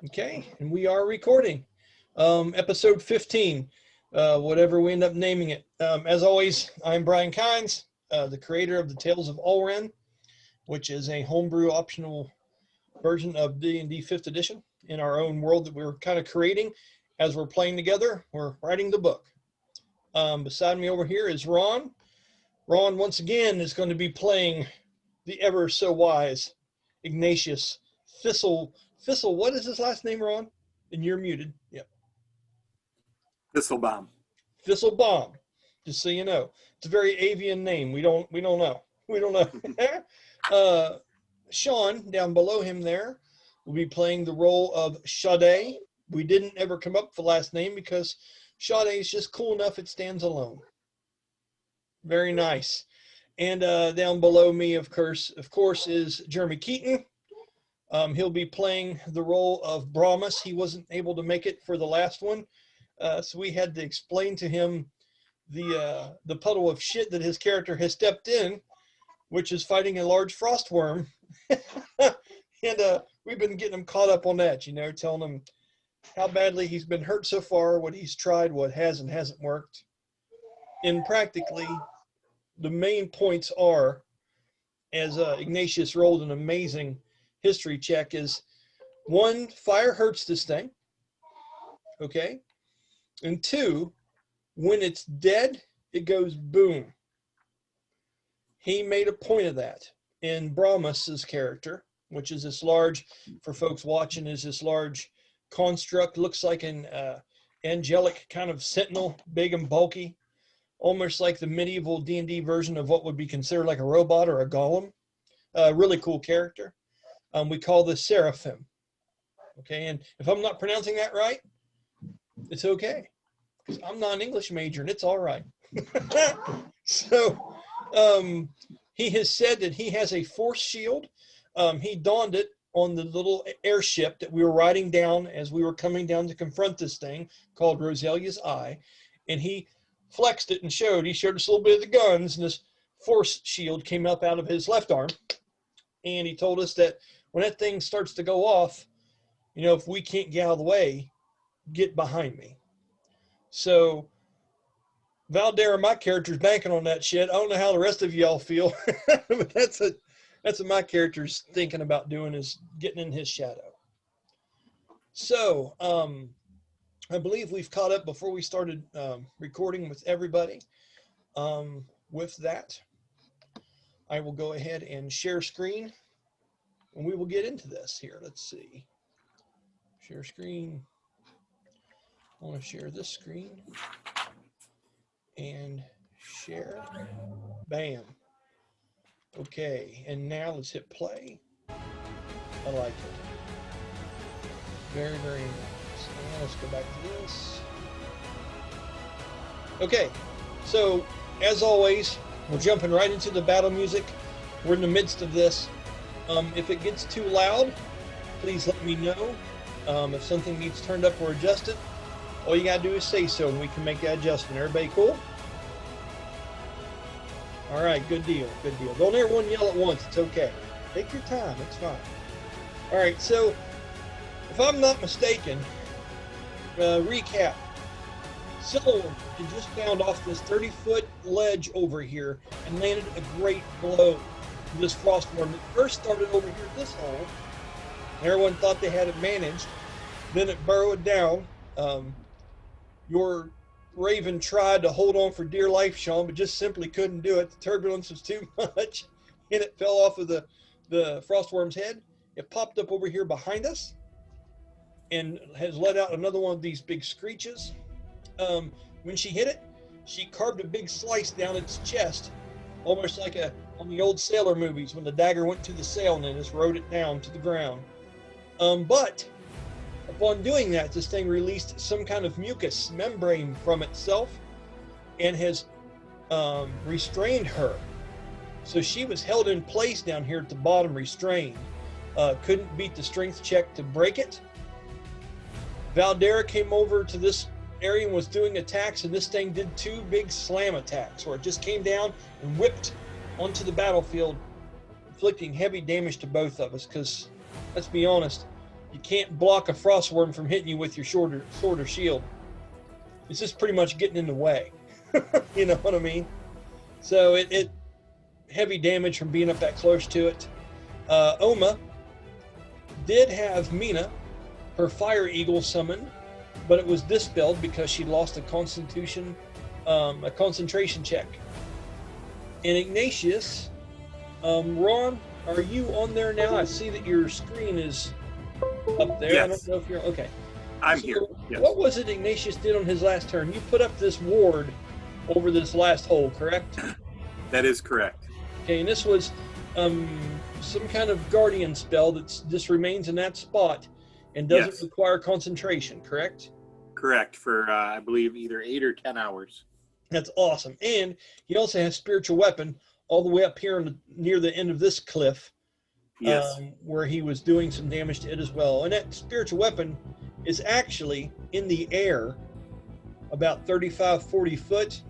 Okay, and we are recording. Episode 15, whatever we end up naming it. As always, I'm Brian Kynes, the creator of the Tales of Ulran, which is a homebrew optional version of D&D 5th edition in our own world that we're kind of creating. As we're playing together, we're writing the book. Beside me over here is Ron. Ron, once again, is going to be playing the ever so wise Ignatious Thistle, what is his last name, Ron? And you're muted. Yep. Thistlebomb. Thistlebomb. Just so you know, it's a very avian name. We don't know. We don't know. Sean, down below him there, will be playing the role of Sha-de. We didn't ever come up with the last name because Sha-de is just cool enough it stands alone. Very nice. And down below me, of course, is Jeremy Keaton. He'll be playing the role of Brahmus. He wasn't able to make it for the last one, so we had to explain to him the puddle of shit that his character has stepped in, which is fighting a large frost worm. And we've been getting him caught up on that, you know, telling him how badly he's been hurt so far, what he's tried, what has and hasn't worked. And practically, the main points are, as Ignatious rolled an amazing history check, is 1, fire hurts this thing, okay? And 2, when it's dead, it goes boom. He made a point of that in Brahmus's character, which is this large, for folks watching, is this large construct, looks like an angelic kind of sentinel, big and bulky, almost like the medieval D&D version of what would be considered like a robot or a golem. Really cool character. We call this Seraphim. Okay, and if I'm not pronouncing that right, it's okay. I'm not an English major and it's all right. So he has said that he has a force shield. He donned it on the little airship that we were riding down as we were coming down to confront this thing called Roselia's Eye. And he flexed it and he showed us a little bit of the guns, and this force shield came up out of his left arm. And he told us that when that thing starts to go off, you know, if we can't get out of the way, get behind me. So Valdera, my character's banking on that shit. I don't know how the rest of y'all feel, but that's what my character's thinking about doing, is getting in his shadow. So I believe we've caught up before we started recording with everybody. With that, I will go ahead and share screen, and we will get into this here. Let's see. Share screen. I want to share this screen and share. Bam. Okay, and now let's hit play. I like it. Very, very nice. Now let's go back to this. Okay, so as always, we're jumping right into the battle music. We're in the midst of this. If it gets too loud, please let me know. If something needs turned up or adjusted, all you gotta do is say so and we can make that adjustment. Everybody cool? All right, good deal, good deal. Don't everyone yell at once, it's okay. Take your time, it's fine. All right, so if I'm not mistaken, recap. Sylowen had just found off this 30-foot ledge over here and landed a great blow to this frostworm that first started over here at this hole. Everyone thought they had it managed. Then it burrowed down. Your raven tried to hold on for dear life, Sean, but just simply couldn't do it. The turbulence was too much, and it fell off of the frostworm's head. It popped up over here behind us and has let out another one of these big screeches. When she hit it, she carved a big slice down its chest, almost like on the old sailor movies when the dagger went to the sail and then just rode it down to the ground. But upon doing that, this thing released some kind of mucus membrane from itself and has restrained her. So she was held in place down here at the bottom, restrained. Couldn't beat the strength check to break it. Valdera came over to this area and was doing attacks, and this thing did 2 big slam attacks where it just came down and whipped onto the battlefield, inflicting heavy damage to both of us, because let's be honest, you can't block a frostworm from hitting you with your sword or shield. It's just pretty much getting in the way. You know what I mean? So it heavy damage from being up that close to it. Oma did have Mina, her fire eagle summoned, but it was dispelled because she lost a concentration check. And Ignatius, Ron, are you on there now? I see that your screen is up there. Yes. I don't know if you're okay. I'm here. Yes. What was it Ignatius did on his last turn? You put up this ward over this last hole, correct? That is correct. Okay, and this was some kind of guardian spell that just remains in that spot and doesn't require concentration, correct? Correct, for I believe either 8 or 10 hours. That's awesome. And he also has spiritual weapon all the way up here near the end of this cliff, where he was doing some damage to it as well. And that spiritual weapon is actually in the air about 35-40 foot.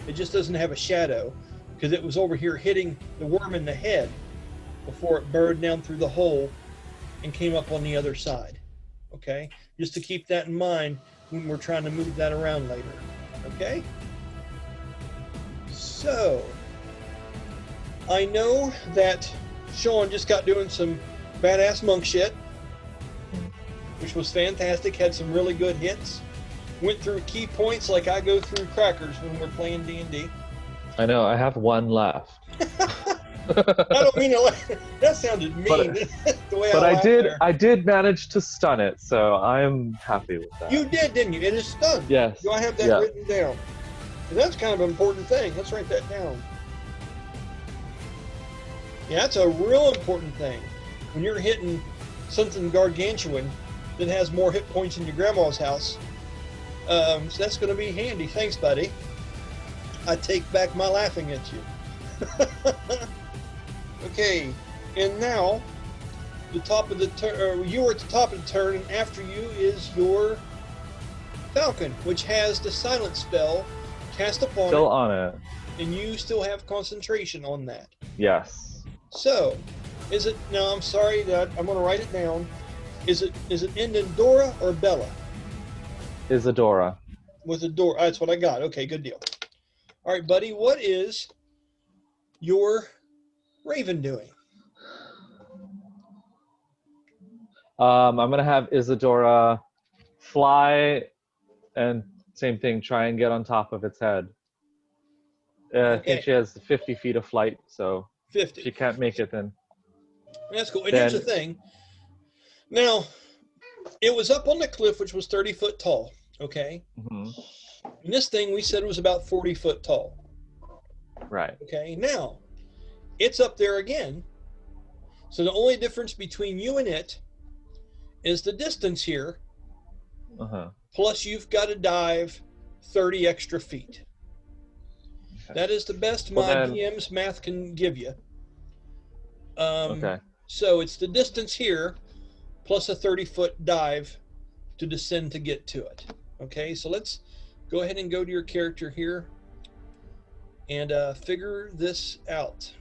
It just doesn't have a shadow because it was over here hitting the worm in the head before it burrowed down through the hole and came up on the other side. Okay, just to keep that in mind when we're trying to move that around later. Okay, so I know that Sean just got doing some badass monk shit, which was fantastic, had some really good hits, went through key points like I go through crackers when we're playing D&D. I know, I have one left. I don't mean to that sounded mean. The way but I did manage to stun it, so I'm happy with that. You did, didn't you? It is stunned. Yes. Do I have that written down? And that's kind of an important thing. Let's write that down. Yeah, that's a real important thing. When you're hitting something gargantuan that has more hit points in your grandma's house, so that's going to be handy. Thanks, buddy. I take back my laughing at you. Okay, and now the top of the turn. You are at the top of the turn, and after you is your Falcon, which has the silent spell cast upon still on it, and you still have concentration on that. Yes. So, is it? No, I'm sorry. I'm going to write it down. Is it ending Dora or Bella? Isadora. With a door. That's what I got. Okay, good deal. All right, buddy. What is your Raven doing? I'm gonna have Isadora fly, and same thing. Try and get on top of its head. I think she has 50 feet of flight, so 50. If she can't make it, then that's cool. And here's the thing. Now, it was up on the cliff, which was 30 foot tall. Okay. Mm-hmm. And this thing we said was about 40 foot tall. Right. Okay. Now, it's up there again. So the only difference between you and it is the distance here. Plus you've got to dive 30 extra feet. Okay. That is the best my DM's math can give you. So it's the distance here plus a 30-foot dive to descend to get to it. Okay, so let's go ahead and go to your character here and figure this out.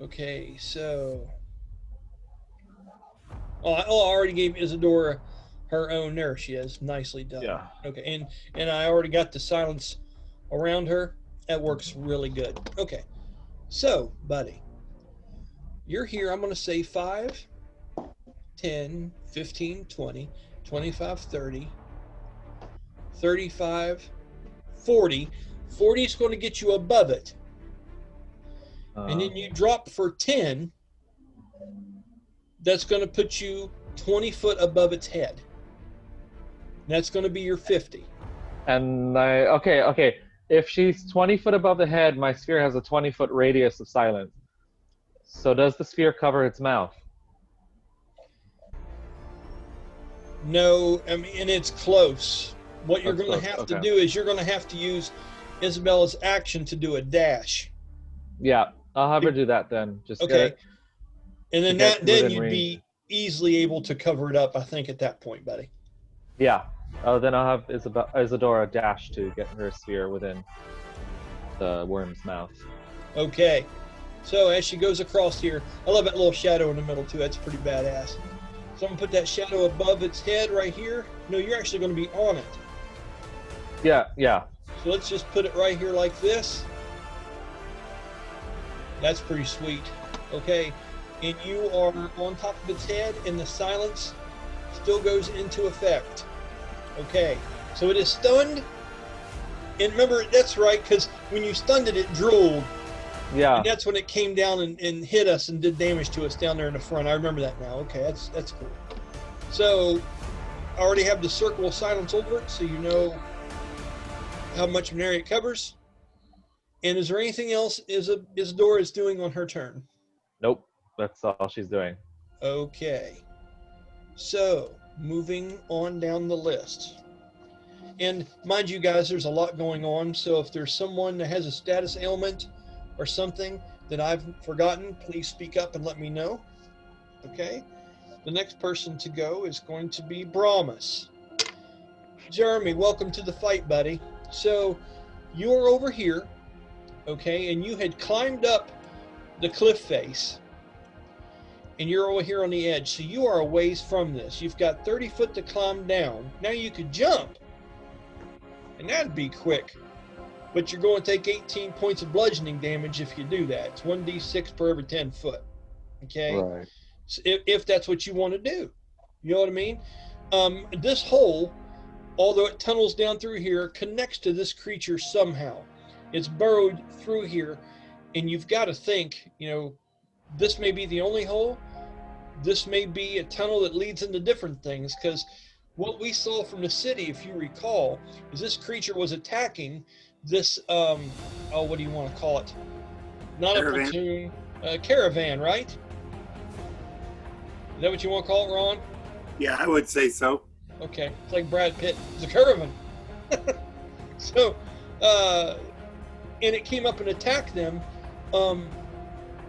Okay, so I already gave Isadora her own. There she is. Nicely done. Yeah. Okay, and I already got the silence around her. That works really good. Okay, so buddy, you're here. I'm going to say 5, 10, 15, 20, 25, 30, 35, 40. 40 is going to get you above it. And then you drop for 10. That's going to put you 20 foot above its head. That's going to be your 50. And okay. If she's 20 foot above the head, my sphere has a 20-foot radius of silence. So does the sphere cover its mouth? No, I mean, and it's close. What you're going to have to do is you're going to have to use Isabella's action to do a dash. Yeah, I'll have her do that then. Just okay. And then then you'd be easily able to cover it up, I think, at that point, buddy. Yeah. Oh, then I'll have Isadora dash to get her sphere within the worm's mouth. Okay. So as she goes across here, I love that little shadow in the middle too. That's pretty badass. So I'm gonna put that shadow above its head right here. No, you're actually gonna be on it. Yeah, yeah. So let's just put it right here like this. That's pretty sweet. Okay, and you are on top of its head, and the silence still goes into effect. Okay, so it is stunned. And remember, that's right, because when you stunned it, it drooled. Yeah. And that's when it came down and hit us and did damage to us down there in the front. I remember that now. Okay, that's cool. So I already have the circle of silence over it, so you know how much of an area it covers. And is there anything else Isadora is doing on her turn? Nope. That's all she's doing. Okay. So moving on down the list. And mind you guys, there's a lot going on. So if there's someone that has a status ailment or something that I've forgotten, please speak up and let me know. Okay. The next person to go is going to be Brahmus. Jeremy, welcome to the fight, buddy. So you're over here, okay, and you had climbed up the cliff face, and you're over here on the edge. So you are a ways from this. You've got 30 foot to climb down. Now you could jump, and that'd be quick. But you're going to take 18 points of bludgeoning damage if you do that. It's 1d6 per every 10 foot. Okay? Right. So if that's what you want to do. You know what I mean? This hole, although it tunnels down through here, connects to this creature somehow. It's burrowed through here, and you've got to think, you know, this may be the only hole. This may be a tunnel that leads into different things, because what we saw from the city, if you recall, is this creature was attacking this, what do you want to call it? Not Caravan. a platoon, caravan, right? Is that what you want to call it, Ron? Yeah, I would say so. Okay, it's like Brad Pitt. It's a caravan. So, and it came up and attacked them,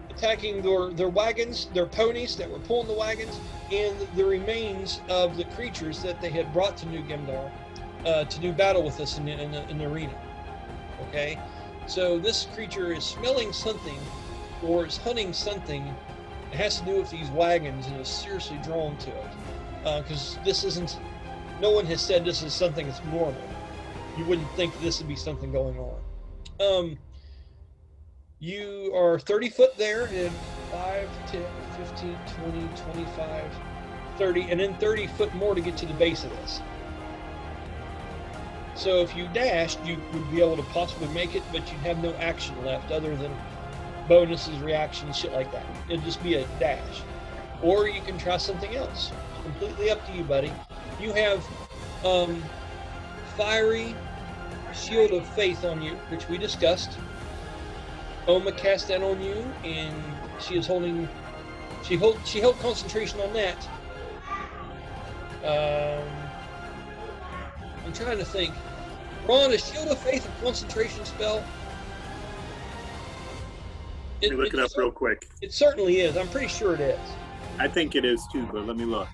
attacking their wagons, their ponies that were pulling the wagons, and the remains of the creatures that they had brought to New Gemdar to do battle with us in the arena. Okay, so this creature is smelling something, or is hunting something. It has to do with these wagons, and is seriously drawn to it. Because this isn't, no one has said this is something that's normal. You wouldn't think this would be something going on. You are 30 foot there, and 5, 10, 15, 20, 25, 30, and then 30 foot more to get to the base of this. So if you dashed, you would be able to possibly make it, but you'd have no action left other than bonuses, reactions, shit like that. It'd just be a dash. Or you can try something else. It's completely up to you, buddy. You have Fiery Shield of Faith on you, which we discussed. Oma cast that on you, and she is holding. She held concentration on that. I'm trying to think. Ron, is Shield of Faith a concentration spell? Let me look it up real quick. It certainly is. I'm pretty sure it is. I think it is too, but let me look.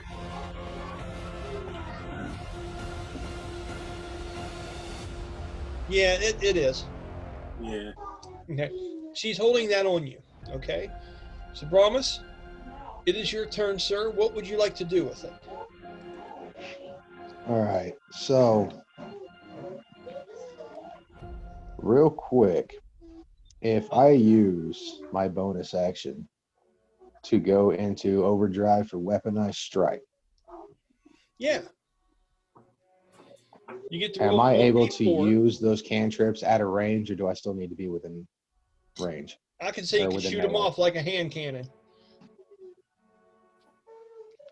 Yeah, it is. Yeah. Okay. She's holding that on you. Okay. So, Brahmus, it is your turn, sir. What would you like to do with it? All right. So, real quick, if I use my bonus action to go into overdrive for weaponized strike, Yeah. You get to am roll I able to 1d4. use those cantrips at a range, or do I still need to be within range? I can say you or can within shoot them melee? off like a hand cannon.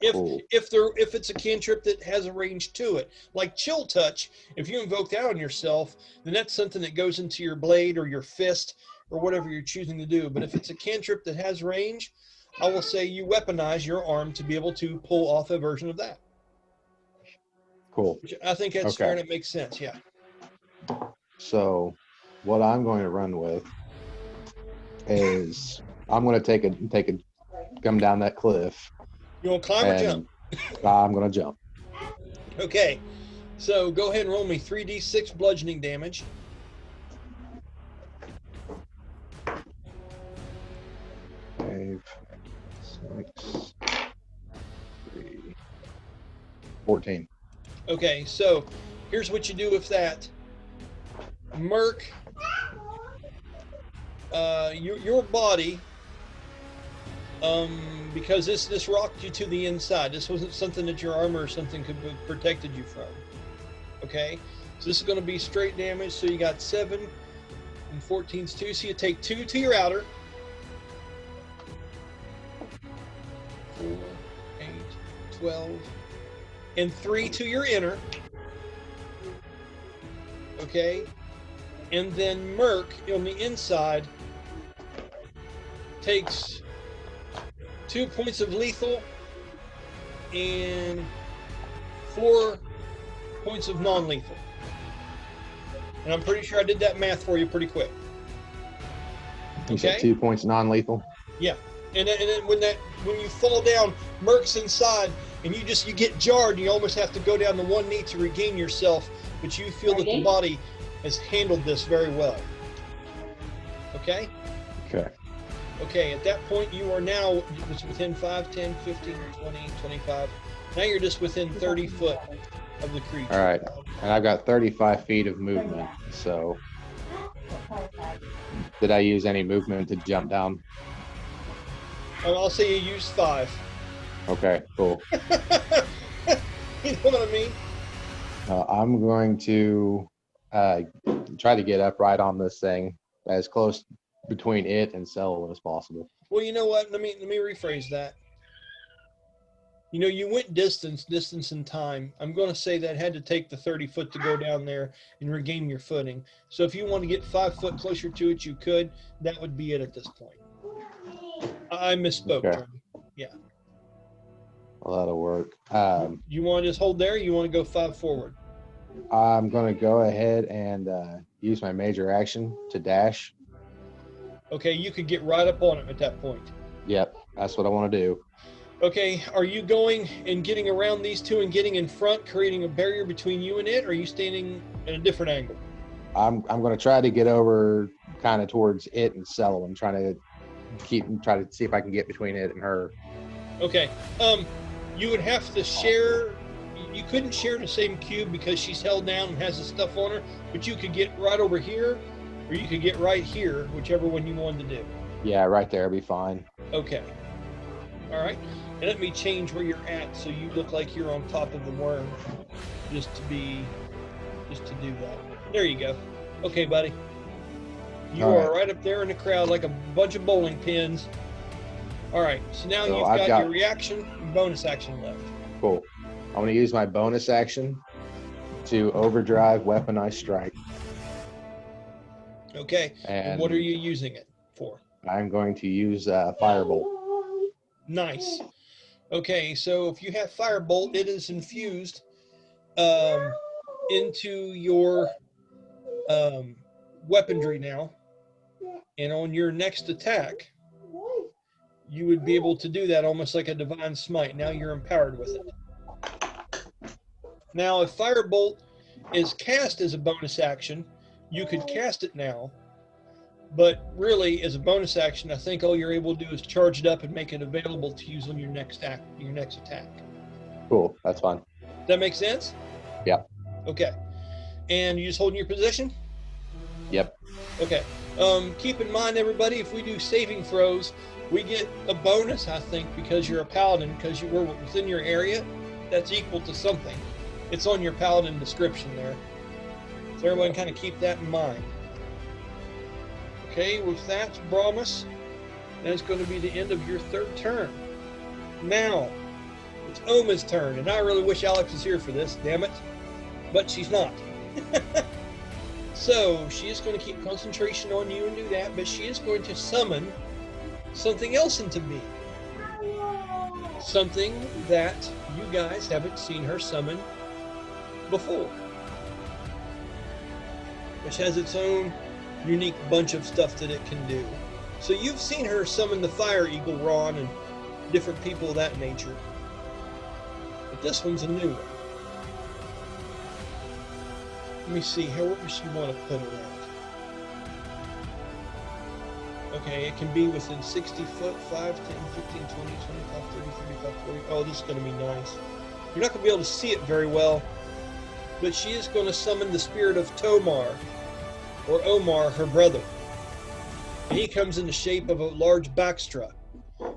If Cool. if it's a cantrip that has a range to it, like Chill Touch, if you invoke that on yourself, then that's something that goes into your blade or your fist or whatever you're choosing to do. But if it's a cantrip that has range, I will say you weaponize your arm to be able to pull off a version of that. Cool. Which I think that's Okay. fair and it makes sense. Yeah. So, what I'm going to run with is I'm going to come down that cliff, You want to climb or and jump? I'm going to jump. Okay. So go ahead and roll me 3d6 bludgeoning damage. Five, 6, 3. 14. Okay, so here's what you do with that. Merc, your body, because this rocked you to the inside. This wasn't something that your armor or something could have protected you from. Okay, so this is going to be straight damage. So you got 7 and 14's 2. So you take 2 to your outer. 4, 8, 12, and 3 to your inner. Okay, and then Merc on the inside takes 2 points of lethal and 4 points of non-lethal. And I'm pretty sure I did that math for you pretty quick. You said 2 points non-lethal? Yeah. And then when you fall down, Merc's inside, and you get jarred, and you almost have to go down to one knee to regain yourself, but you feel that the body has handled this very well. Okay? Okay. Okay, at that point, you are now within 5, 10, 15, 20, 25. Now you're just within 30 foot of the creature. All right. And I've got 35 feet of movement. So did I use any movement to jump down? I'll say you used 5. Okay, cool. You know what I mean? I'm going to try to get upright on this thing as close between it and Sylowen as possible. Well, you know what? Let me rephrase that. You know, you went distance and time. I'm going to say that had to take the 30 foot to go down there and regain your footing. So if you want to get 5 foot closer to it, you could. That would be it at this point. I misspoke, Okay. Jeremy. Yeah. Well, that'll work. You want to just hold there? Or you want to go 5 forward? I'm going to go ahead and use my major action to dash. Okay, you could get right up on it at that point. Yep, that's what I want to do. Okay, are you going and getting around these two and getting in front, creating a barrier between you and it, or are you standing at a different angle? I'm going to try to get over kind of towards it and Sylowen, try to see if I can get between it and her. Okay, you would have to share. You couldn't share the same cube because she's held down and has the stuff on her, but you could get right over here, or you could get right here, whichever one you wanted to do. Yeah, right there, be fine. Okay. All right. And let me change where you're at so you look like you're on top of the worm, just to do that. There you go. Okay, buddy. You All are right. right up there in the crowd like a bunch of bowling pins. All right. So now So you've I've got got- your reaction and bonus action left. Cool. I'm going to use my bonus action to overdrive weaponized strike. Okay. And what are you using it for? I'm going to use Firebolt. Nice. Okay, so if you have Firebolt, it is infused into your weaponry now. And on your next attack, you would be able to do that almost like a Divine Smite. Now you're empowered with it. Now, if Firebolt is cast as a bonus action, you could cast it now. But really, as a bonus action, I think all you're able to do is charge it up and make it available to use on your next attack. Cool, that's fine. Does that make sense? Yeah. Okay. And you just holding your position? Yep. Okay. Keep in mind, everybody, if we do saving throws, we get a bonus, I think, because you're a paladin, because you were within your area. That's equal to something. It's on your paladin description there. So everyone kind of keep that in mind. Okay, with that, Brahmus, that's going to be the end of your third turn. Now, it's Oma's turn, and I really wish Alex was here for this, damn it. But she's not. So, she is going to keep concentration on you and do that, but she is going to summon something else into being. Something that you guys haven't seen her summon before. Which has its own unique bunch of stuff that it can do. So you've seen her summon the Fire Eagle, Ron, and different people of that nature. But this one's a new one. Let me see, where does she want to put it at? Okay, it can be within 60 foot, 5, 10, 15, 20, 25, 30, 35, 40. Oh, this is going to be nice. You're not going to be able to see it very well, but she is going to summon the spirit of Tomar, or Omar, her brother. And he comes in the shape of a large Baxtra.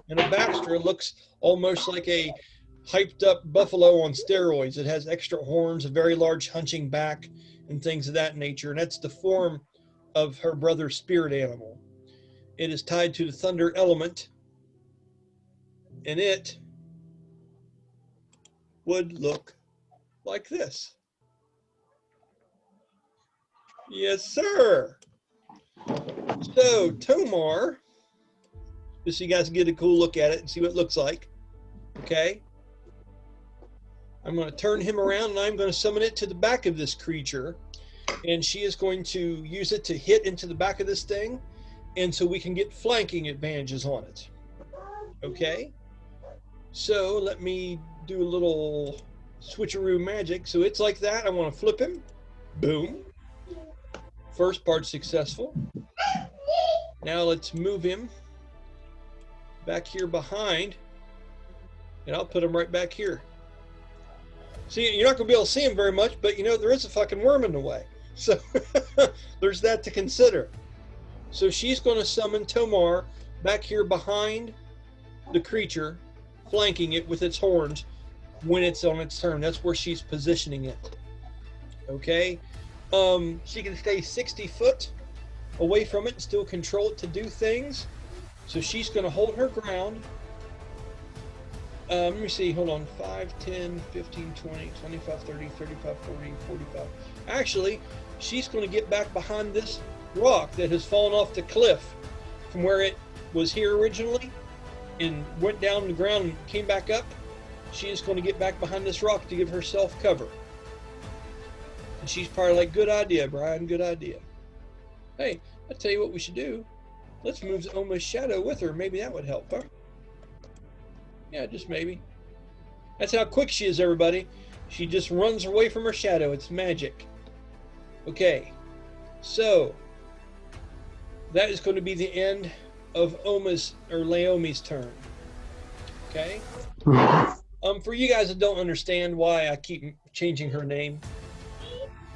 And a Baxtra looks almost like a hyped up buffalo on steroids. It has extra horns, a very large hunching back, and things of that nature. And that's the form of her brother's spirit animal. It is tied to the thunder element, and it would look like this. Yes, sir. So, Tomar, just so you guys can get a cool look at it and see what it looks like. Okay. I'm going to turn him around and I'm going to summon it to the back of this creature. And she is going to use it to hit into the back of this thing. And so we can get flanking advantages on it. Okay. So let me do a little switcheroo magic. So it's like that. I want to flip him. Boom. First part successful. Now let's move him back here behind. And I'll put him right back here. See, you're not going to be able to see him very much, but you know, there is a fucking worm in the way. So there's that to consider. So she's going to summon Tomar back here behind the creature, flanking it with its horns when it's on its turn. That's where she's positioning it. Okay. She can stay 60 foot away from it and still control it to do things. So she's going to hold her ground. Let me see, hold on, 5, 10, 15, 20, 25, 30, 35, 40, 45. Actually, she's going to get back behind this rock that has fallen off the cliff from where it was here originally and went down the ground and came back up. She is going to get back behind this rock to give herself cover. And she's probably like, good idea, Brian, good idea. Hey, I'll tell you what we should do. Let's move Oma's shadow with her. Maybe that would help, huh? Yeah, just maybe. That's how quick she is, everybody. She just runs away from her shadow. It's magic. Okay. So, that is going to be the end of Oma's, or Laomi's turn. Okay? For you guys that don't understand why I keep changing her name,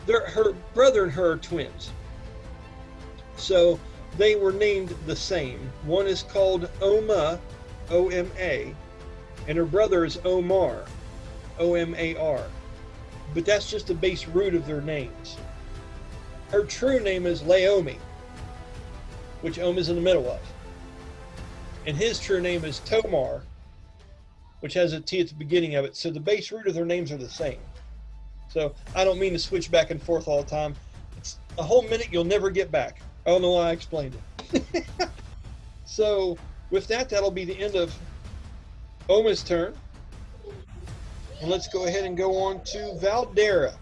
her brother and her are twins. So, they were named the same. One is called Oma, O-M-A, and her brother is Omar, O-M-A-R. But that's just the base root of their names. Her true name is Laomi, which Om is in the middle of. And his true name is Tomar, which has a T at the beginning of it. So the base root of their names are the same. So I don't mean to switch back and forth all the time. It's a whole minute you'll never get back. I don't know why I explained it. So with that, that'll be the end of Oma's turn. And let's go ahead and go on to Valdera.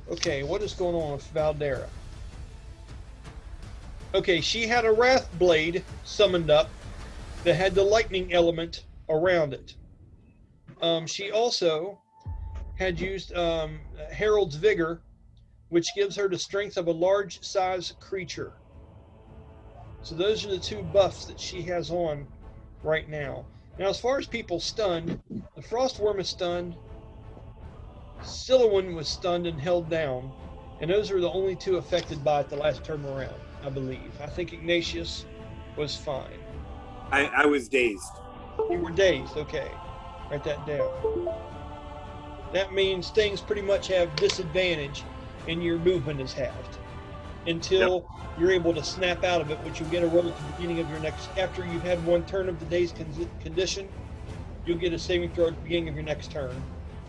Okay, what is going on with Valdera? Okay, she had a Wrath Blade summoned up that had the lightning element around it. She also had used Herald's Vigor, which gives her the strength of a large size creature. So those are the two buffs that she has on right now. Now, as far as people stunned, the Frostworm is stunned, Sylowen was stunned and held down, and those are the only two affected by it the last turn around, I believe. I think Ignatious was fine. I was dazed. You were dazed, okay. Write that down. That means things pretty much have disadvantage and your movement is halved until you're able to snap out of it, which you'll get a roll at the beginning of your next, after you've had one turn of the day's condition, you'll get a saving throw at the beginning of your next turn.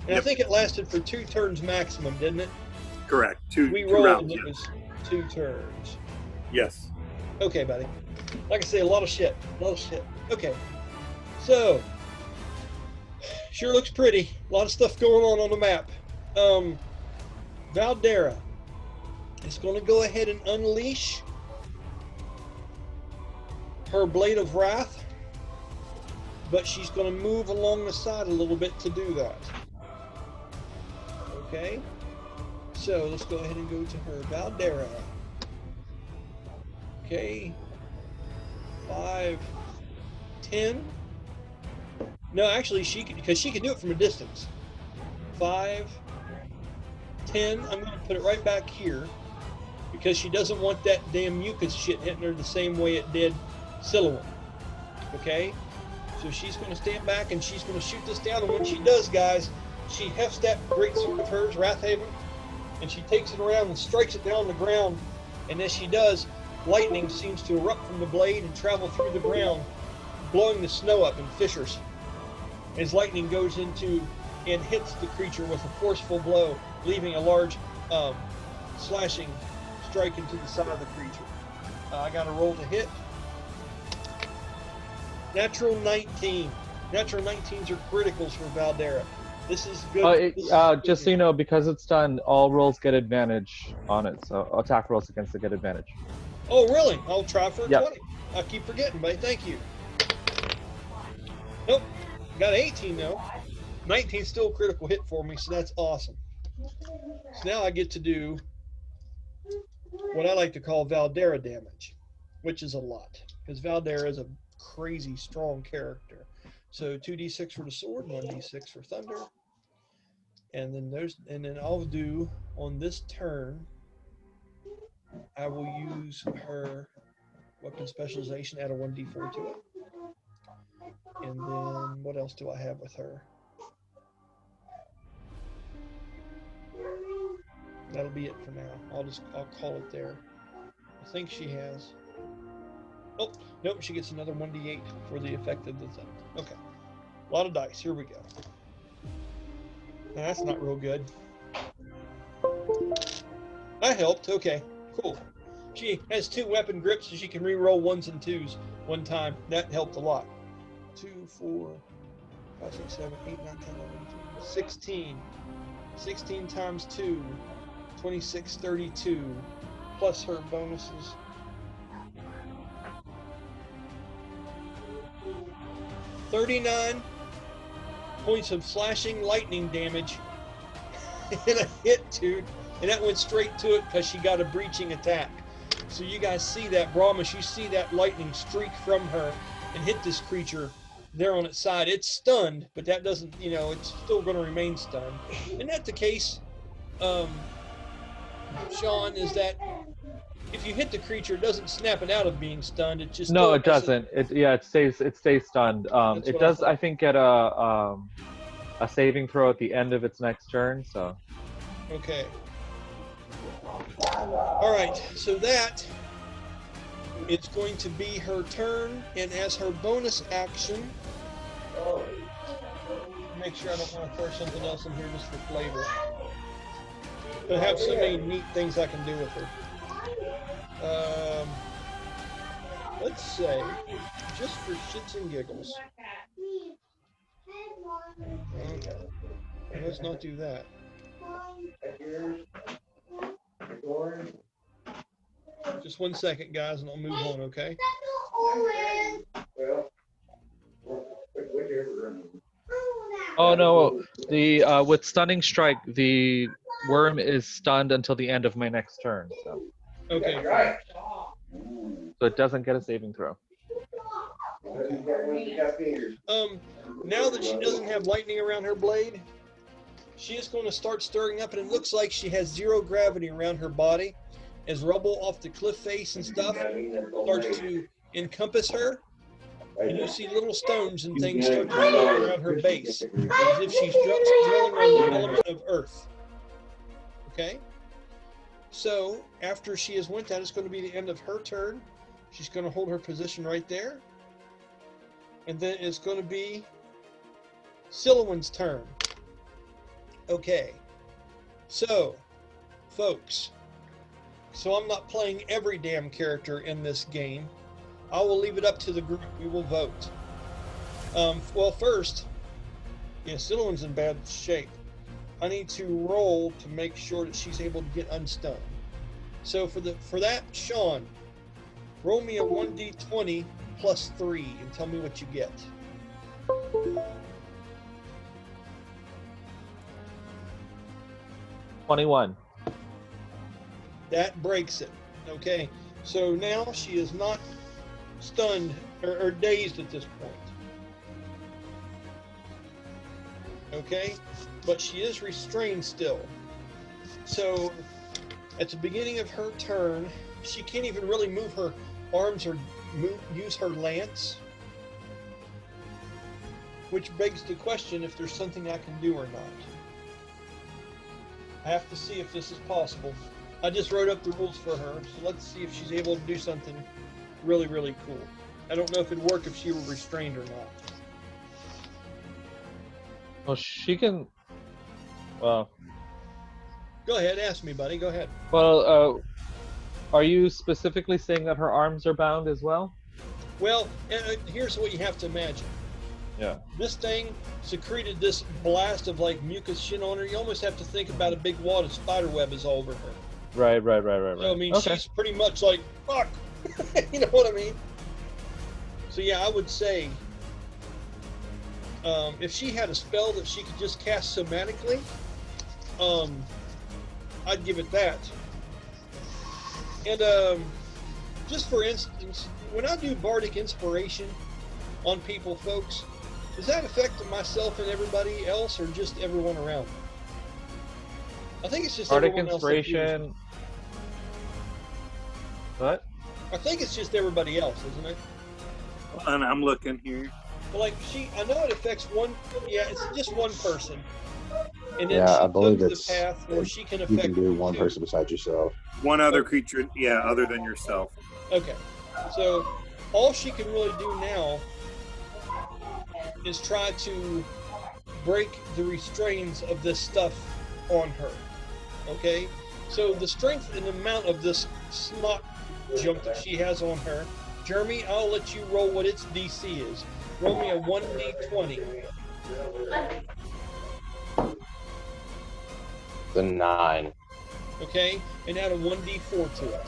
And I think it lasted for 2 turns maximum, didn't it? Correct. We two rolled rounds, and it was 2 turns. Yes. Okay, buddy. Like I say, a lot of shit. Okay. So, sure looks pretty. A lot of stuff going on the map. Valdera is going to go ahead and unleash her Blade of Wrath, but she's going to move along the side a little bit to do that. Okay, so let's go ahead and go to her. Valdera. Okay, 5, 10, No, actually, because she can do it from a distance. 5, 10. I'm going to put it right back here because she doesn't want that damn mucus shit hitting her the same way it did Sylowen. Okay? So she's going to stand back and she's going to shoot this down. And when she does, guys, she hefts that great sword of hers, Wrathhaven, and she takes it around and strikes it down on the ground. And as she does, lightning seems to erupt from the blade and travel through the ground, blowing the snow up in fissures. As lightning goes into and hits the creature with a forceful blow, leaving a large slashing strike into the side of the creature. I got a roll to hit. Natural 19. Natural 19s are criticals for Valdera. This is good. Just so you know, because it's done, all rolls get advantage on it. So attack rolls against it get advantage. Oh, really? I'll try for a Yep. 20. I keep forgetting, buddy. Thank you. Nope. Got an 18 though. 19 still a critical hit for me, so that's awesome. So now I get to do what I like to call Valdera damage, which is a lot, because Valdera is a crazy strong character. So 2d6 for the sword, 1d6 for thunder, and then I'll do on this turn. I will use her weapon specialization, add a 1d4 to it, and then what else do I have with her? That'll be it for now. I'll call it there. I think she has. Oh, nope, she gets another 1d8 for the effect of the thing. Okay. A lot of dice. Here we go. Now, that's not real good. That helped. Okay, cool. She has 2 weapon grips, so she can re-roll 1s and 2s one time. That helped a lot. 2, 4, 5, 6, 7, 8, 9, 10, 11, 12, 16. 16 times 2. 26, 32, plus her bonuses. 39 points of slashing lightning damage and a hit, dude. And that went straight to it because she got a breaching attack. So you guys see that, Brahmus, you see that lightning streak from her and hit this creature there on its side. It's stunned, but that doesn't, it's still going to remain stunned. Isn't that the case? Sean, is that if you hit the creature, it doesn't snap it out of being stunned. It just No, it doesn't. It stays stunned. It does, I think, get a saving throw at the end of its next turn. So. Okay. All right. So that is going to be her turn, and as her bonus action, make sure I don't want to throw something else in here just for flavor. But I have so many neat things I can do with her. Let's say, just for shits and giggles. Okay. Well, let's not do that. Just 1 second, guys, and I'll move on, okay? Oh no! With stunning strike, the worm is stunned until the end of my next turn. So. Okay. So it doesn't get a saving throw. Okay. Now that she doesn't have lightning around her blade, she is going to start stirring up, and it looks like she has 0 gravity around her body as rubble off the cliff face and stuff starts to encompass her. And you see little stones and things start to float around her base, as if she's dwelling on the element of earth. Okay? So, after she has went down, it's going to be the end of her turn. She's going to hold her position right there. And then it's going to be Sylowen's turn. Okay. So, folks, so I'm not playing every damn character in this game. I will leave it up to the group. We will vote. Well, first, Sylowen's in bad shape. I need to roll to make sure that she's able to get unstunned. So for that, Sean, roll me a 1d20 plus 3 and tell me what you get. $21. That breaks it. Okay. So now she is not stunned or dazed at this point. Okay, but she is restrained still. So at the beginning of her turn, she can't even really move her arms or use her lance, which begs the question if there's something I can do or not. I have to see if this is possible. I just wrote up the rules for her, so let's see if she's able to do something really, really cool. I don't know if it'd work if she were restrained or not. Well, she can. Well, Go ahead, ask me, buddy. Go ahead. well. Are you specifically saying that her arms are bound as well? Well, here's what you have to imagine. Yeah. This thing secreted this blast of like mucus shit on her. You almost have to think about a big wad of spider web is all over her. Right. So, I mean, Okay. she's pretty much like, fuck. You know what I mean? So, yeah, I would say if she had a spell that she could just cast somatically, I'd give it that. And just for instance, when I do bardic inspiration on people, folks, does that affect myself and everybody else, or just everyone around me? I think it's just Bardic everyone else. That hears me. inspiration. What? I think it's just everybody else, isn't it? And I'm looking here. Well, like I know it affects one. Yeah, it's just one person. And then Yeah, she I believe took the it's path where she can you affect can do one two. person besides yourself. One other creature, yeah, other than yourself. Okay, so all she can really do now is try to break the restraints of this stuff on her. Okay, so the strength and amount of this snot junk that she has on her, Jeremy, I'll let you roll what its DC is. Roll me a 1d20. The 9. Okay, and add a 1d4 to it.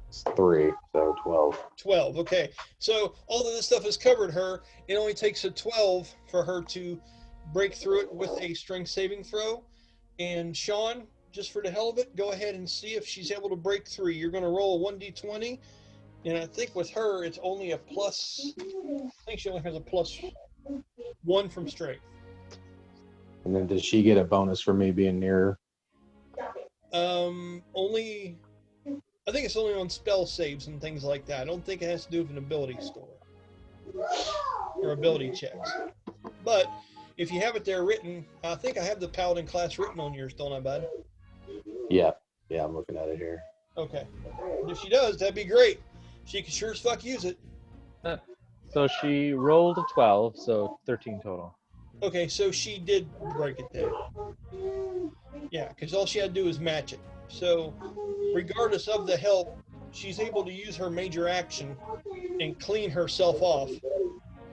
It's 3, so 12. 12. Okay, so all of this stuff has covered her. It only takes a 12 for her to break through it with a strength saving throw. And Sean, just for the hell of it, go ahead and see if she's able to break through. You're going to roll a 1d20, and I think with her it's only a plus. I think she only has a +1 from strength. And then does she get a bonus for me being near her? Only. I think it's only on spell saves and things like that. I don't think it has to do with an ability score or ability checks. But if you have it there written, I think I have the paladin class written on yours, don't I, bud? Yeah, I'm looking at it here. Okay. And if she does, that'd be great. She can sure as fuck use it. So she rolled a 12, so 13 total. Okay, so she did break it then. Yeah, because all she had to do is match it. So regardless of the help, she's able to use her major action and clean herself off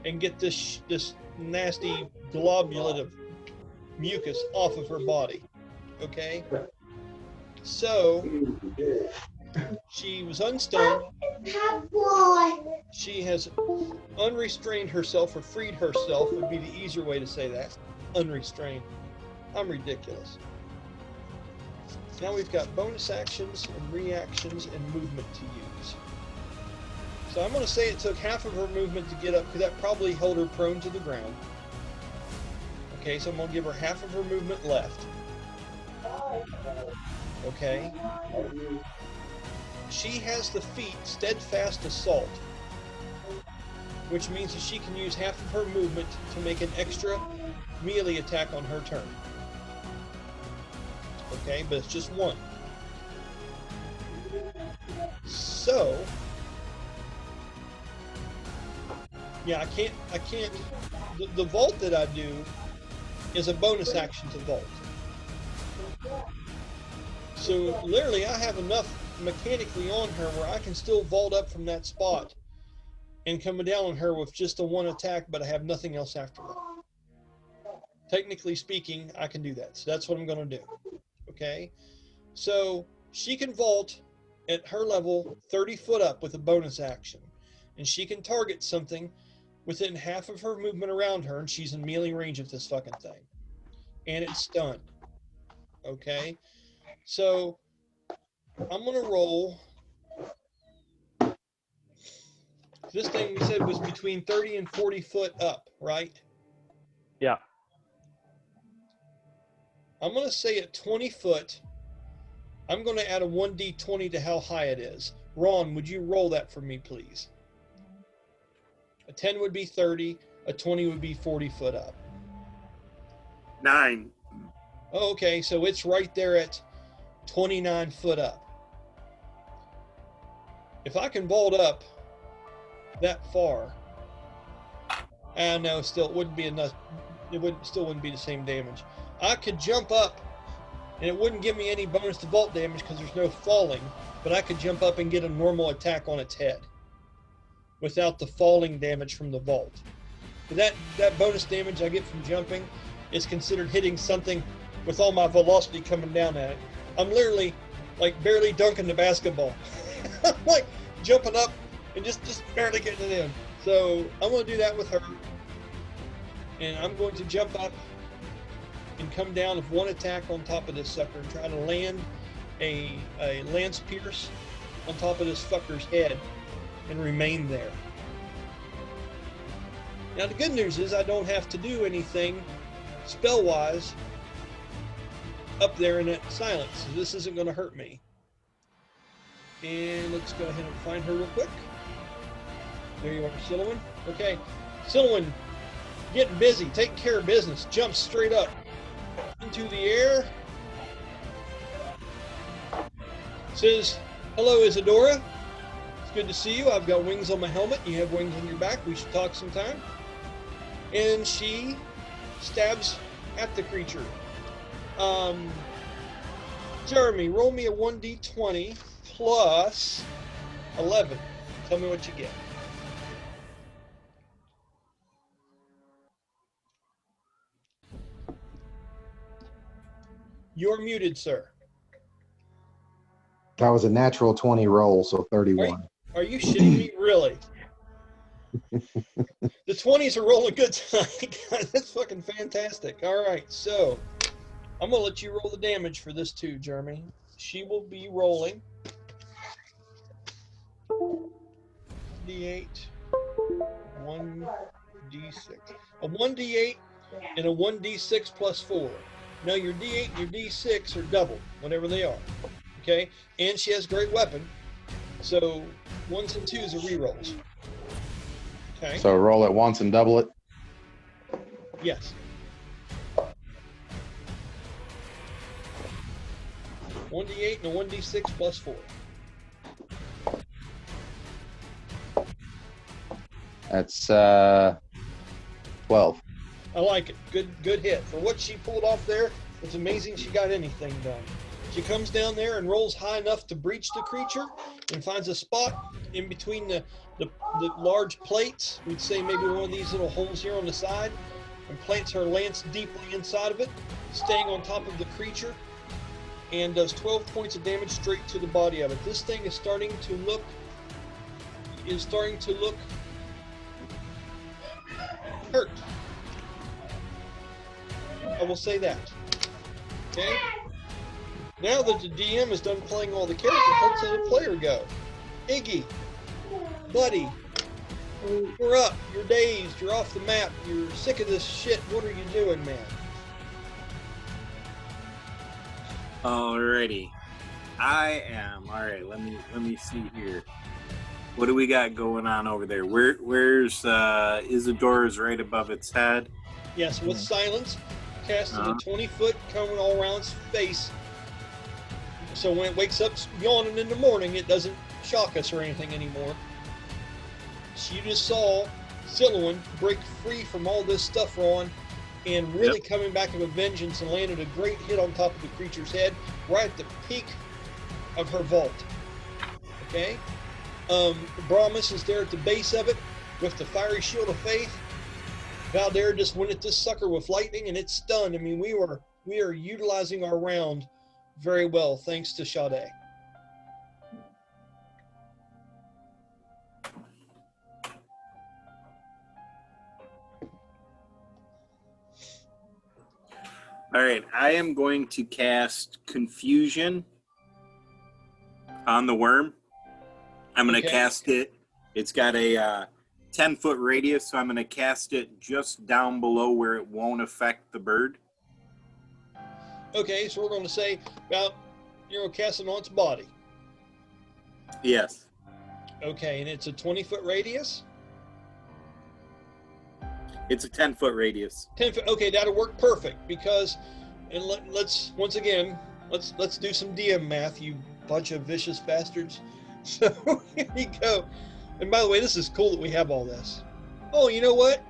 and get this nasty globulate of mucus off of her body. Okay? So she was unstunned. She has unrestrained herself, or freed herself would be the easier way to say that. Unrestrained. I'm ridiculous. Now we've got bonus actions and reactions and movement to use. So I'm going to say it took half of her movement to get up, because that probably held her prone to the ground. Okay, so I'm going to give her half of her movement left. Okay. She has the feat Steadfast Assault, which means that she can use half of her movement to make an extra melee attack on her turn. Okay, but it's just one. So, yeah, I can't, the vault that I do is a bonus action to vault. So literally I have enough mechanically on her where I can still vault up from that spot and come down on her with just a one attack, but I have nothing else after that. Technically speaking, I can do that. So that's what I'm going to do. Okay? So she can vault at her level 30 foot up with a bonus action. And she can target something within half of her movement around her, and she's in melee range of this fucking thing. And it's stunned. Okay? So I'm going to roll This thing we said was between 30 and 40 foot up, right? Yeah. I'm going to say at 20 foot, I'm going to add a 1d20 to how high it is. Ron, would you roll that for me, please? A 10 would be 30, a 20 would be 40 foot up. 9. Oh, okay, so it's right there at 29 foot up. If I can vault up that far, no, still it wouldn't be enough. Still wouldn't be the same damage. I could jump up, and it wouldn't give me any bonus to vault damage because there's no falling. But I could jump up and get a normal attack on its head without the falling damage from the vault. That bonus damage I get from jumping is considered hitting something with all my velocity coming down at it. I'm literally like barely dunking the basketball. I'm like jumping up and just barely getting it in. So I'm going to do that with her. And I'm going to jump up and come down with one attack on top of this sucker and try to land a lance pierce on top of this fucker's head and remain there. Now the good news is I don't have to do anything spell-wise up there in that silence, so this isn't going to hurt me. And let's go ahead and find her real quick. There you are, Sylowen. Okay, Sylowen, getting busy, taking care of business, jumps straight up into the air. Says, hello, Isadora. It's good to see you. I've got wings on my helmet. You have wings on your back. We should talk sometime. And she stabs at the creature. Jeremy, roll me a 1d20 plus 11. Tell me what you get. You're muted, sir. That was a natural 20 roll, so 31. Are you shitting me? Really? The 20s are rolling good tonight. That's fucking fantastic. All right, so I'm going to let you roll the damage for this too, Jeremy. She will be rolling D8, 1d6. A 1d8 and a 1d6 plus 4. Now your d8 and your d6 are double, whatever they are. Okay? And she has great weapon. So 1s and 2s are rerolls. Okay? So roll it once and double it. Yes. 1d8 and a 1d6 plus 4. That's 12. I like it. Good hit. For what she pulled off there, it's amazing she got anything done. She comes down there and rolls high enough to breach the creature and finds a spot in between the large plates. We'd say maybe one of these little holes here on the side, and plants her lance deeply inside of it, staying on top of the creature, and does 12 points of damage straight to the body of it. This thing is starting to look hurt. I will say that. Okay? Now that the DM is done playing all the characters, let's let the player go. Iggy, buddy, you're up. You're dazed. You're off the map. You're sick of this shit. What are you doing, man? Alrighty. I am. Alright, let me see here. What do we got going on over there? Where's Isadora's right above its head? Yes, with silence, casting a 20-foot cone all around its face. So when it wakes up yawning in the morning, it doesn't shock us or anything anymore. You just saw Sylowen break free from all this stuff, Ron, and really coming back with a vengeance and landed a great hit on top of the creature's head, right at the peak of her vault. Okay? Brahmus is there at the base of it with the fiery shield of faith. Valdera just went at this sucker with lightning and it's stunned. I mean, we are utilizing our round very well, thanks to Sha-de. All right, I am going to cast Confusion on the worm. I'm going to cast it It's got a 10-foot radius, so I'm going to cast it just down below where it won't affect the bird. Okay, so we're going to say about you're going to cast it on its body. Yes. Okay, and it's a 20-foot radius. It's a 10-foot radius. 10 foot. Okay, that'll work perfect because, and let's once again let's do some DM math, you bunch of vicious bastards. So here you go. And by the way, this is cool that we have all this. Oh, you know what?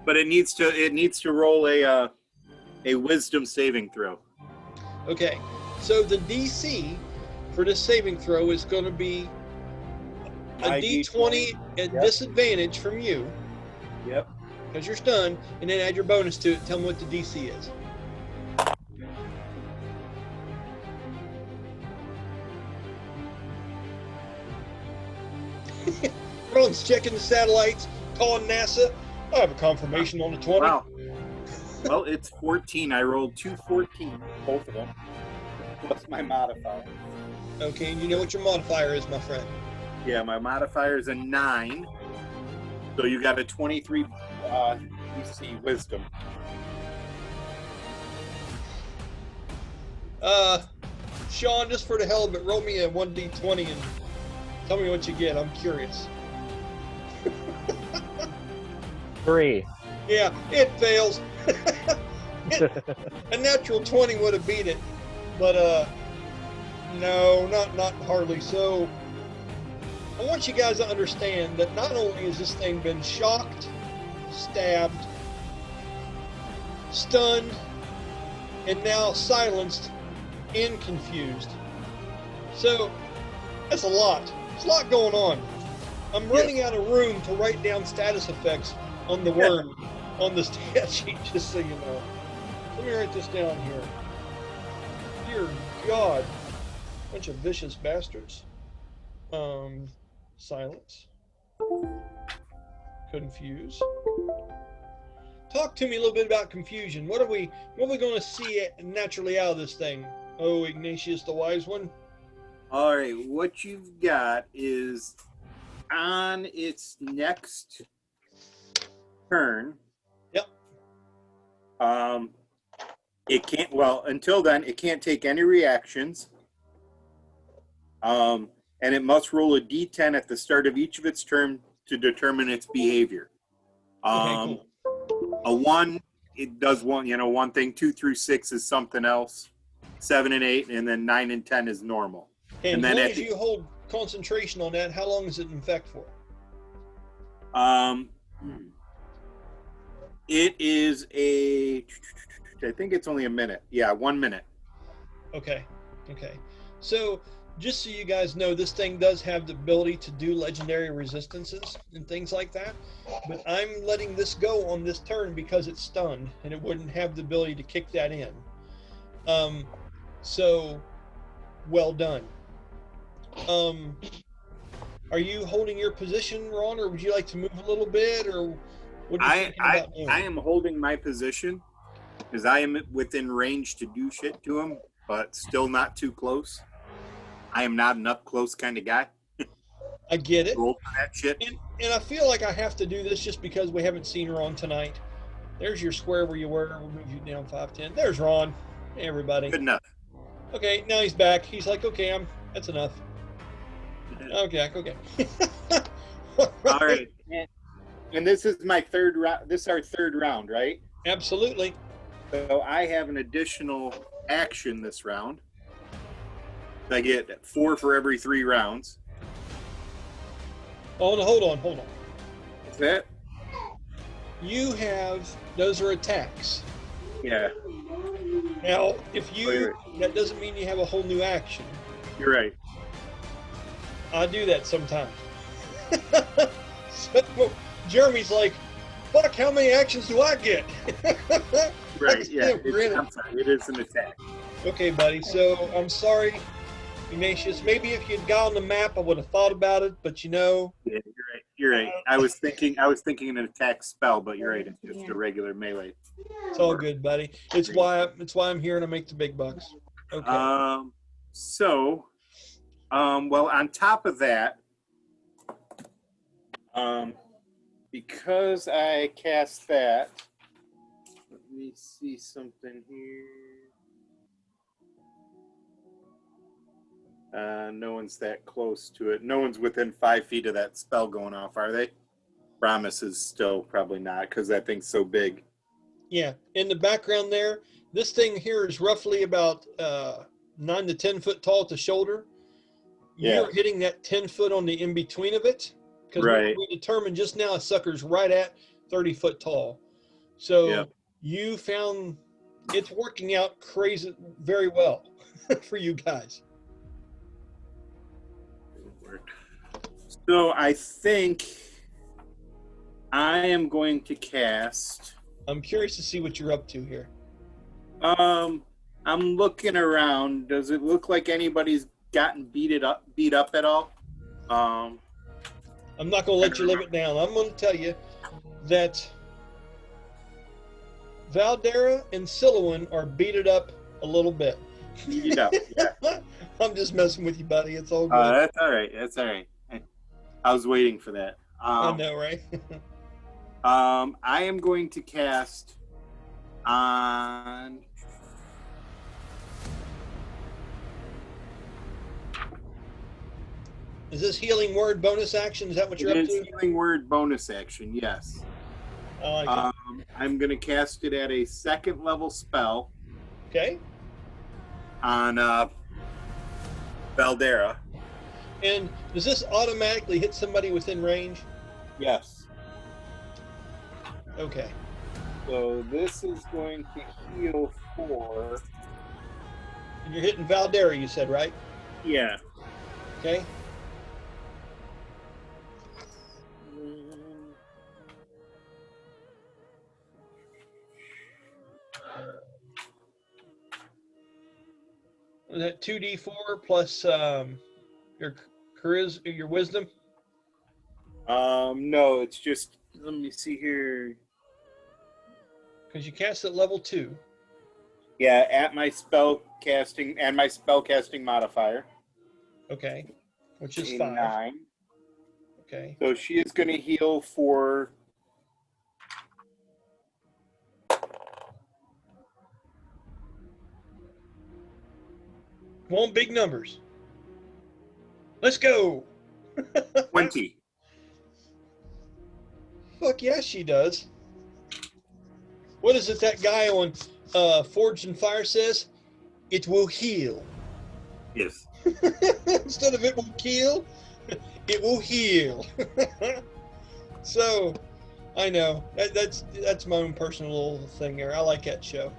But it needs to roll a wisdom saving throw. Okay, so the DC for this saving throw is going to be a My D20 at Yep. disadvantage from you Yep. because you're stunned, and then add your bonus to it. Tell me what the DC is. Ron's checking the satellites, calling NASA. I have a confirmation on the 20. Wow. Well, it's 14. I rolled 2 14, both of them, plus my modifier. Okay, and you know what your modifier is, my friend. Yeah, my modifier is a 9. So you got a 23 DC wisdom. Sean, just for the hell of it, roll me a 1d20 and tell me what you get. I'm curious. 3. Yeah, it fails. A natural 20 would have beat it, but no, not hardly. So I want you guys to understand that not only has this thing been shocked, stabbed, stunned, and now silenced and confused. So that's a lot. There's a lot going on. I'm running out of room to write down status effects on the worm on the stat sheet, just so you know. Let me write this down here. Dear God. Bunch of vicious bastards. Silence. Confuse. Talk to me a little bit about confusion. What are we going to see naturally out of this thing? Oh, Ignatious the wise one. All right, what you've got is on its next turn. Yep. It can't. Well, until then, it can't take any reactions. And it must roll a D10 at the start of each of its turn to determine its behavior. Okay, cool. A 1, it does one thing. 2 through 6 is something else. 7 and 8, and then 9 and 10 is normal. And then as long at as the- you hold concentration on that, how long does it infect for? It is I think it's only a minute. Yeah, 1 minute. Okay. So, just so you guys know, this thing does have the ability to do legendary resistances and things like that. But I'm letting this go on this turn because it's stunned, and it wouldn't have the ability to kick that in. So, well done. Are you holding your position, Ron, or would you like to move a little bit, or what are you thinking about doing? I am holding my position because I am within range to do shit to him, but still not too close. I am not an up close kind of guy. I get it. Roll for that shit. And I feel like I have to do this just because we haven't seen Ron tonight. There's your square where you were. We'll move you down 5'10". There's Ron. Hey, everybody. Good enough. Okay, now he's back. He's like, okay, that's enough. Okay. All right. And this is my third round. This is our third round, right? Absolutely. So I have an additional action this round. I get 4 for every 3 rounds. Oh, no, hold on. Is that? You have, those are attacks. Yeah, Now, if you, that doesn't mean you have a whole new action. you're right. I do that sometimes. So Jeremy's like, fuck, how many actions do I get? Right, yeah. Grinning. I'm sorry, it is an attack. Okay, buddy, so I'm sorry, Ignatius. Maybe if you'd got on the map, I would have thought about it, but you know. Yeah, you're right. I was thinking an attack spell, but you're right. It's just a regular melee. It's all good, buddy. It's why I'm here to make the big bucks. Okay. Well, on top of that, Because I cast that, let me see something here. No one's that close to it. No one's within 5 feet of that spell going off, are they? Brahmus is still probably not because that thing's so big. Yeah, in the background there, this thing here is roughly about 9 to 10 foot tall at the shoulder. You're hitting that 10 foot on the in between of it, because Right. we determined just now a sucker's right at 30 foot tall. So you found it's working out crazy very well for you guys. So I think I am going to cast. I'm curious to see what you're up to here. I'm looking around. Does it look like anybody's gotten beat up at all? I'm not going to let you live it down. I'm going to tell you that Valdera and Sylowen are beated up a little bit. Beat up. Yeah. I'm just messing with you, buddy. It's all good. That's all right. That's all right. I was waiting for that. I know, right? I am going to cast on. Is this healing word bonus action? Is that what you're up It to? is healing word bonus action. Yes. I like it. I'm going to cast it at a 2nd level spell Okay. on Valdera. And does this automatically hit somebody within range? Yes. Okay. So this is going to heal for. And you're hitting Valdera, you said, right? Yeah. Okay. Is that 2d4 plus your charisma, your wisdom? No, it's just. Let me see here. Because you cast at level 2. Yeah, at my spell casting and my spell casting modifier. Okay. Which is A 5. 9. Okay. So she is going to heal for. Come on, big numbers. Let's go. 20. Fuck yeah, she does. What is it that guy on Forged in Fire says? It will heal. Yes. Instead of it will kill, it will heal. So, I know that's my own personal little thing there. I like that show.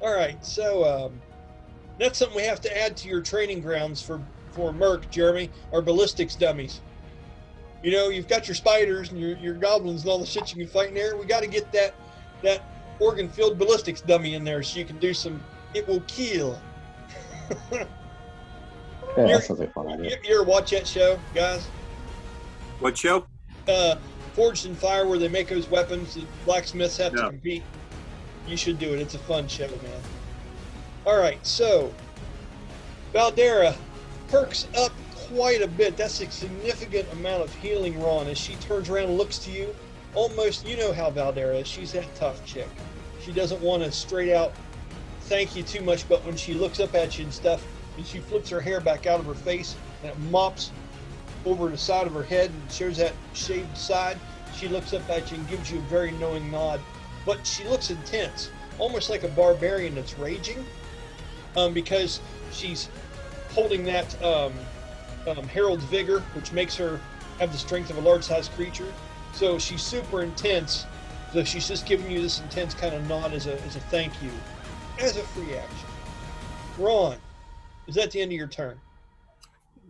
All right, so that's something we have to add to your training grounds for Merc, Jeremy, our ballistics dummies. You know, you've got your spiders and your goblins and all the shit you can fight in there. We got to get that organ-filled ballistics dummy in there so you can do some. It will kill. Yeah, that sounds like a fun idea. You ever watch that show, guys? What show? Forged in Fire, where they make those weapons that blacksmiths have to No. compete. You should do it. It's a fun show, man. All right, so Valdera perks up quite a bit. That's a significant amount of healing, Ron, as she turns around and looks to you. Almost, you know how Valdera is. She's that tough chick. She doesn't want to straight out thank you too much, but when she looks up at you and stuff, and she flips her hair back out of her face, and it mops over the side of her head and shows that shaved side, she looks up at you and gives you a very knowing nod. But she looks intense, almost like a barbarian that's raging, because she's holding that Herald's Vigor, which makes her have the strength of a large-sized creature. So she's super intense. So she's just giving you this intense kind of nod as a thank you, as a free action. Ron, is that the end of your turn?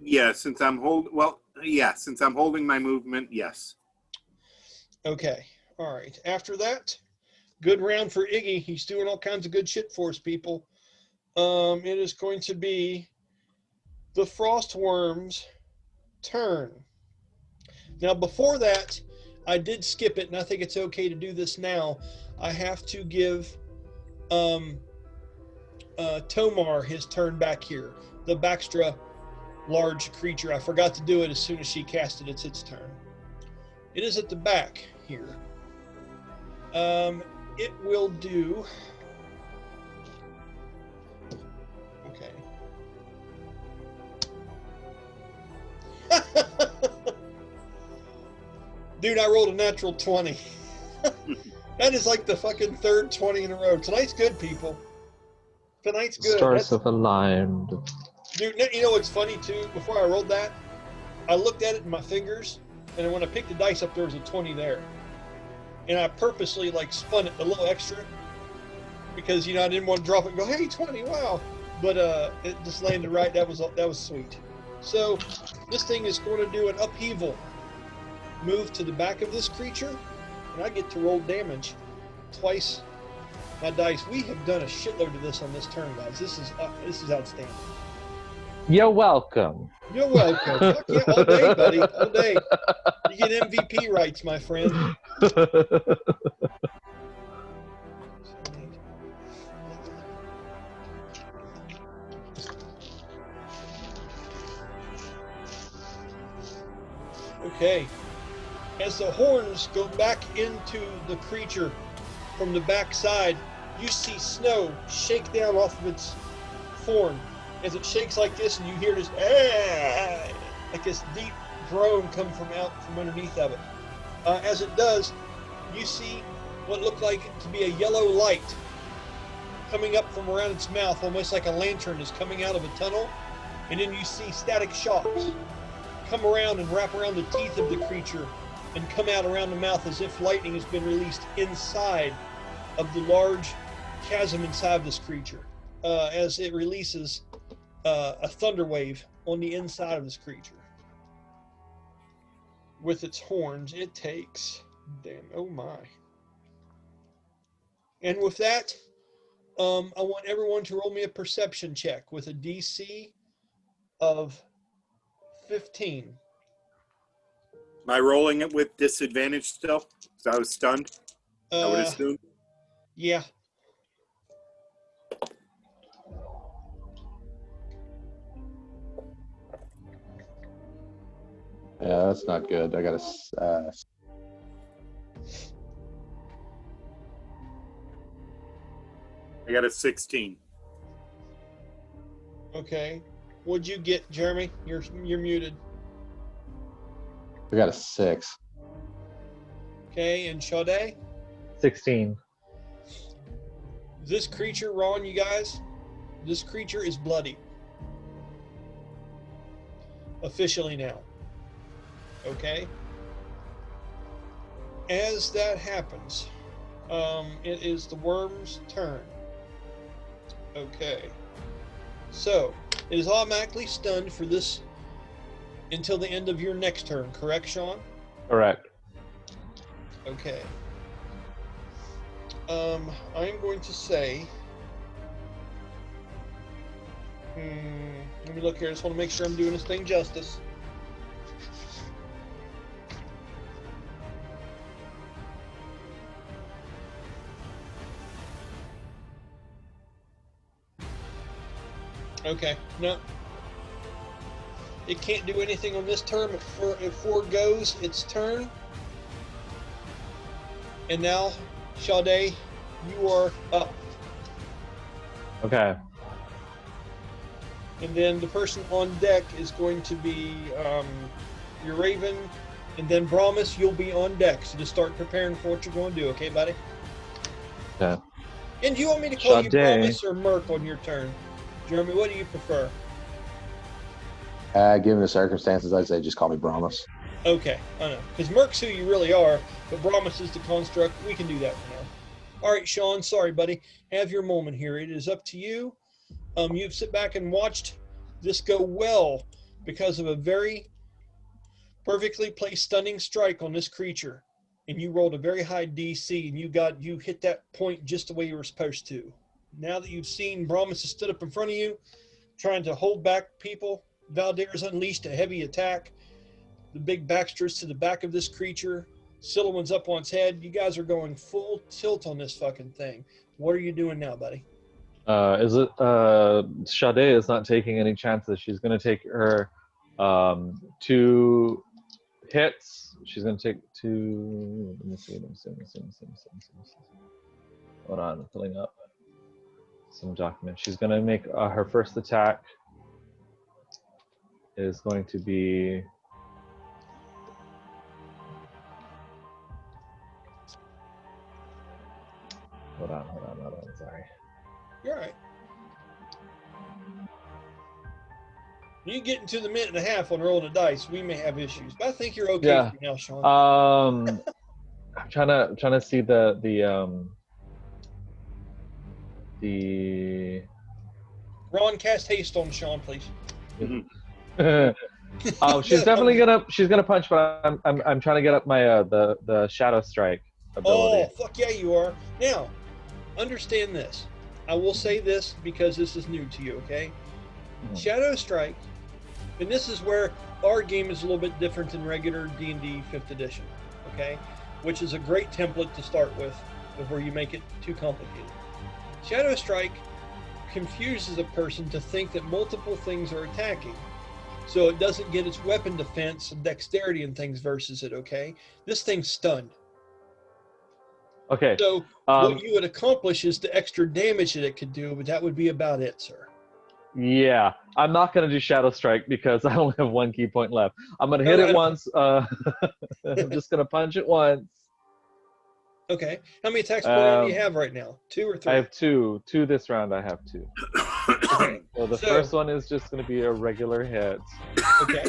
Yeah, since I'm holding my movement, yes. Okay. All right. After that, good round for Iggy. He's doing all kinds of good shit for us, people. It is going to be the Frostworm's turn. Now, before that, I did skip it, and I think it's okay to do this now. I have to give Tomar his turn back here. The Baxtra large creature. I forgot to do it as soon as she cast it. It's its turn. It is at the back here. It will do. Okay. Dude, I rolled a natural 20. That is like the fucking third 20 in a row. Tonight's good, people. Tonight's good. Stars have aligned. Dude, you know what's funny too? Before I rolled that, I looked at it in my fingers, and when I picked the dice up, there was a 20 there. And I purposely like spun it a little extra because I didn't want to drop it and go, hey, 20, wow. But it just landed right. That was sweet. So this thing is going to do an upheaval move to the back of this creature, and I get to roll damage twice my dice. We have done a shitload of this on this turn, guys. This is outstanding. You're welcome. You're welcome. Fuck yeah, all day, buddy. All day. You get MVP rights, my friend. Okay. As the horns go back into the creature from the back side, you see snow shake down off of its form. As it shakes like this, and you hear this, like this deep groan come from underneath of it. As it does, you see what looked like to be a yellow light coming up from around its mouth, almost like a lantern is coming out of a tunnel. And then you see static shocks come around and wrap around the teeth of the creature and come out around the mouth as if lightning has been released inside of the large chasm inside of this creature. As it releases a thunder wave on the inside of this creature. With its horns, it takes, oh my. And with that, I want everyone to roll me a perception check with a DC of 15. Am I rolling it with disadvantage still? Because I was stunned. I would assume. Yeah. Yeah, that's not good. I got a 16. Okay. What'd you get, Jeremy? You're muted. I got a 6. Okay, and Sha-de? 16. This creature, Ron, you guys, this creature is bloody. Officially now. Okay? As that happens, it is the worm's turn. Okay. So, it is automatically stunned for this until the end of your next turn, correct, Sean? Correct. Okay. I'm going to say... let me look here. I just want to make sure I'm doing this thing justice. Okay, no. It can't do anything on this turn. It foregoes its turn. And now, Sha-de, you are up. Okay. And then the person on deck is going to be your Raven. And then Brahmus, you'll be on deck. So just start preparing for what you're going to do, okay, buddy? Yeah. And do you want me to call you Sha-de. Brahmus or Merc on your turn? Jeremy, what do you prefer? Given the circumstances, I'd say just call me Brahmus. Okay, I know. Because Merc's who you really are, but Brahmus is the construct. We can do that for now. All right, Sean, sorry, buddy. Have your moment here. It is up to you. You've sit back and watched this go well because of a very perfectly placed stunning strike on this creature. And you rolled a very high DC, and you hit that point just the way you were supposed to. Now that you've seen Brahmus has stood up in front of you, trying to hold back people, Valdir's unleashed a heavy attack. The big Baxter's to the back of this creature. Sylowen's up on its head. You guys are going full tilt on this fucking thing. What are you doing now, buddy? Sha-de is not taking any chances. She's going to take her 2 hits. She's gonna take 2. Let me see. Hold on, I'm filling up some documents. She's gonna make her first attack is going to be. Hold on. Sorry. You're all right. You get into the minute and a half on rolling the dice, we may have issues, but I think you're okay Yeah. for now, Sean. I'm trying to see the Ron, cast haste on Sean, please. she's definitely gonna punch, but I'm trying to get up my the shadow strike ability. Oh, fuck yeah, you are. Now, understand this. I will say this because this is new to you, okay? Shadow Strike, and this is where our game is a little bit different than regular D&D 5th edition, okay? Which is a great template to start with before you make it too complicated. Shadow Strike confuses a person to think that multiple things are attacking, so it doesn't get its weapon defense and dexterity and things versus it, okay? This thing's stunned. Okay. So what you would accomplish is the extra damage that it could do, but that would be about it, sir. Yeah, I'm not gonna do Shadow Strike because I only have 1 key point left. I'm gonna hit it once. I'm just gonna punch it once. Okay. How many attacks per round do you have right now? 2 or 3? I have 2. 2 this round. I have 2. Okay. So the first one is just gonna be a regular hit. Okay.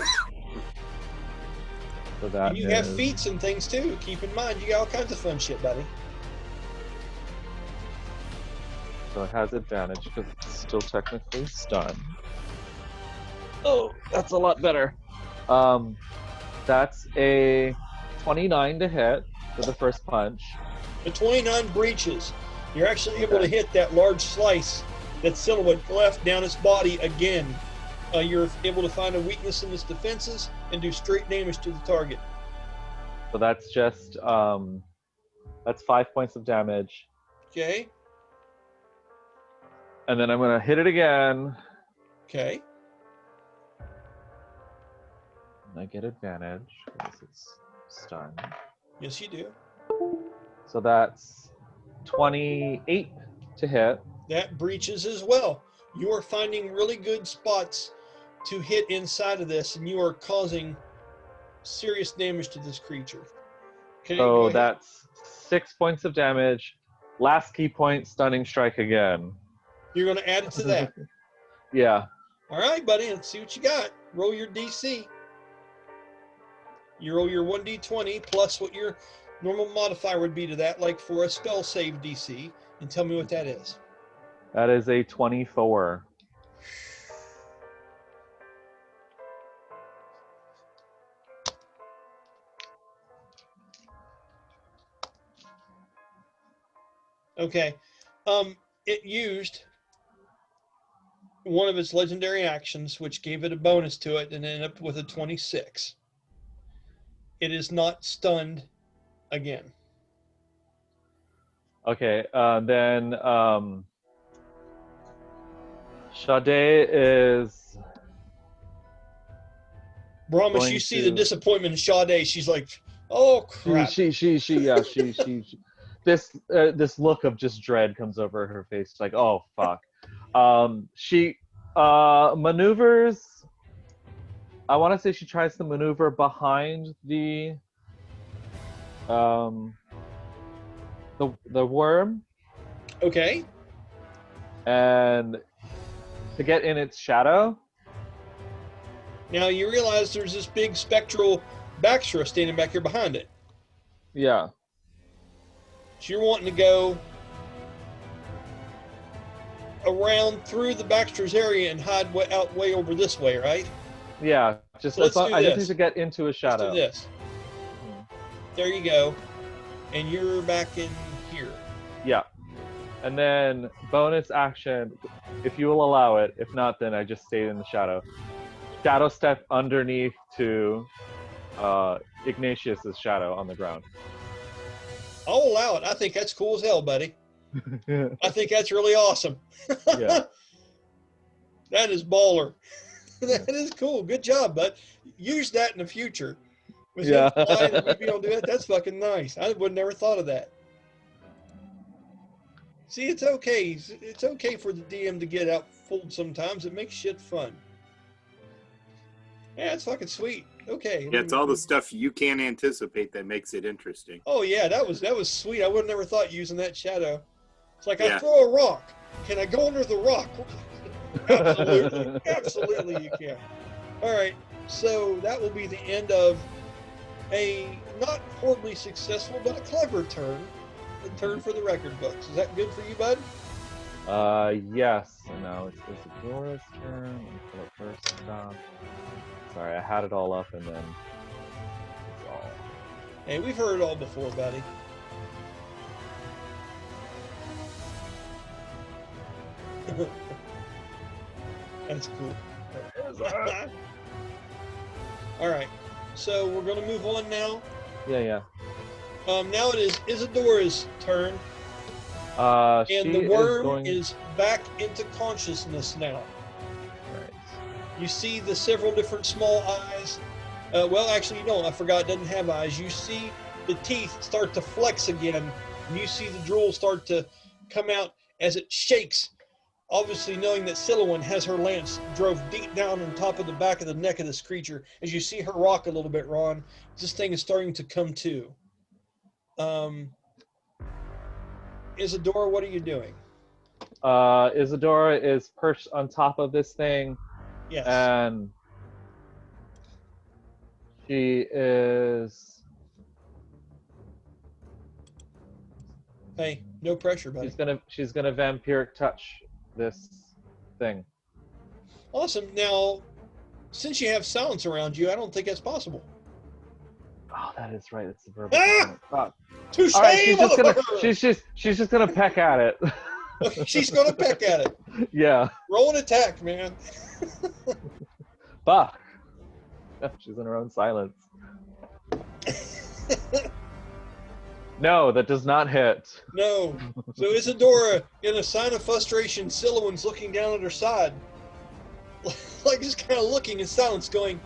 So that And you have feats and things too. Keep in mind, you got all kinds of fun shit, buddy. So it has advantage because it's still technically stunned. Oh, that's a lot better. That's a 29 to hit for the first punch. The 29 breaches. You're actually able to hit that large slice that Sylowen left down its body again. You're able to find a weakness in its defenses and do straight damage to the target. So that's just that's 5 points of damage. Okay. And then I'm gonna hit it again. Okay. And I get advantage because it's stunned. Yes, you do. So that's 28 to hit. That breaches as well. You are finding really good spots to hit inside of this, and you are causing serious damage to this creature. Okay, So that's 6 points of damage. Last key point, stunning strike again. You're going to add it to that. Yeah. All right, buddy. Let's see what you got. Roll your DC. You roll your 1d20 plus what your normal modifier would be to that, like for a spell save DC, and tell me what that is. That is a 24. Okay. It used one of its legendary actions, which gave it a bonus to it, and ended up with a 26. It is not stunned again. Okay, then Sha-de is Brahmus, going you see to- the disappointment in Sha-de. She's like, "Oh crap!" This look of just dread comes over her face. Like, oh fuck. She maneuvers. I want to say she tries to maneuver behind the worm, Okay. and to get in its shadow. Now you realize there's this big spectral Baxter standing back here behind it. Yeah. So you're wanting to go around through the Baxter's area and hide out way over this way, right? Yeah. Just So let's do I just this. need to get into a shadow. Let's do this. There you go. And you're back in here. Yeah. And then bonus action, if you will allow it. If not, then I just stayed in the shadow. Shadow step underneath to Ignatius's shadow on the ground. I'll allow it. I think that's cool as hell, buddy. I think that's really awesome. Yeah. That is baller. That is cool. Good job, bud. Use that in the future. With Yeah. him flying and we be able to do that, that's fucking nice. I would never thought of that. See, it's okay. It's okay for the DM to get out fooled sometimes. It makes shit fun. Yeah, it's fucking sweet. Okay. Yeah, it's all the stuff you can't anticipate that makes it interesting. Oh yeah, that was sweet. I would have never thought using that shadow. It's like I Yeah. throw a rock. Can I go under the rock? Absolutely, absolutely, you can. All right, so that will be the end of a not horribly successful but a clever turn. A turn for the record books. Is that good for you, bud? Yes. So now it's Isadora's turn. Let me pull up her stuff. Sorry, I had it all up and then it's all. Hey, we've heard it all before, buddy. That's cool. All right, so we're going to move on now. Yeah. Now it is Isadora's turn, She and the worm going... is back into consciousness now. Right. You see the several different small eyes. Well, actually, you don't. I forgot. It doesn't have eyes. You see the teeth start to flex again, and you see the drool start to come out as it shakes. Obviously, knowing that Sylowen has her lance drove deep down on top of the back of the neck of this creature. As you see her rock a little bit, Ron, this thing is starting to come to. Isadora, what are you doing? Isadora is perched on top of this thing. Yes. And she is. Hey, no pressure, buddy. She's gonna vampiric touch this thing. Awesome. Now, since you have silence around you, I don't think that's possible. Oh, that is right. It's the verbal. Ah! Oh. Touche, All right, motherfucker! she's just gonna peck at it. She's gonna peck at it. Yeah. Roll an attack, man. Fuck. She's in her own silence. No, that does not hit. No. So Isadora, in a sign of frustration, Sylowen's looking down at her side. Like just kind of looking in silence, going,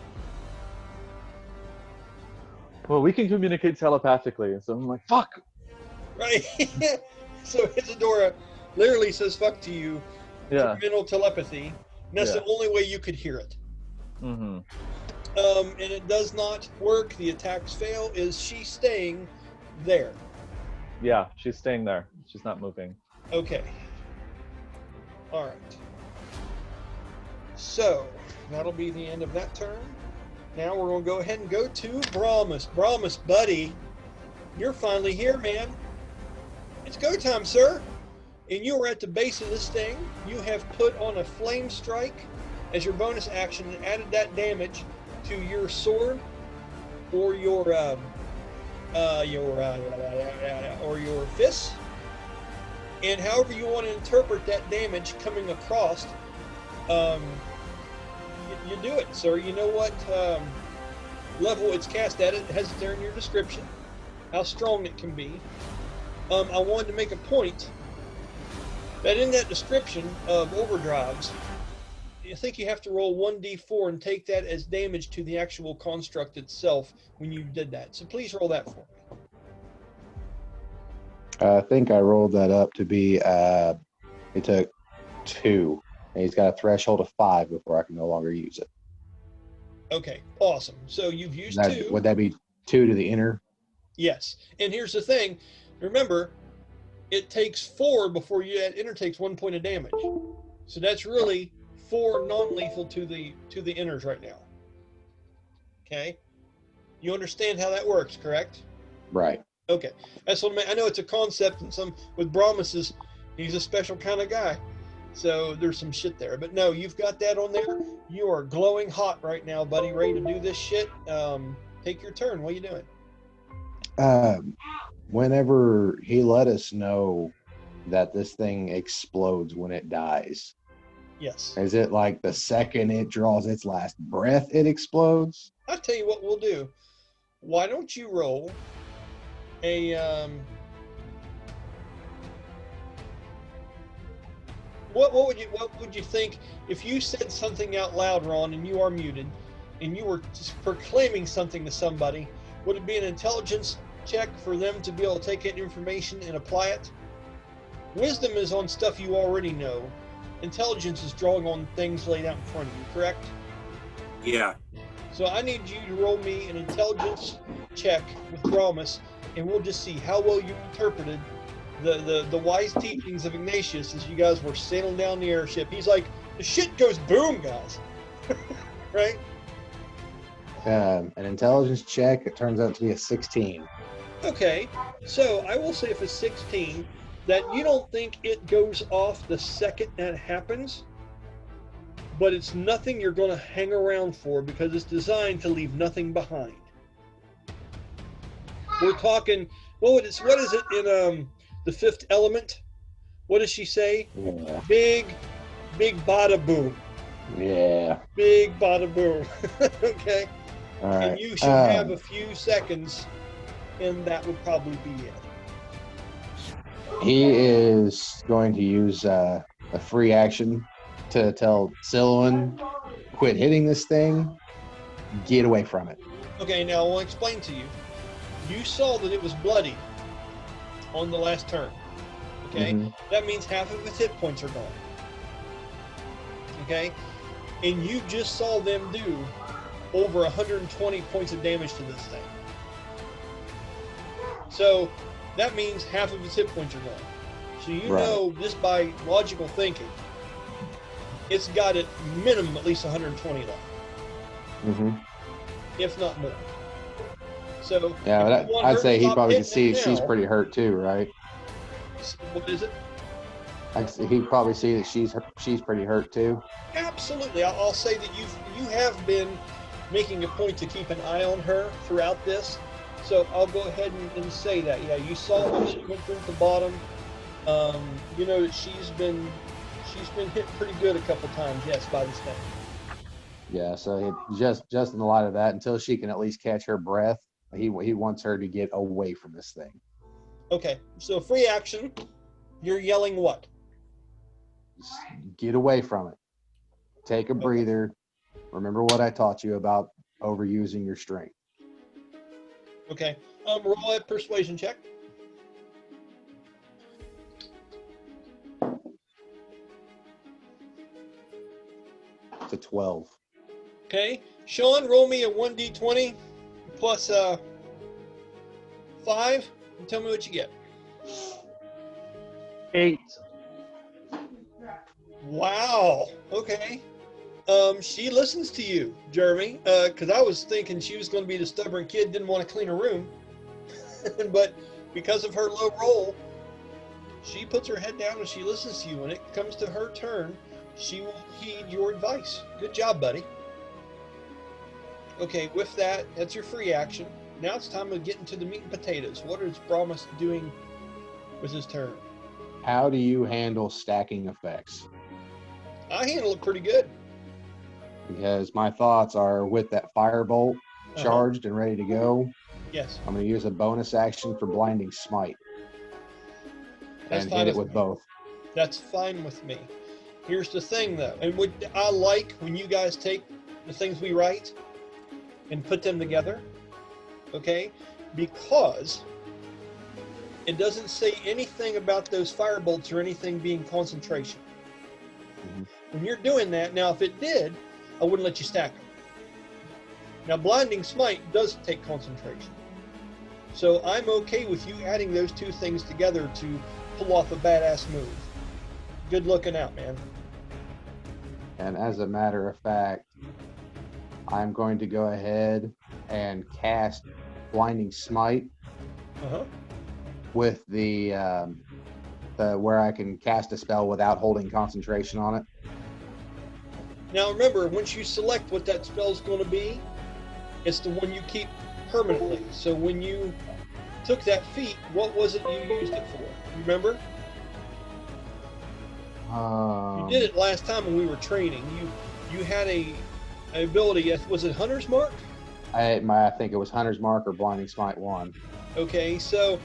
Well, we can communicate telepathically, so I'm like, fuck. right? So Isadora literally says fuck to you Yeah. through mental telepathy. And that's Yeah. the only way you could hear it. Mm-hmm. And it does not work. The attacks fail. Is she staying there? Yeah, she's staying there. She's not moving. Okay. All right. So that'll be the end of that turn. Now we're going to go ahead and go to Brahmus. Brahmus, buddy, you're finally here, man. It's go time, sir. And you are at the base of this thing. You have put on a flame strike as your bonus action and added that damage to your sword or your fist. And however you want to interpret that damage coming across, you do it, sir. You know what level it's cast at. It has it there in your description, how strong it can be. I wanted to make a point that in that description of overdrives, I think you have to roll 1d4 and take that as damage to the actual construct itself when you did that. So please roll that for me. I think I rolled that up to be, it took 2. And he's got a threshold of 5 before I can no longer use it. Okay, awesome. So you've used 2. Would that be 2 to the inner? Yes. And here's the thing. Remember, it takes 4 before you add inner takes 1 point of damage. So that's really 4 non-lethal to the inners right now. Okay? You understand how that works, correct? Right. Okay. That's what I know. It's a concept, and some with Brahmus, he's a special kind of guy. So there's some shit there. But no, you've got that on there. You are glowing hot right now, buddy, ready to do this shit. Take your turn. What are you doing? Whenever he let us know that this thing explodes when it dies, Yes. is it like the second it draws its last breath, it explodes? I'll tell you what we'll do. Why don't you roll a what would you think if you said something out loud, Ron, and you are muted, and you were just proclaiming something to somebody, Would it be an intelligence check for them to be able to take that information and apply it? Wisdom is on stuff you already know. Intelligence is drawing on things laid out in front of you, correct? Yeah. So I need you to roll me an intelligence check with Brahmus, and we'll just see how well you interpreted the wise teachings of Ignatious as you guys were sailing down the airship. He's like, the shit goes boom, guys. Right? An intelligence check. It turns out to be a 16. Okay, so I will say if it's 16, that you don't think it goes off the second that happens, but it's nothing you're going to hang around for because it's designed to leave nothing behind. We're talking, what is it in the Fifth Element? What does she say? Yeah. Big bada boom. Yeah. Big bada boom. Okay? All right. And you should have a few seconds, and that would probably be it. He is going to use a free action to tell Sylowen, quit hitting this thing, get away from it. Okay, now I will explain to you. You saw that it was bloody on the last turn. Okay? Mhm. That means half of its hit points are gone. Okay? And you just saw them do over 120 points of damage to this thing. So that means half of its hit points are gone. So you Right. know, just by logical thinking, it's got at minimum at least 120 left, Mhm. if not more. So Yeah, if but you want her I'd to say he stop probably could hitting see it she's now- pretty hurt too, right? What is it? He'd probably see that she's pretty hurt too. Absolutely. I'll say that you have been making a point to keep an eye on her throughout this. So I'll go ahead and say that. Yeah, you saw when she went through the bottom. You know that she's been hit pretty good a couple times, yes, by this thing. Yeah, so just in the light of that, until she can at least catch her breath, he wants her to get away from this thing. Okay, so free action. You're yelling what? Just get away from it. Take a breather. Remember what I taught you about overusing your strength. Okay. Roll a persuasion check. It's a 12. Okay. Sean, roll me a 1d20 plus 5 and tell me what you get. 8. Wow. Okay. She listens to you, Jeremy, because I was thinking she was going to be the stubborn kid, didn't want to clean her room. But because of her low roll, she puts her head down and she listens to you. When it comes to her turn, she will heed your advice. Good job, buddy. Okay, with that, that's your free action. Now it's time to get into the meat and potatoes. What is Brahmus doing with his turn? How do you handle stacking effects? I handle it pretty good. Because my thoughts are with that firebolt charged and ready to go, Yes. I'm going to use a bonus action for blinding smite That's and fine hit it with with me. both. That's fine with me. Here's the thing, though, and what I like when you guys take the things we write and put them together, okay? Because it doesn't say anything about those firebolts or anything being concentration. Mhm. When you're doing that, now if it did, I wouldn't let you stack them. Now, blinding smite does take concentration. So I'm okay with you adding those two things together to pull off a badass move. Good looking out, man. And as a matter of fact, I'm going to go ahead and cast blinding smite Uh-huh. with the where I can cast a spell without holding concentration on it. Now remember, once you select what that spell's going to be, it's the one you keep permanently. So when you took that feat, what was it you used it for? Remember? You did it last time when we were training. You had a ability. Was it Hunter's Mark? I think it was Hunter's Mark or Blinding Smite 1. Okay, so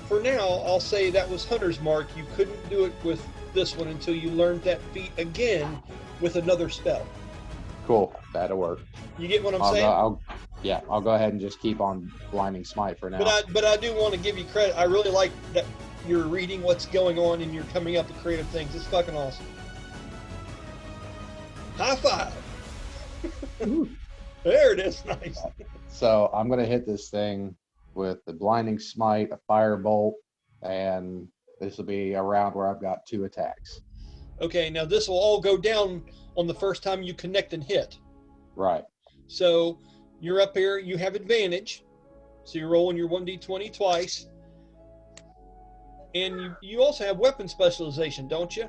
for now, I'll say that was Hunter's Mark. You couldn't do it with this one until you learned that feat again with another spell. Cool, that'll work. You get what I'm saying? Yeah, I'll go ahead and just keep on blinding smite for now. But I do want to give you credit. I really like that you're reading what's going on and you're coming up with creative things. It's fucking awesome. High five. There it is. Nice. So I'm gonna hit this thing with the blinding smite, a firebolt, and this will be a round where I've got 2 attacks. Okay, now this will all go down on the first time you connect and hit. Right. So you're up here, you have advantage. So you're rolling your 1d20 twice. And you also have weapon specialization, don't you?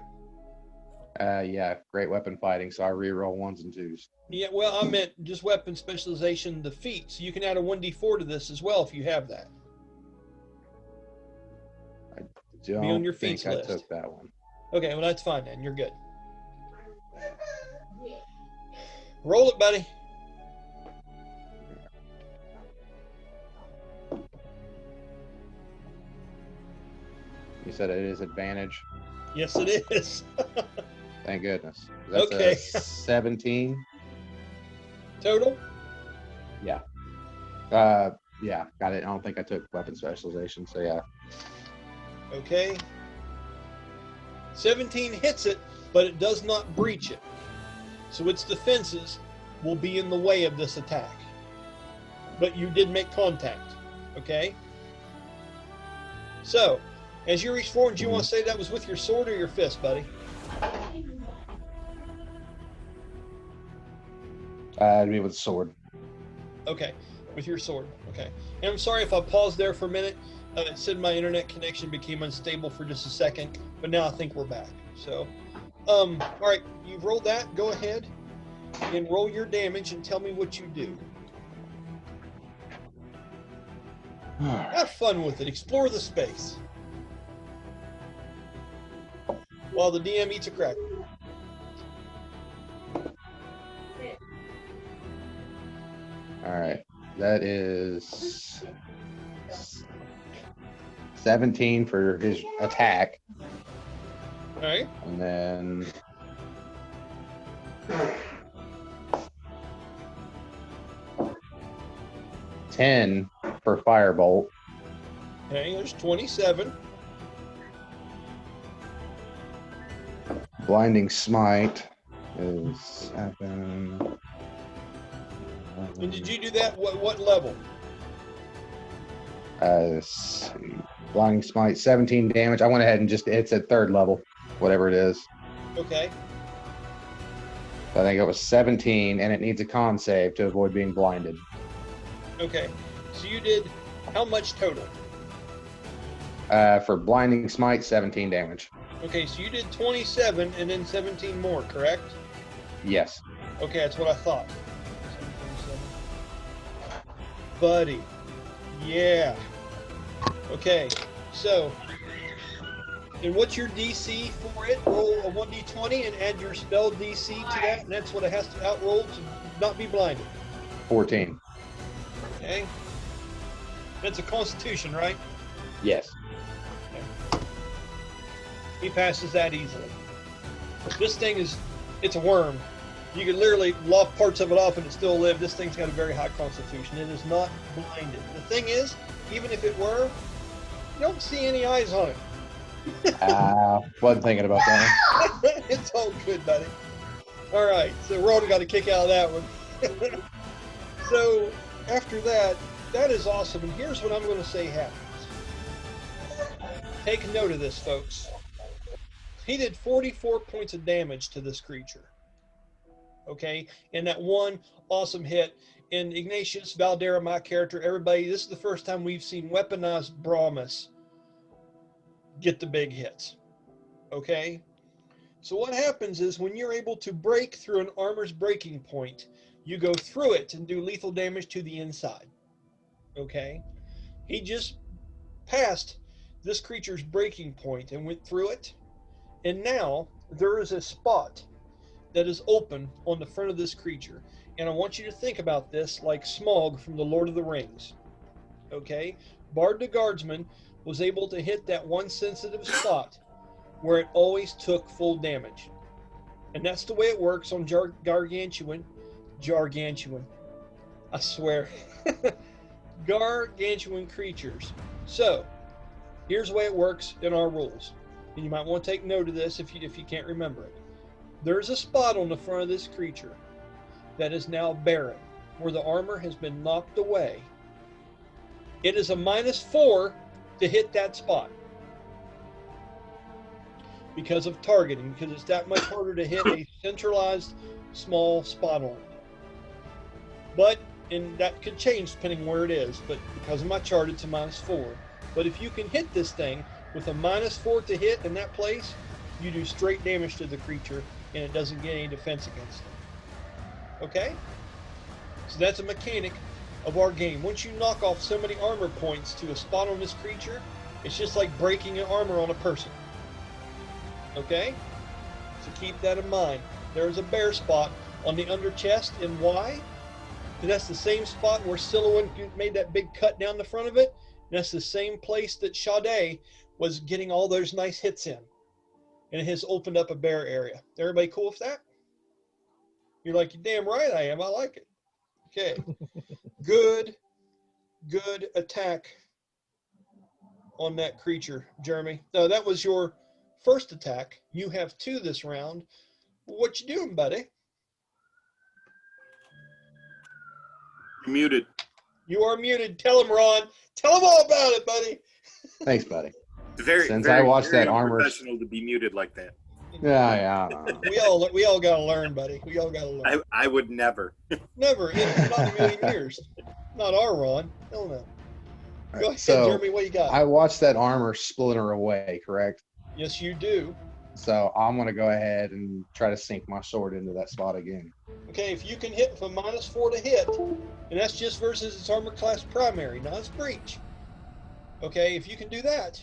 Yeah, great weapon fighting, so I reroll 1s and 2s. Yeah, well, I meant just weapon specialization, the feat. So you can add a 1d4 to this as well if you have that. I don't Be on your think feats I list. took that one. Okay, well, that's fine then. You're good. Roll it, buddy. You said it is advantage. Yes, it is. Thank goodness. That's Okay. a 17. Total? Yeah, got it. I don't think I took weapon specialization, so yeah. Okay. 17 hits it, but it does not breach it. So its defenses will be in the way of this attack. But you did make contact. Okay? So, as you reach forward, do you want to say that was with your sword or your fist, buddy? It'd be with the sword. Okay, with your sword. Okay. And I'm sorry if I paused there for a minute. It said my internet connection became unstable for just a second, but now I think we're back. So, all right, you've rolled that. Go ahead and roll your damage and tell me what you do. Have fun with it. Explore the space. While the DM eats a cracker. All right, that is 17 for his attack, All right. and then 10 for firebolt. Okay, there's 27. Blinding smite is 7. And did you do that? What level? Let's see. Blinding smite, 17 damage. I went ahead and just, it's at 3rd level, whatever it is. Okay. I think it was 17, and it needs a con save to avoid being blinded. Okay. So you did how much total? For blinding smite, 17 damage. Okay, so you did 27 and then 17 more, correct? Yes. Okay, that's what I thought. Buddy. Yeah. Okay, so, and what's your DC for it? Roll a 1d20 and add your spell DC to that, and that's what it has to outroll to not be blinded. 14. Okay? That's a constitution, right? Yes. He passes that easily. This thing is, it's a worm. You could literally lop parts of it off and it still live. This thing's got a very high constitution. It is not blinded. The thing is, even if it were, you don't see any eyes on it. Wasn't thinking about that. It's all good, buddy. All right, so we're all got a kick out of that one. So after that, that is awesome. And here's what I'm going to say happens. Take note of this, folks. He did 44 points of damage to this creature. Okay, and that one awesome hit. And Ignatious, Valdera, my character, everybody, this is the first time we've seen weaponized Brahmus get the big hits. Okay, so what happens is when you're able to break through an armor's breaking point, you go through it and do lethal damage to the inside. Okay, he just passed this creature's breaking point and went through it, and now there is a spot that is open on the front of this creature. And I want you to think about this like Smaug from the Lord of the Rings. Okay? Bard the Guardsman was able to hit that one sensitive spot where it always took full damage. And that's the way it works on Gargantuan. I swear. Gargantuan creatures. So, here's the way it works in our rules. And you might want to take note of this if you can't remember it. There's a spot on the front of this creature that is now barren, where the armor has been knocked away. It is a -4 to hit that spot because of targeting, because it's that much harder to hit a centralized small spot on it. But, and that could change depending where it is, but because of my chart, it's a -4. But if you can hit this thing with a -4 to hit in that place, you do straight damage to the creature, and it doesn't get any defense against it. Okay? So that's a mechanic of our game. Once you knock off so many armor points to a spot on this creature, it's just like breaking an armor on a person. Okay? So keep that in mind. There's a bare spot on the under chest, and why? Because that's the same spot where Sylowen made that big cut down the front of it. And that's the same place that Sha-de was getting all those nice hits in. And it has opened up a bare area. Everybody cool with that? You're like, you're damn right I am. I like it. Okay. Good attack on that creature, Jeremy. No, that was your first attack. You have 2 this round. What you doing, buddy? You're muted. You are muted. Tell him, Ron. Tell him all about it, buddy. Thanks, buddy. It's very, Since very, I watched very that armor, unprofessional to be muted like that. yeah. We all gotta learn, buddy. We all gotta learn. I would never. Never, not in a million years. Not our Ron. Hell no. Go ahead, So, Jeremy. What you got? I watched that armor splinter away, correct? Yes, you do. So I'm gonna go ahead and try to sink my sword into that spot again. Okay, if you can hit with a -4 to hit, and that's just versus its armor class primary, not its breach. Okay, if you can do that,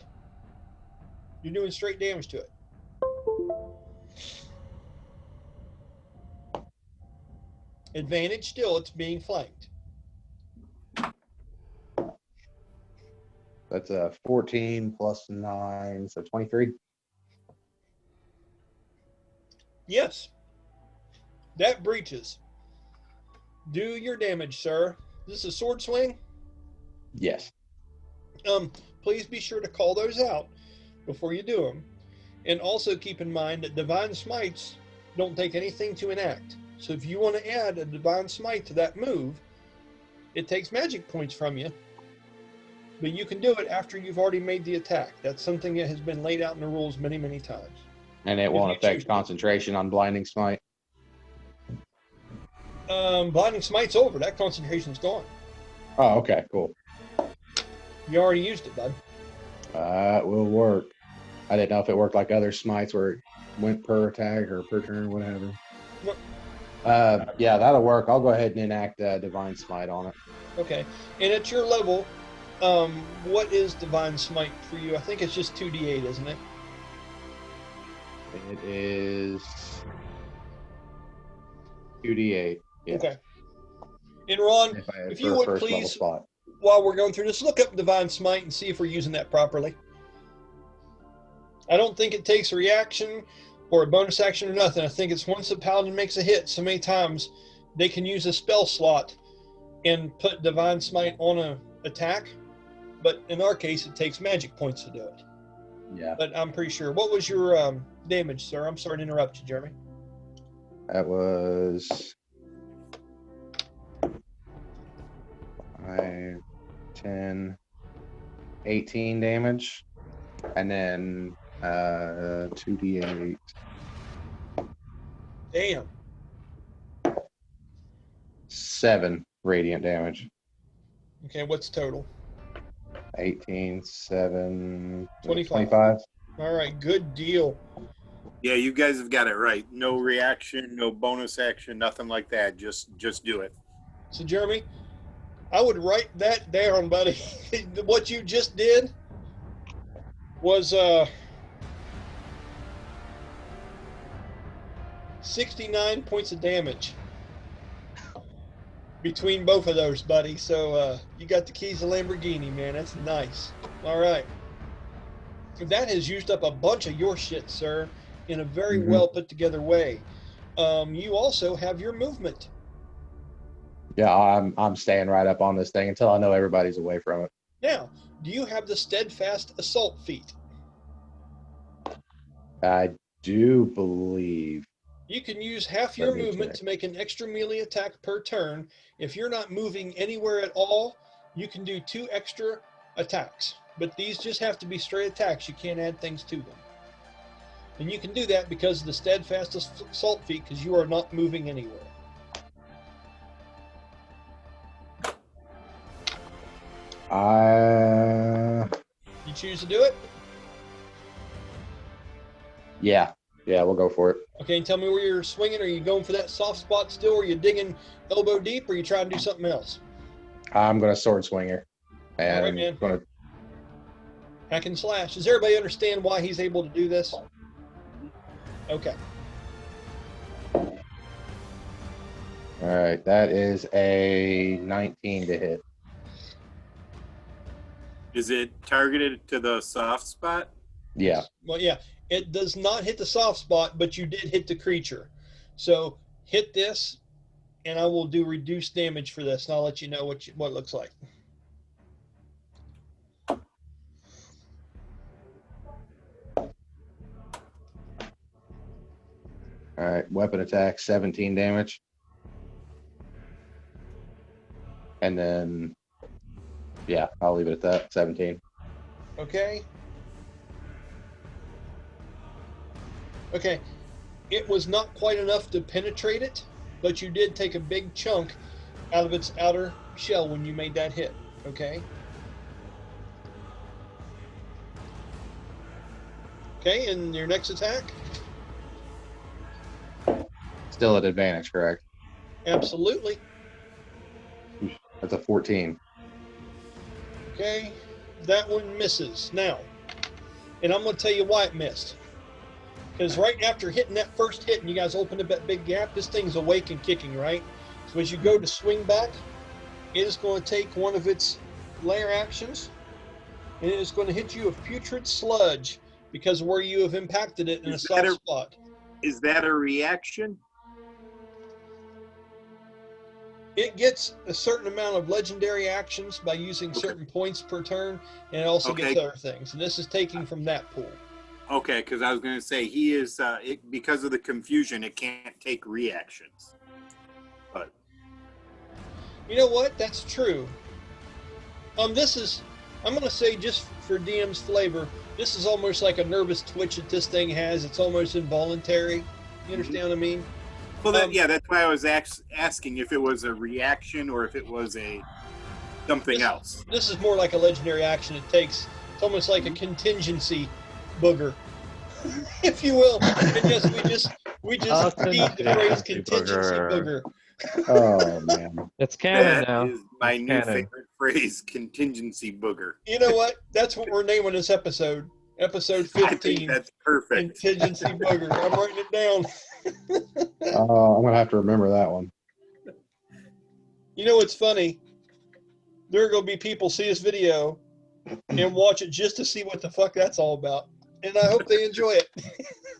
you're doing straight damage to it. Advantage still, it's being flanked. That's a 14 plus 9, so 23. Yes, that breaches. Do your damage, sir. This is a sword swing. Yes. Please be sure to call those out before you do them. And also keep in mind that divine smites don't take anything to enact. So if you want to add a divine smite to that move, it takes magic points from you. But you can do it after you've already made the attack. That's something that has been laid out in the rules many, many times. And it If won't you choose affect to. concentration on blinding smite. Blinding smite's over. That concentration's gone. Oh, okay, cool. You already used it, bud. It will work. I didn't know if it worked like other smites where it went per attack or per turn, whatever. Nope. Yeah, that'll work. I'll go ahead and enact divine smite on it. Okay. And at your level, what is divine smite for you? I think it's just 2d8, isn't it? It is 2d8. Yeah. Okay. And Ron, If you would first level please, spot. while we're going through this, look up divine smite and see if we're using that properly. I don't think it takes a reaction or a bonus action or nothing. I think it's once the paladin makes a hit so many times, they can use a spell slot and put divine smite on an attack. But in our case, it takes magic points to do it. Yeah. But I'm pretty sure. What was your damage, sir? I'm sorry to interrupt you, Jeremy. That was 5, 10, 18 damage. And then 2d8. Damn. 7 radiant damage. Okay, what's total? 18, 7, 25. 25. All right, good deal. Yeah, you guys have got it right. No reaction, no bonus action, nothing like that. Just do it. So, Jeremy, I would write that down, buddy. What you just did was 69 points of damage between both of those, buddy. So you got the keys to Lamborghini, man. That's nice. All right. That has used up a bunch of your shit, sir, in a very well put together way. You also have your movement. Yeah, I'm staying right up on this thing until I know everybody's away from it. Now, do you have the steadfast assault feat? I do believe. You can use half Let your me movement check. to make an extra melee attack per turn. If you're not moving anywhere at all, you can do 2 extra attacks. But these just have to be straight attacks. You can't add things to them. And you can do that because of the steadfast assault feat, because you are not moving anywhere. You choose to do it? Yeah, we'll go for it. Okay, and tell me where you're swinging. Are you going for that soft spot still? Or are you digging elbow deep? Or are you trying to do something else? I'm gonna sword swinger, and All right, man. gonna. Hack and slash. Does everybody understand why he's able to do this? Okay. All right, that is a 19 to hit. Is it targeted to the soft spot? Yeah. Well, yeah. It does not hit the soft spot, but you did hit the creature. So hit this, and I will do reduced damage for this, and I'll let you know what it looks like. All right, weapon attack, 17 damage. And then, yeah, I'll leave it at that, 17. Okay. Okay. It was not quite enough to penetrate it, but you did take a big chunk out of its outer shell when you made that hit. Okay. Okay, and your next attack? Still at advantage, correct? Absolutely. That's a 14. Okay, that one misses. Now, and I'm going to tell you why it missed. Because right after hitting that first hit and you guys opened up that big gap, this thing's awake and kicking, right? So as you go to swing back, it is going to take one of its lair actions, and it is going to hit you with putrid sludge because of where you have impacted it in a soft spot. Is that a reaction? It gets a certain amount of legendary actions by using certain points per turn, and it also gets other things. And this is taking from that pool. Okay, because I was going to say he is because of the confusion, it can't take reactions. But you know what? That's true. This is, I'm going to say, just for DM's flavor, this is almost like a nervous twitch that this thing has. It's almost involuntary. You understand what I mean? Well, that's why I was asking if it was a reaction or if it was something else. This is more like a legendary action it takes. It's almost like a contingency booger, if you will. And yes, we just need the phrase contingency booger. Oh man, it's canon now. That is my it's new canon. favorite phrase: contingency booger. You know what? That's what we're naming this episode. Episode 15. I think that's perfect. Contingency booger. I'm writing it down. I'm gonna have to remember that one. You know what's funny? There are gonna be people see this video and watch it just to see what the fuck that's all about, and I hope they enjoy it.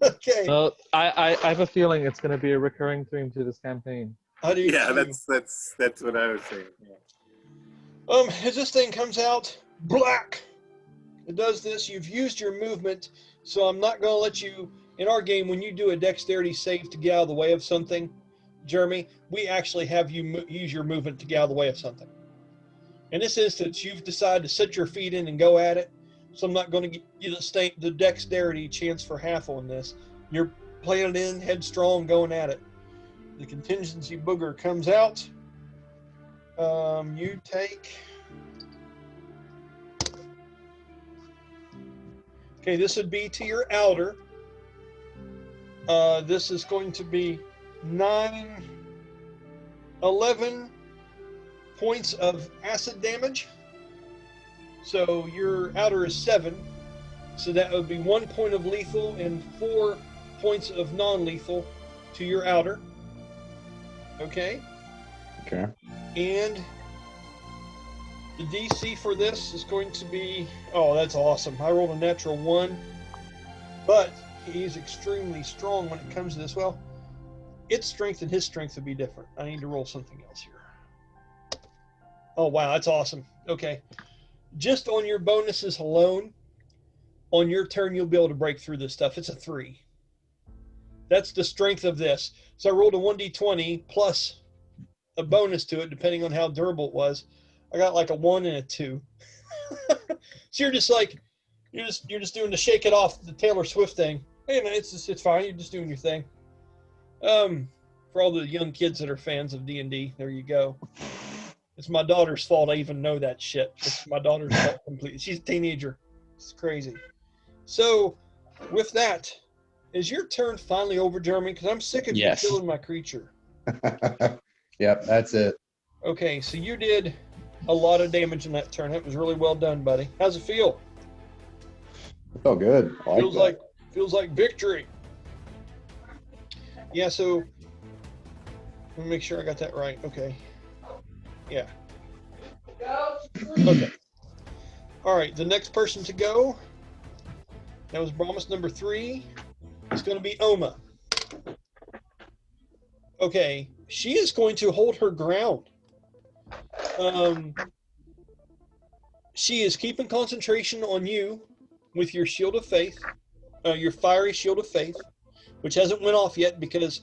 Okay. So I have a feeling it's going to be a recurring theme to this campaign. How do you? Yeah, that's what I was saying. Yeah. As this thing comes out, black. It does this. You've used your movement, so I'm not going to let you. In our game, when you do a dexterity save to get out of the way of something, Jeremy, we actually have you use your movement to get out of the way of something. In this instance, you've decided to set your feet in and go at it, so I'm not going to give you the dexterity chance for half on this. You're playing it in, headstrong, going at it. The contingency booger comes out. You take... Okay, this would be to your outer. This is going to be 11 points of acid damage. So your outer is 7. So that would be 1 point of lethal and 4 points of non-lethal to your outer. Okay? Okay. And the DC for this is going to be... Oh, that's awesome. I rolled a natural 1. But he's extremely strong when it comes to this. Well, its strength and his strength would be different. I need to roll something else here. Oh, wow, that's awesome. Okay. Just on your bonuses alone, on your turn, you'll be able to break through this stuff. It's a 3. That's the strength of this. So I rolled a 1d20 plus a bonus to it, depending on how durable it was. I got like a 1 and a 2. So you're just like, you're just doing the shake it off the Taylor Swift thing. Hey man, it's fine. You're just doing your thing. For all the young kids that are fans of D&D, there you go. It's my daughter's fault I even know that shit. It's my daughter's fault completely. She's a teenager. It's crazy. So, with that, is your turn finally over, Jeremy? Because I'm sick of you Yes. killing my creature. Yep, that's it. Okay, so you did a lot of damage in that turn. It was really well done, buddy. How's it feel? Oh, good. I like Feels like victory. Yeah, so let me make sure I got that right. Okay. Yeah. Okay. All right, the next person to go, that was Brahmus number 3. It's going to be Oma. Okay, she is going to hold her ground. She is keeping concentration on you with your shield of faith, your fiery shield of faith, which hasn't went off yet because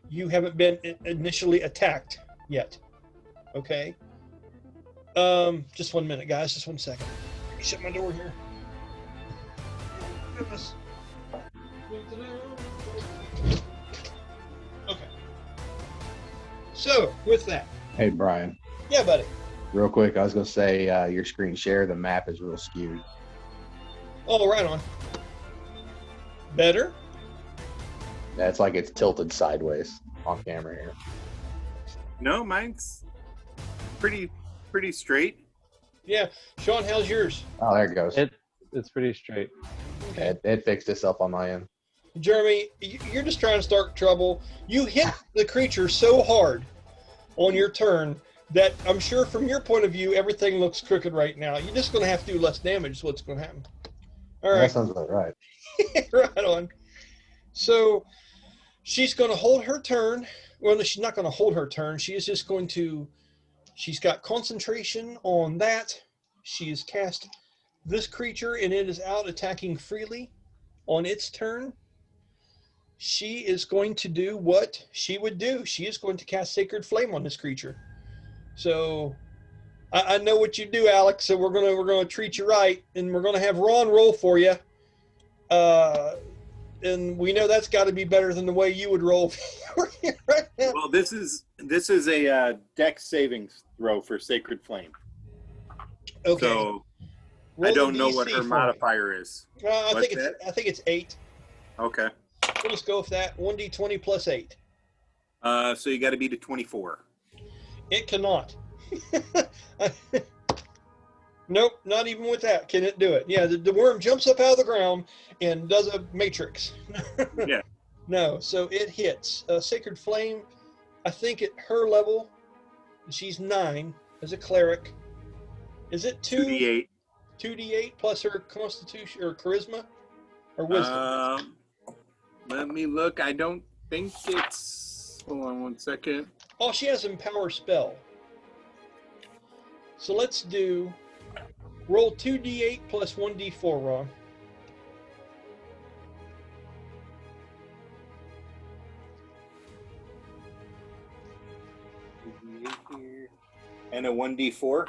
you haven't been initially attacked yet. Okay. Just 1 minute, guys. Just 1 second. Let me shut my door here. Goodness. Okay. So, with that. Hey, Brian. Yeah, buddy. Real quick, I was going to say your screen share, the map is real skewed. Oh, right on. Better? Yeah, it's like it's tilted sideways on camera here. No, mine's pretty straight. Yeah. Sean, how's yours? Oh, there it goes. It's pretty straight. Okay. It fixed this up on my end. Jeremy, you're just trying to start trouble. You hit the creature so hard on your turn that I'm sure from your point of view, everything looks crooked right now. You're just going to have to do less damage is what's going to happen. All That right. sounds about right. Right on. So she's going to hold her turn. Well, she's not going to hold her turn. She is just going to, she's got concentration on that. She has cast this creature and it is out attacking freely on its turn. She is going to do what she would do. She is going to cast Sacred Flame on this creature. So I know what you do, Alex. So we're gonna treat you right, and we're gonna have Ron roll for you. And we know that's got to be better than the way you would roll right now. Well, this is a dex saving throw for Sacred Flame. Okay. So Roll I don't the know what DC her for me. modifier is. I What's think it's 8. Okay. We'll just go with that. 1d20 plus 8. So you got to beat a 24. It cannot. Nope, not even with that can it do it. Yeah, the worm jumps up out of the ground and does a matrix. Yeah. No, so it hits. Sacred Flame, I think at her level, she's 9 as a cleric. Is it 2d8. 2d8 plus her constitution or charisma or wisdom? Let me look. I don't think it's. Hold on 1 second. Oh, she has Empower spell. So let's do roll 2d8 plus 1d4, Ron. And a 1d4.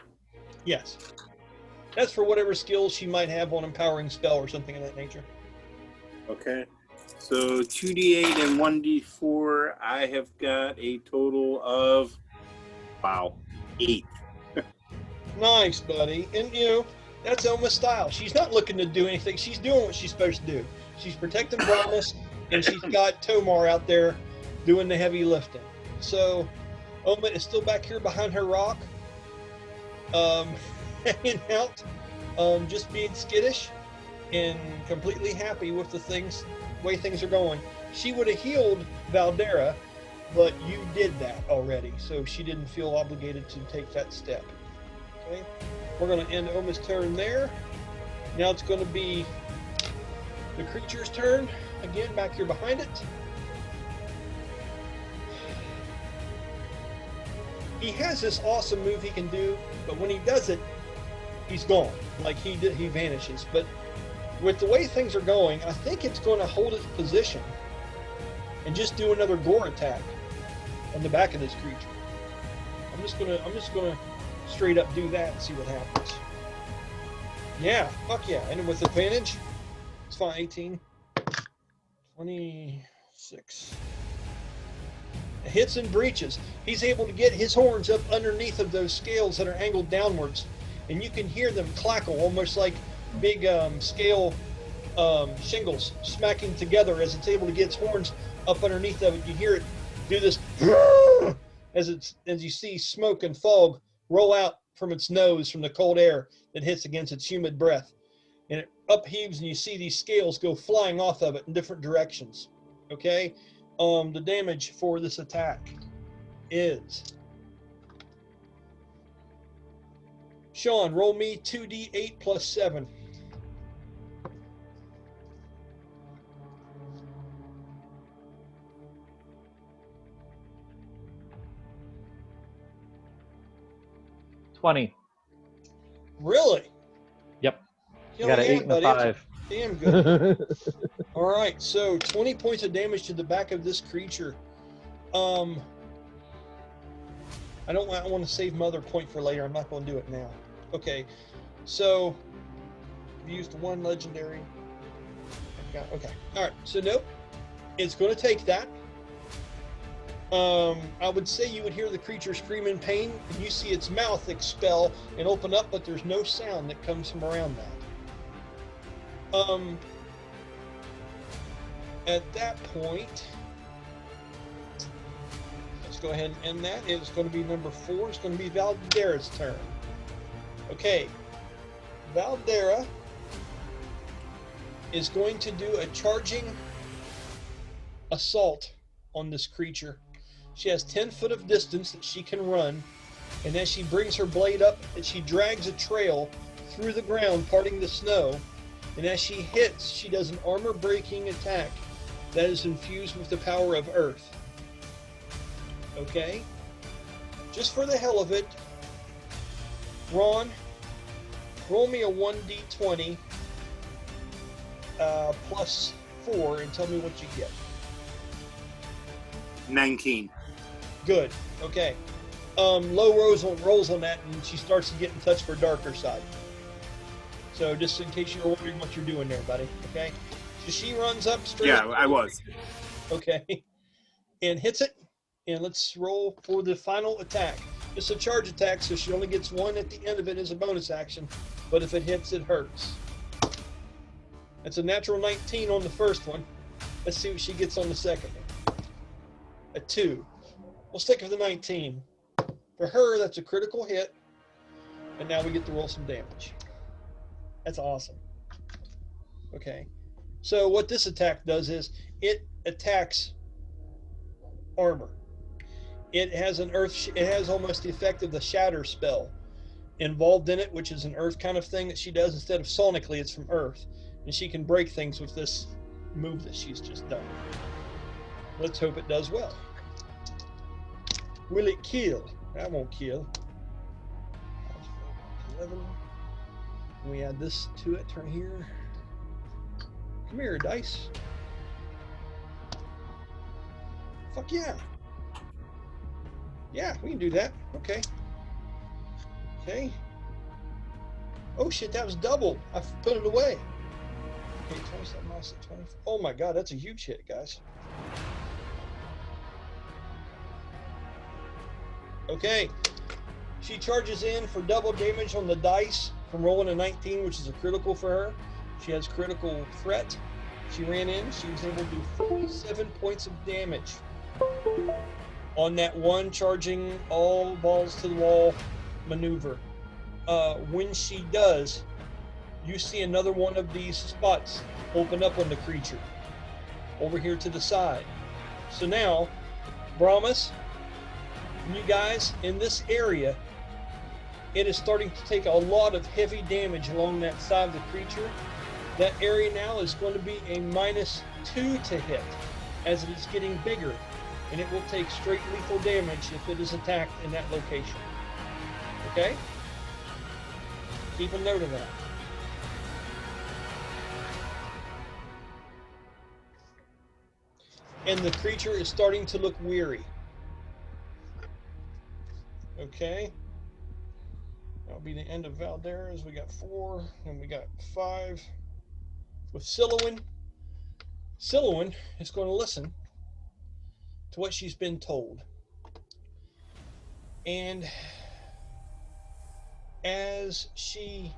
Yes. That's for whatever skills she might have on empowering spell or something of that nature. Okay. So 2d8 and 1d4. I have got a total of 8. Nice, buddy. And, that's Elma's style. She's not looking to do anything. She's doing what she's supposed to do. She's protecting Brahmus, and she's got Tomar out there doing the heavy lifting. So, Oma is still back here behind her rock, hanging out, just being skittish and completely happy with the way things are going. She would have healed Valdera, but you did that already, so she didn't feel obligated to take that step. Okay, we're going to end Oma's turn there. Now it's going to be the creature's turn. Again, back here behind it. he has this awesome move he can do, but when he does it, he's gone. Like he vanishes. But with the way things are going, I think it's going to hold its position and just do another gore attack on the back of this creature. I'm just gonna straight up do that and see what happens. Yeah, fuck yeah. And with advantage, it's fine. 18, 26. It hits and breaches. He's able to get his horns up underneath of those scales that are angled downwards, and you can hear them clackle, almost like big scale shingles smacking together as it's able to get its horns up underneath of it. You hear it do this as you see smoke and fog roll out from its nose from the cold air that hits against its humid breath, and it upheaves, and you see these scales go flying off of it in different directions. Okay, the damage for this attack is, Sean, roll me 2d8 plus 7. Really? Yep. You I got an only 8 and a about 5. Damn good. All right, so 20 points of damage to the back of this creature. I want to save my other point for later. I'm not going to do it now. Okay, so I've used one legendary. Okay, all right. So nope, it's going to take that. I would say you would hear the creature scream in pain, and you see its mouth expel and open up, but there's no sound that comes from around that. At that point, let's go ahead and end that. It's going to be number 4. It's going to be Valdera's turn. Okay, Valdera is going to do a charging assault on this creature. She has 10 foot of distance that she can run, and as she brings her blade up, she drags a trail through the ground, parting the snow, and as she hits, she does an armor-breaking attack that is infused with the power of Earth. Okay? Just for the hell of it, Ron, roll me a 1d20 plus 4 and tell me what you get. 19. Good. Okay. Low rolls on that, and she starts to get in touch with her darker side. So just in case you're wondering what you're doing there, buddy. Okay. So she runs up straight. Yeah, I was. Okay. And hits it. And let's roll for the final attack. It's a charge attack, so she only gets 1 at the end of it as a bonus action. But if it hits, it hurts. That's a natural 19 on the first one. Let's see what she gets on the second one. A 2. We'll stick with the 19. For her, that's a critical hit. And now we get to roll some damage. That's awesome. Okay. So what this attack does is it attacks armor. It has it has almost the effect of the shatter spell involved in it, which is an earth kind of thing that she does. Instead of sonically, it's from earth. And she can break things with this move that she's just done. Let's hope it does well. Will it kill? That won't kill. 11. We add this to it right here. Come here, dice. Fuck yeah. Yeah, we can do that. Okay. Okay. Oh shit, that was doubled. I put it away. Okay, 27 minus 20. Oh my god, that's a huge hit, guys. Okay. She charges in for double damage on the dice from rolling a 19, which is a critical for her. She has critical threat. She ran in. She was able to do 47 points of damage on that one charging all balls to the wall maneuver. When she does, you see another one of these spots open up on the creature over here to the side. So now, Brahmus, you guys in this area, it is starting to take a lot of heavy damage along that side of the creature. That area now is going to be a -2 to hit as it is getting bigger. and it will take straight lethal damage if it is attacked in that location. Okay? Keep a note of that. And the creature is starting to look weary. Okay. That'll be the end of Valdera's. We got 4, and we got 5. With Sylowen, Sylowen is going to listen to what she's been told. And as she...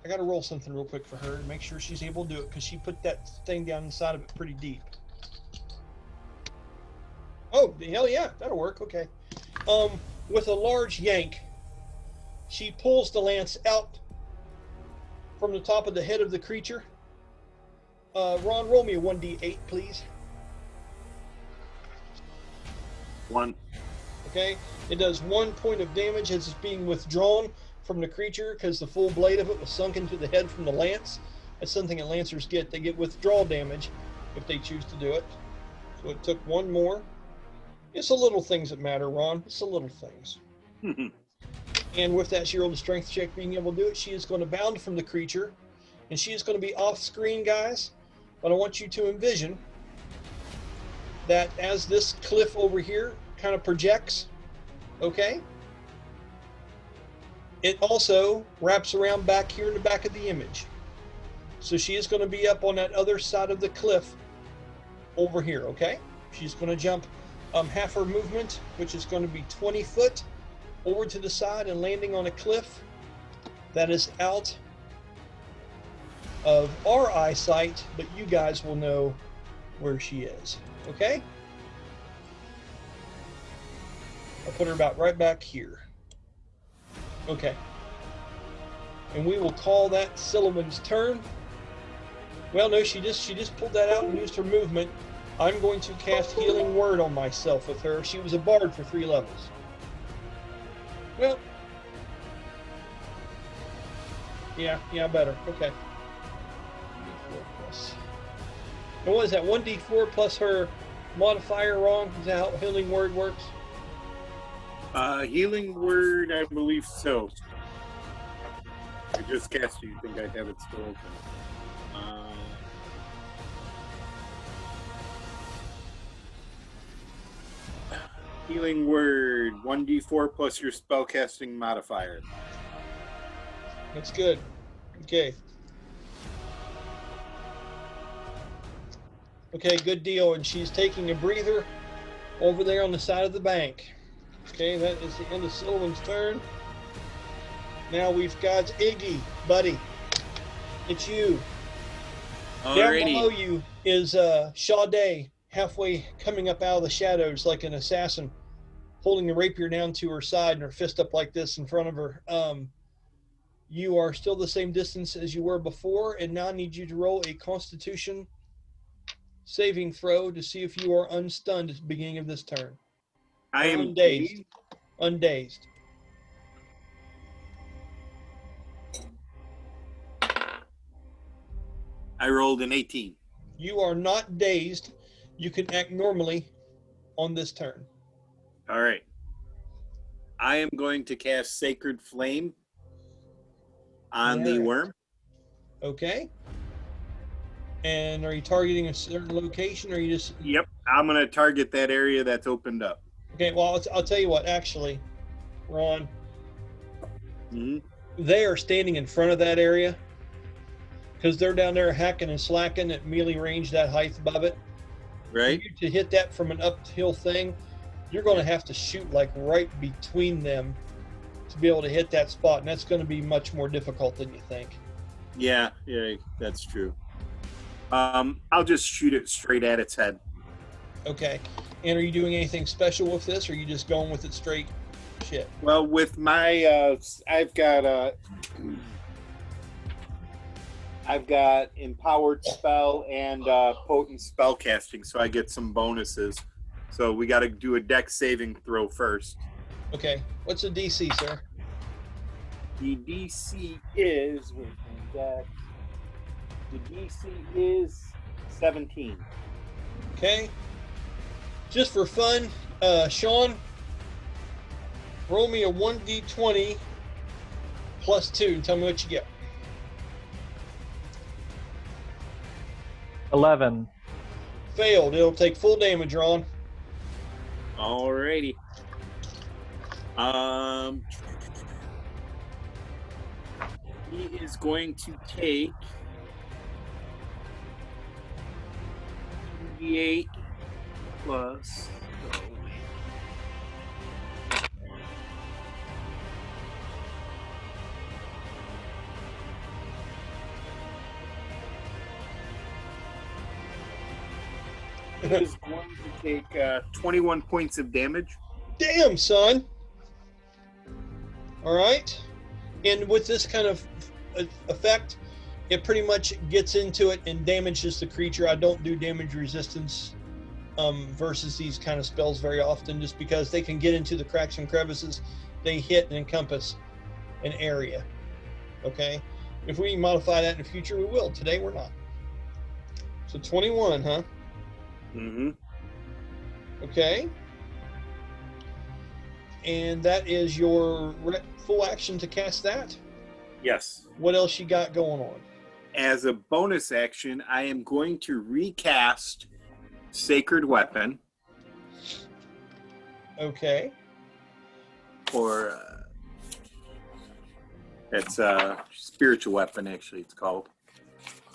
I got to roll something real quick for her to make sure she's able to do it, because she put that thing down inside of it pretty deep. Oh, hell yeah, that'll work. Okay. With a large yank, she pulls the lance out from the top of the head of the creature. Ron, roll me a 1d8, please. 1. Okay. It does 1 point of damage as it's being withdrawn from the creature because the full blade of it was sunk into the head from the lance. That's something that lancers get. They get withdrawal damage if they choose to do it. So it took 1 more. It's the little things that matter, Ron. It's the little things. And with that, she rolled a strength check being able to do it. She is going to bound from the creature, and she is going to be off screen, guys. But I want you to envision that as this cliff over here kind of projects, okay, it also wraps around back here in the back of the image. So she is going to be up on that other side of the cliff over here, okay? She's going to jump half her movement, which is going to be 20 foot, over to the side and landing on a cliff that is out of our eyesight, but you guys will know where she is, okay? I'll put her about right back here. Okay. And we will call that Sylowen's turn. Well, no, she just pulled that out and used her movement. I'm going to cast Healing Word on myself with her. She was a bard for 3 levels. Well, yeah, better. Okay. D4 plus. And what is that? 1d4 plus her modifier, Ron? Is that how Healing Word works? Healing Word, I believe so. I just cast it. You think I have it still open? Healing Word, 1d4 plus your spellcasting modifier. That's good. Okay. Okay, good deal. And she's taking a breather over there on the side of the bank. Okay, that is the end of Sylowen's turn. Now we've got Iggy, buddy. It's you. Alrighty. Down below you is Sha-de, halfway coming up out of the shadows like an assassin, holding the rapier down to her side and her fist up like this in front of her. You are still the same distance as you were before, and now I need you to roll a Constitution saving throw to see if you are unstunned at the beginning of this turn. I am undazed. Undazed. I rolled an 18. You are not dazed. You can act normally on this turn. All right. I am going to cast Sacred Flame on the worm. Okay. And are you targeting a certain location, or are you just... Yep. I'm going to target that area that's opened up. Okay, well, I'll tell you what, actually, Ron. Mm-hmm. They are standing in front of that area because they're down there hacking and slacking at melee range, that height above it. Right. For you to hit that from an uphill thing, you're going to have to shoot like right between them to be able to hit that spot, and that's going to be much more difficult than you think. Yeah, that's true. I'll just shoot it straight at its head. Okay. And are you doing anything special with this, or are you just going with it straight shit? Well, with my, I've got empowered spell and potent spell casting, so I get some bonuses. So we got to do a dex saving throw first. Okay. What's the DC, sir? The DC is the DC is 17. Okay. Just for fun, Sean, roll me a 1d20 plus 2 and tell me what you get. 11. Failed. It'll take full damage, Ron. Alrighty. He is going to take 2d8 plus. Oh, wait. He is going to take 21 points of damage. Damn, son. All right. And with this kind of effect, it pretty much gets into it and damages the creature. I don't do damage resistance versus these kind of spells very often, just because they can get into the cracks and crevices. They hit and encompass an area. Okay. If we modify that in the future, we will. Today, we're not. So 21, huh? Mm-hmm. Okay. And that is your full action to cast that? Yes. What else you got going on? As a bonus action, I am going to recast Sacred Weapon. Okay. Or it's a spiritual weapon, actually, it's called.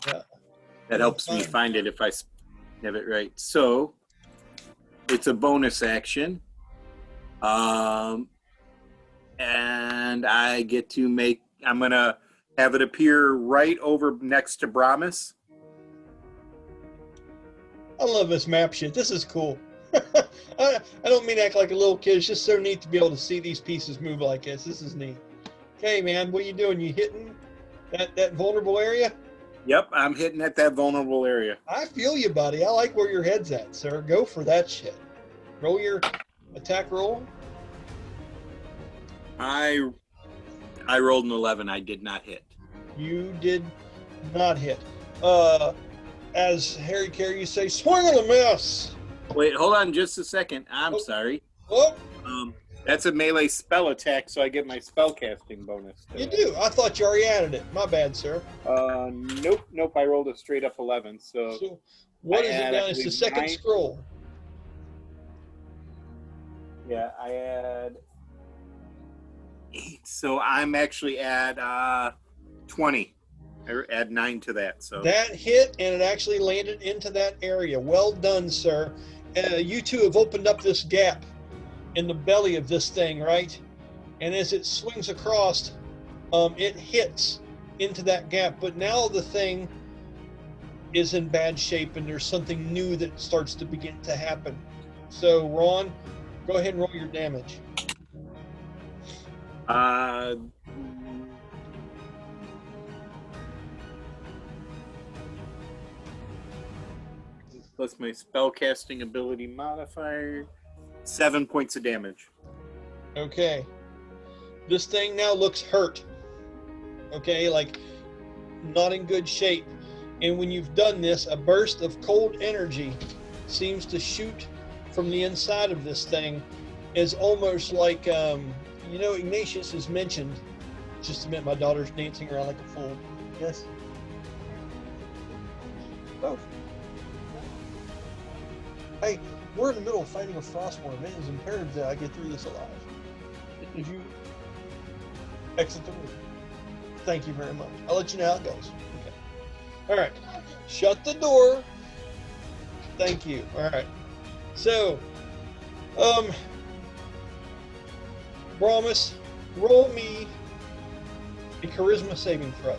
Yeah. That helps me find it if I have it right. So it's a bonus action. And I get to I'm going to have it appear right over next to Brahmus. I love this map shit. This is cool. I don't mean to act like a little kid. It's just so neat to be able to see these pieces move like this. This is neat. Okay, man, what are you doing? You hitting that vulnerable area? Yep, I'm hitting at that vulnerable area. I feel you, buddy. I like where your head's at, sir. Go for that shit. Roll your attack roll. I rolled an 11. I did not hit. You did not hit. As Harry Carey used to say, swing and a miss. Wait, hold on just a second. I'm sorry. Oh, That's a melee spell attack, so I get my spell casting bonus. you do. I thought you already added it. My bad, sir. Nope. I rolled a straight up 11. So what is it now? It's the second scroll. Yeah, I add 8. So I'm actually at 20. I add 9 to that. So That hit, and it actually landed into that area. Well done, sir. You two have opened up this gap in the belly of this thing, right? And as it swings across, it hits into that gap. But now the thing is in bad shape, and there's something new that starts to begin to happen. So, Ron, go ahead and roll your damage. Plus my spell casting ability modifier, 7 points of damage. Okay. This thing now looks hurt. Okay, like not in good shape. And when you've done this, a burst of cold energy seems to shoot from the inside of this thing. Is almost like, Ignatious has mentioned, just a minute, my daughter's dancing around like a fool. Yes? Oh. Hey, we're in the middle of fighting a frostworm. It is imperative that I get through this alive. Would you exit the room? Thank you very much. I'll let you know how it goes. Okay. All right. Shut the door. Thank you. All right. So, Brahmus, roll me a charisma saving throw.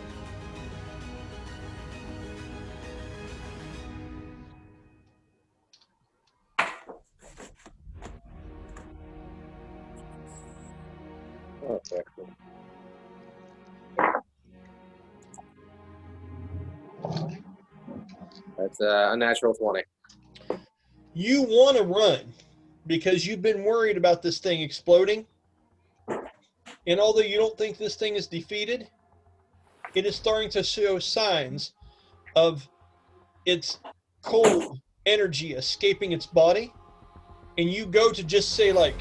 Oh, excellent. That's a natural 20. You want to run because you've been worried about this thing exploding. And although you don't think this thing is defeated, it is starting to show signs of its cold energy escaping its body, and you go to just say like,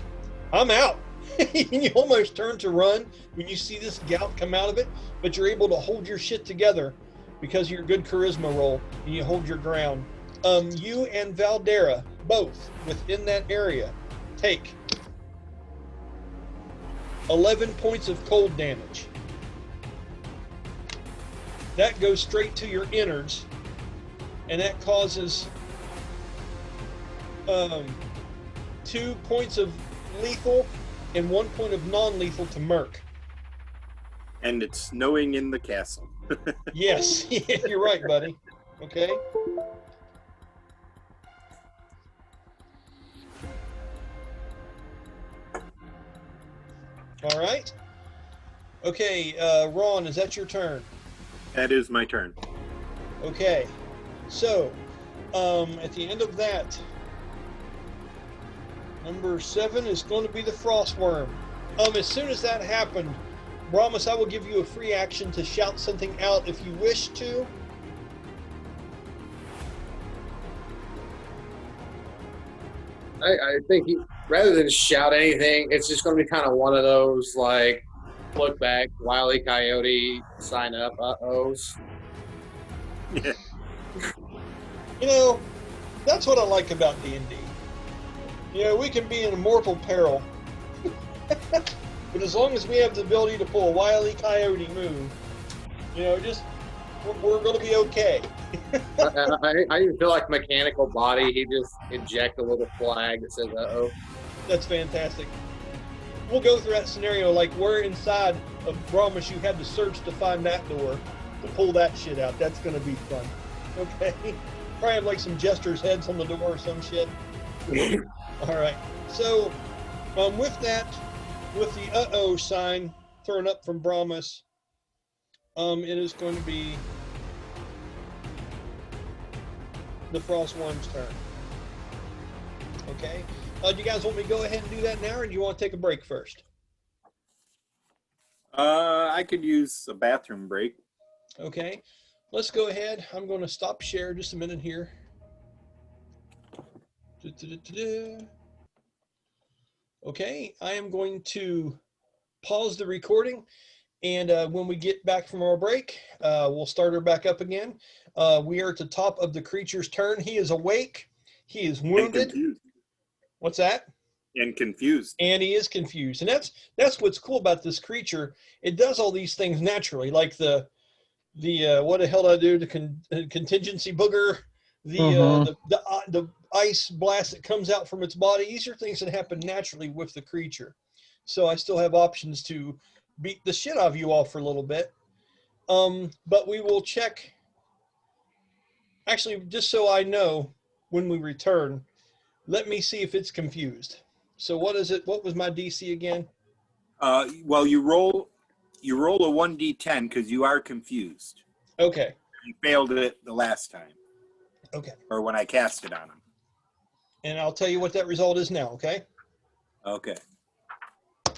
I'm out. And you almost turn to run when you see this gout come out of it, but you're able to hold your shit together because of your good charisma roll, and you hold your ground. You and Valdera, both within that area, take 11 points of cold damage. That goes straight to your innards, and that causes 2 points of lethal and 1 point of non-lethal to Merc. And it's snowing in the castle. Yes, you're right, buddy. Okay. All right. Okay, Ron, is that your turn? That is my turn. Okay. So, at the end of that, number 7 is going to be the Frostworm. As soon as that happened, Brahmus, I will give you a free action to shout something out if you wish to. I think rather than shout anything, it's just going to be kind of one of those like look back, Wile E. Coyote, sign up, uh-ohs. Yeah. You know, that's what I like about D&D. You know, we can be in mortal peril, but as long as we have the ability to pull a Wile E. Coyote move, you know, just we're going to be okay. I even feel like mechanical body. He just inject a little flag that says "uh-oh." That's fantastic. We'll go through that scenario like we're inside of Brahmus. You had to search to find that door to pull that shit out. That's going to be fun. Okay. Probably have like some jester's heads on the door or some shit. All right. So, with that, with the uh-oh sign thrown up from Brahmus, it is going to be the Frostworm's turn. Okay. Do you guys want me to go ahead and do that now, or do you want to take a break first? I could use a bathroom break. Okay. Let's go ahead. I'm going to stop share just a minute here. Okay. I am going to pause the recording, and when we get back from our break, we'll start her back up again. We are at the top of the creature's turn. He is awake. He is And wounded. confused. What's that? And confused. And he is confused. And that's what's cool about this creature. It does all these things naturally, like the what the hell did I do? The contingency booger, the ice blast that comes out from its body. These are things that happen naturally with the creature. So I still have options to beat the shit out of you all for a little bit. But we will check. Actually, just so I know when we return, let me see if it's confused. So what is it? What was my DC again? Well, you roll a 1d10 because you are confused. Okay. You failed it the last time. Okay. Or when I cast it on him. And I'll tell you what that result is now, okay? Okay. I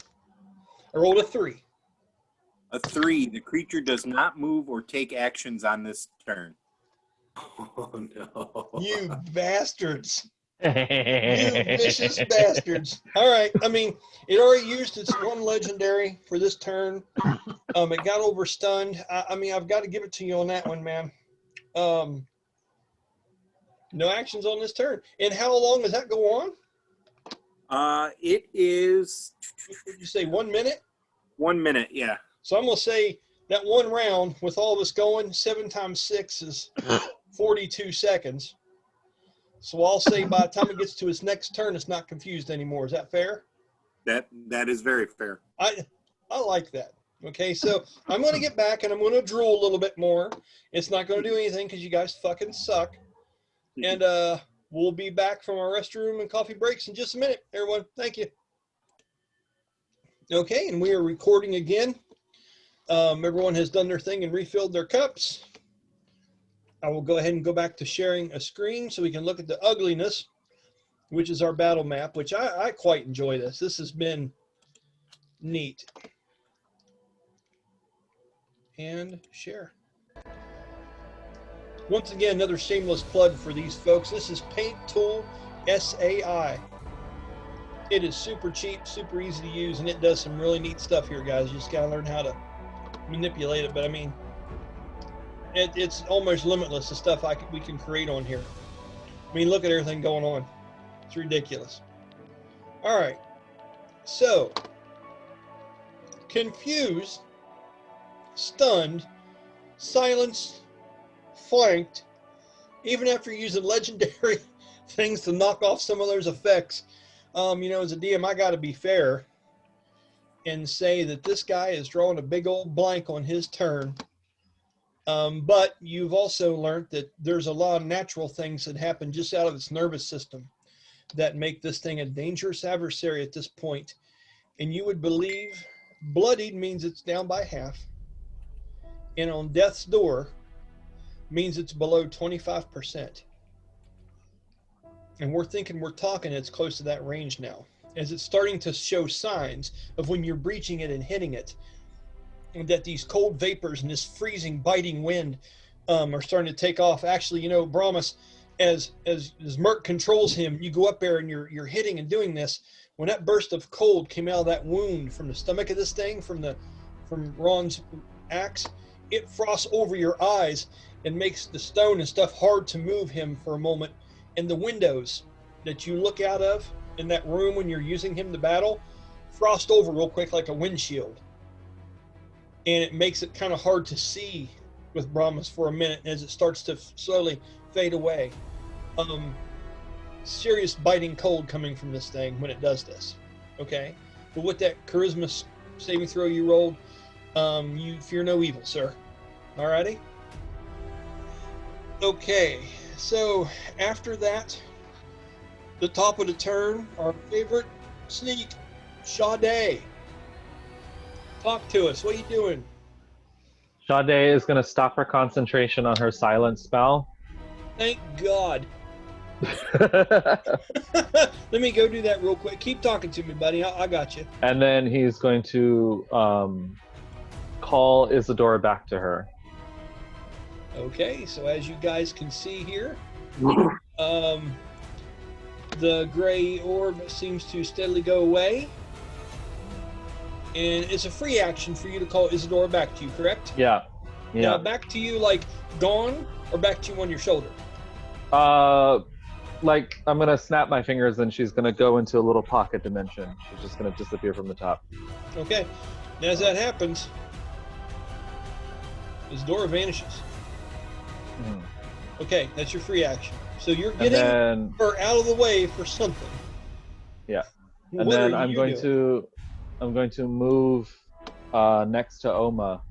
rolled a 3. A 3. The creature does not move or take actions on this turn. Oh no! You bastards. You vicious bastards. All right. I mean, it already used its one legendary for this turn. It got overstunned. I mean, I've got to give it to you on that one, man. No actions on this turn. And how long does that go on? It is... Would you say 1 minute? 1 minute, yeah. So I'm going to say that one round, with all this going, 7 times 6 is 42 seconds. So I'll say by the time it gets to its next turn, it's not confused anymore. Is that fair? That is very fair. I like that. Okay, so I'm going to get back and I'm going to drool a little bit more. It's not going to do anything because you guys fucking suck. And we'll be back from our restroom and coffee breaks in just a minute, everyone. Thank you. Okay, and we are recording again. Everyone has done their thing and refilled their cups. I will go ahead and go back to sharing a screen so we can look at the ugliness, which is our battle map, which I quite enjoy this. This has been neat. And share. Once again, another shameless plug for these folks. This is Paint Tool SAI. It is super cheap, super easy to use, and it does some really neat stuff here, guys. You just got to learn how to manipulate it. But I mean, it's almost limitless, the stuff we can create on here. I mean, look at everything going on. It's ridiculous. All right. So, confused, stunned, silenced, flanked, even after using legendary things to knock off some of those effects. You know, as a DM, I got to be fair and say that this guy is drawing a big old blank on his turn. But you've also learned that there's a lot of natural things that happen just out of its nervous system that make this thing a dangerous adversary at this point. And you would believe bloodied means it's down by half. And on death's door means it's below 25%. And we're thinking, we're talking, it's close to that range now, as it's starting to show signs of when you're breaching it and hitting it, and that these cold vapors and this freezing, biting wind are starting to take off. Actually, you know, Brahmus, as Merc controls him, you go up there and you're hitting and doing this. When that burst of cold came out of that wound from the stomach of this thing, from Ron's axe, it frosts over your eyes and makes the stone and stuff hard to move him for a moment. And the windows that you look out of in that room when you're using him to battle frost over real quick like a windshield. And it makes it kind of hard to see with Brahmus for a minute as it starts to slowly fade away. Serious biting cold coming from this thing when it does this. Okay? But with that charisma saving throw you rolled, you fear no evil, sir. Alrighty? Okay. So after that, the top of the turn, our favorite sneak, Sha-de. Talk to us. What are you doing? Sha-de is going to stop her concentration on her silent spell. Thank God. Let me go do that real quick. Keep talking to me, buddy. I got you. And then he's going to call Isadora back to her. Okay, so as you guys can see here, the gray orb seems to steadily go away. And it's a free action for you to call Isadora back to you, correct? Yeah. Now, back to you, like, gone, or back to you on your shoulder? Like, I'm going to snap my fingers and she's going to go into a little pocket dimension. She's just going to disappear from the top. Okay. And as that happens, Isadora vanishes. Mm. Okay, that's your free action. So you're getting her out of the way for something. Yeah. And then I'm going to move next to Oma.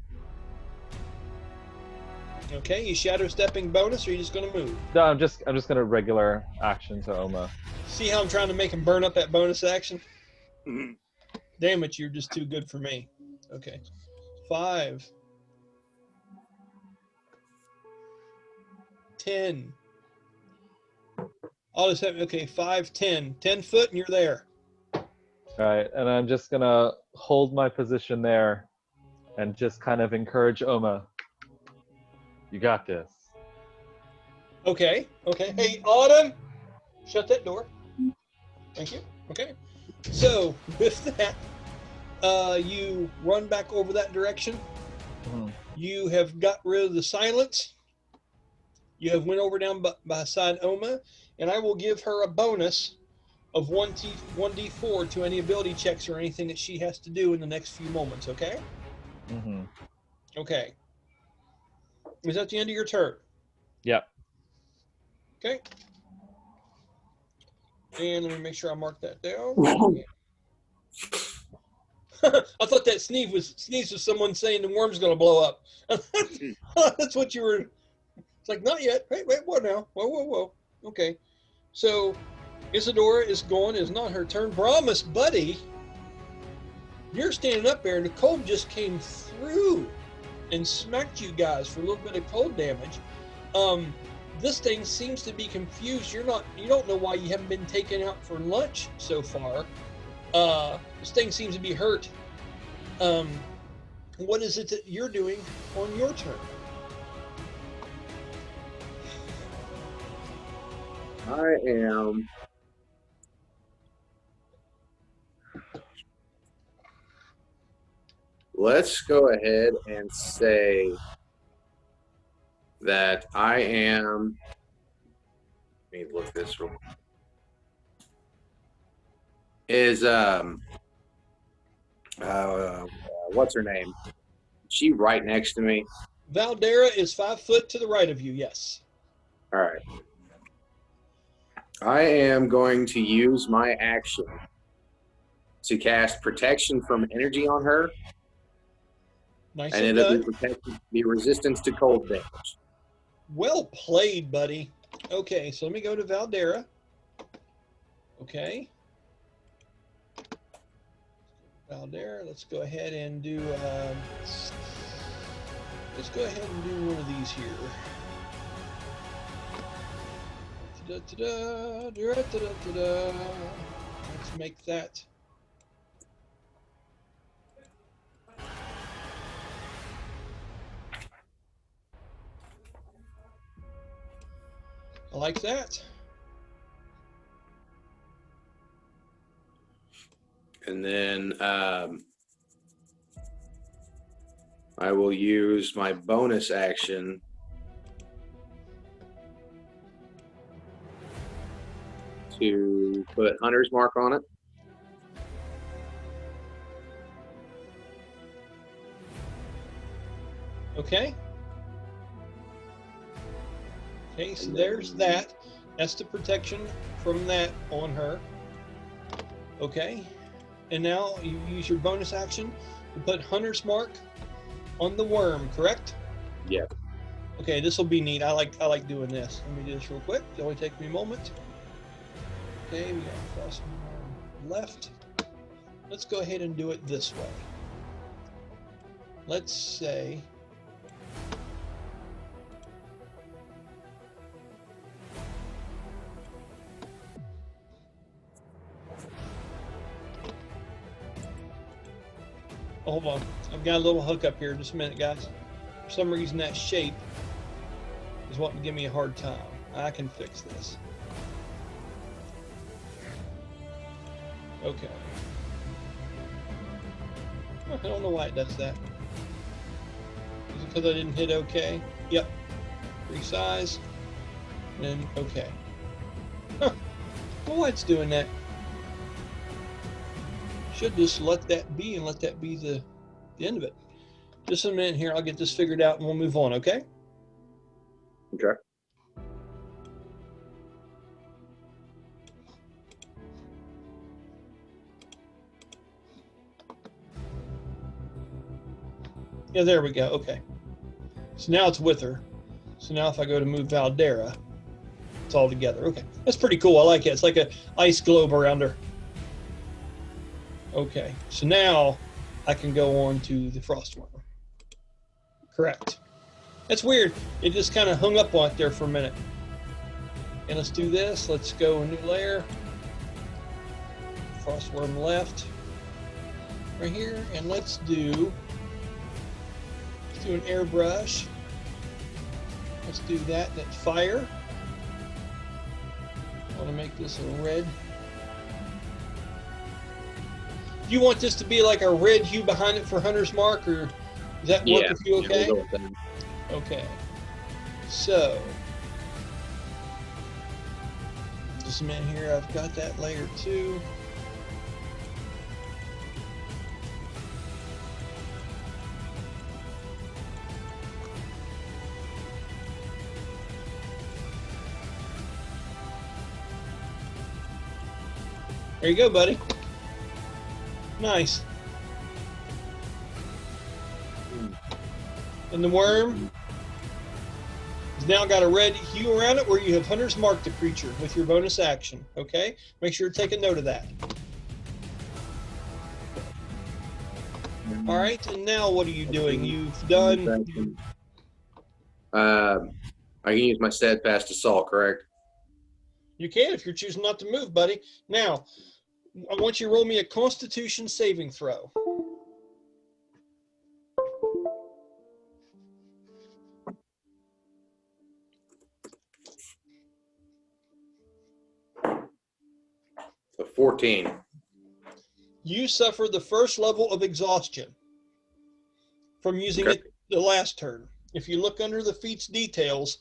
Okay, you shadow stepping bonus, or are you just going to move? No, I'm just going to regular action to Oma. See how I'm trying to make him burn up that bonus action? Mm-hmm. Damn it, you're just too good for me. Okay. 5. 10. I'll just have, okay, 5, 10. 10 foot and you're there. All right, and I'm just going to hold my position there and just kind of encourage Oma. You got this. Okay, okay. Hey, Autumn, shut that door. Thank you. Okay. So, with that, you run back over that direction. Mm-hmm. You have got rid of the silence. You have went over down beside Oma, and I will give her a bonus of 1d4 to any ability checks or anything that she has to do in the next few moments, okay? Mm-hmm. Okay. Is that the end of your turn? Yep. Okay. And let me make sure I mark that down. I thought that sneeze was someone saying the worm's going to blow up. That's what you were... It's like, not yet. Wait, what now? Whoa. Okay. So, Isadora is gone. It's not her turn. Brahmus, buddy, you're standing up there, and the cold just came through and smacked you guys for a little bit of cold damage. This thing seems to be confused. You don't know why you haven't been taken out for lunch so far. This thing seems to be hurt. What is it that you're doing on your turn? I am. Let's go ahead and say that I am. Let me look this real quick. Is what's her name? Is she right next to me? Valdera is 5 foot to the right of you. Yes. All right. I am going to use my action to cast protection from energy on her, Nice and and it'll done. be resistance to cold damage. Well played, buddy. Okay, so let me go to Valdera. Okay. Valdera, let's go ahead and do. Let's go ahead and do one of these here. Let's make that. I like that. And then I will use my bonus action to put Hunter's Mark on it. Okay. Okay, so there's that. That's the protection from that on her. Okay. And now you use your bonus action to put Hunter's Mark on the worm, correct? Yeah. Okay, this will be neat. I like doing this. Let me do this real quick. It only take me a moment. Okay, we got cross arm left. Let's go ahead and do it this way. Let's say hold on. I've got a little hookup here. Just a minute, guys. For some reason, that shape is wanting to give me a hard time. I can fix this. Okay. I don't know why it does that. Is it because I didn't hit OK? Yep. Resize. And then OK. Huh. Well, why it's doing that? Should just let that be and let that be the end of it. Just a minute here. I'll get this figured out and we'll move on, okay? Okay. Yeah, there we go. Okay. So now it's with her. So now if I go to move Valdera, it's all together. Okay. That's pretty cool. I like it. It's like an ice globe around her. Okay. So now I can go on to the Frostworm. Correct. That's weird. It just kind of hung up on it there for a minute. And let's do this. Let's go a new layer. Frostworm left. Right here. And let's do an airbrush. Let's do that. That's fire. I want to make this a red. Do you want this to be like a red hue behind it for Hunter's Mark, or does that work with you okay? Yeah, we'll go with that. Okay. So, just a minute here. I've got that layer 2. There you go, buddy. Nice. And the worm has now got a red hue around it where you have Hunter's Mark the creature with your bonus action. Okay? Make sure to take a note of that. All right, and now what are you doing? You've done... I can use my steadfast assault, correct? You can if you're choosing not to move, buddy. Now, I want you to roll me a Constitution saving throw. 14. You suffer the first level of exhaustion from using Okay. it the last turn. If you look under the feat's details,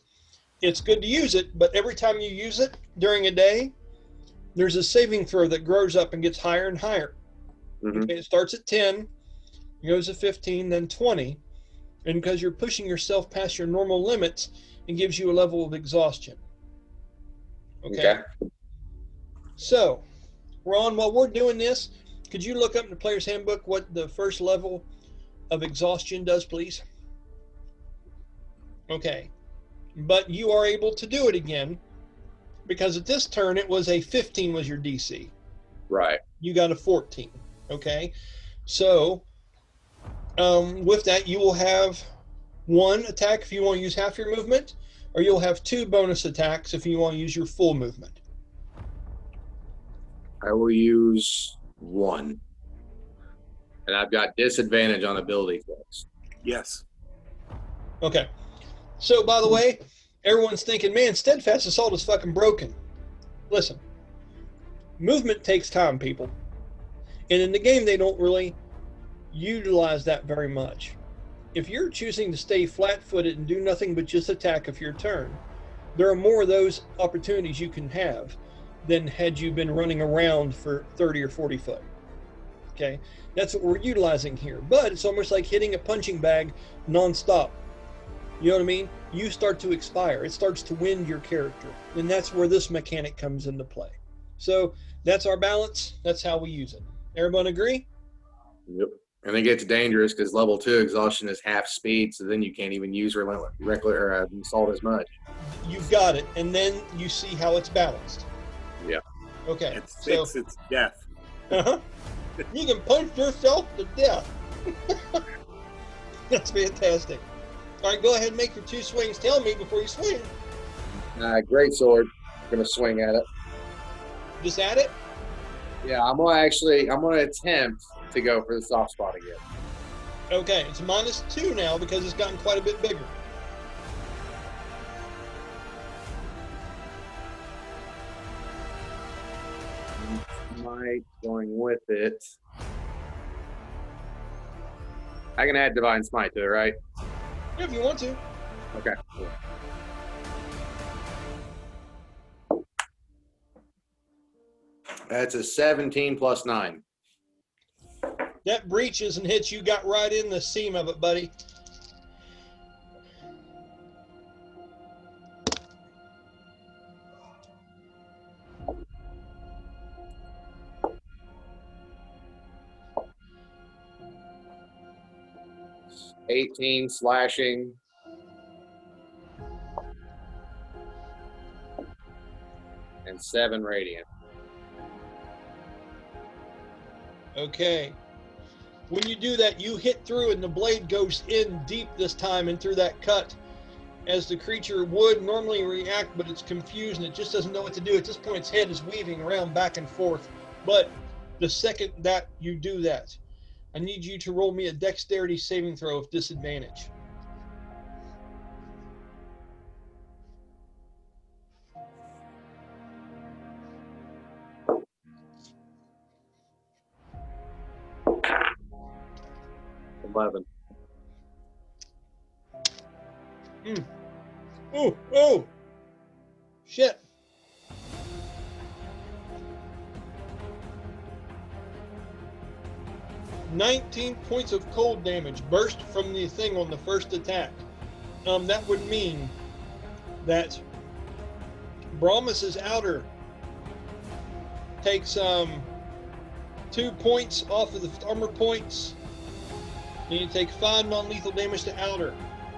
it's good to use it, but every time you use it during a day, there's a saving throw that grows up and gets higher and higher. Mhm. Okay, it starts at 10, goes to 15, then 20. And because you're pushing yourself past your normal limits, it gives you a level of exhaustion. Okay. So, Ron, while we're doing this, could you look up in the player's handbook what the first level of exhaustion does, please? Okay. But you are able to do it again because at this turn it was a 15 was your DC. Right. You got a 14. Okay. So, with that, you will have one attack if you want to use half your movement, or you'll have 2 bonus attacks if you want to use your full movement. I will use 1. And I've got disadvantage on ability checks. Yes. Okay. So, by the way, everyone's thinking, man, Steadfast Assault is fucking broken. Listen, movement takes time, people. And in the game, they don't really utilize that very much. If you're choosing to stay flat-footed and do nothing but just attack if your turn, there are more of those opportunities you can have than had you been running around for 30 or 40 foot. Okay? That's what we're utilizing here. But it's almost like hitting a punching bag nonstop. You know what I mean? You start to expire. It starts to wind your character. And that's where this mechanic comes into play. So that's our balance. That's how we use it. Everyone agree? Yep. And it gets dangerous because level 2 exhaustion is half speed, so then you can't even use regular assault as much. You've got it. And then you see how it's balanced. Yeah. Okay. It's So, fixed its death. uh-huh. You can punch yourself to death. That's fantastic. All right, go ahead and make your 2 swings. Tell me before you swing. Great sword. Gonna swing at it. Just add it. Yeah, I'm gonna attempt to go for the soft spot again. Okay, it's -2 now because it's gotten quite a bit bigger. Might going with it. I can add Divine Smite to it, right? If you want to. Okay. Cool. That's a 17 plus 9. That breaches and hits you. Got right in the seam of it, buddy. $18 slashing. And 7 radiant. Okay. When you do that, you hit through and the blade goes in deep this time and through that cut. As the creature would normally react, but it's confused and it just doesn't know what to do. At this point, its head is weaving around back and forth. But the second that you do that, I need you to roll me a dexterity saving throw with disadvantage. $11. Oh! Shit. "19 points of cold damage burst from the thing on the first attack." That would mean that Brahmus's outer takes 2 points off of the armor points. Then you take 5 non-lethal damage to outer.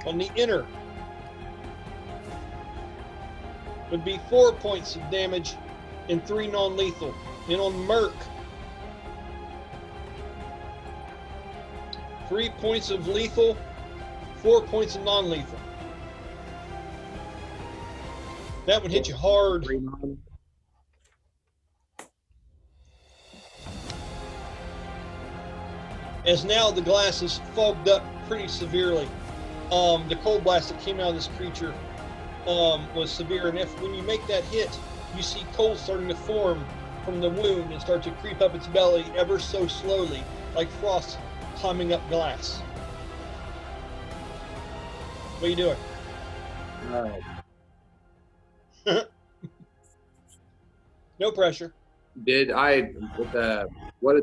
On the inner would be 4 points of damage and 3 non-lethal. And on Merc, 3 points of lethal, 4 points of non-lethal. That would hit you hard. As now the glass is fogged up pretty severely. The cold blast that came out of this creature was severe, and when you make that hit, you see cold starting to form from the wound and start to creep up its belly ever so slowly, like frost climbing up glass. What are you doing? No pressure. What did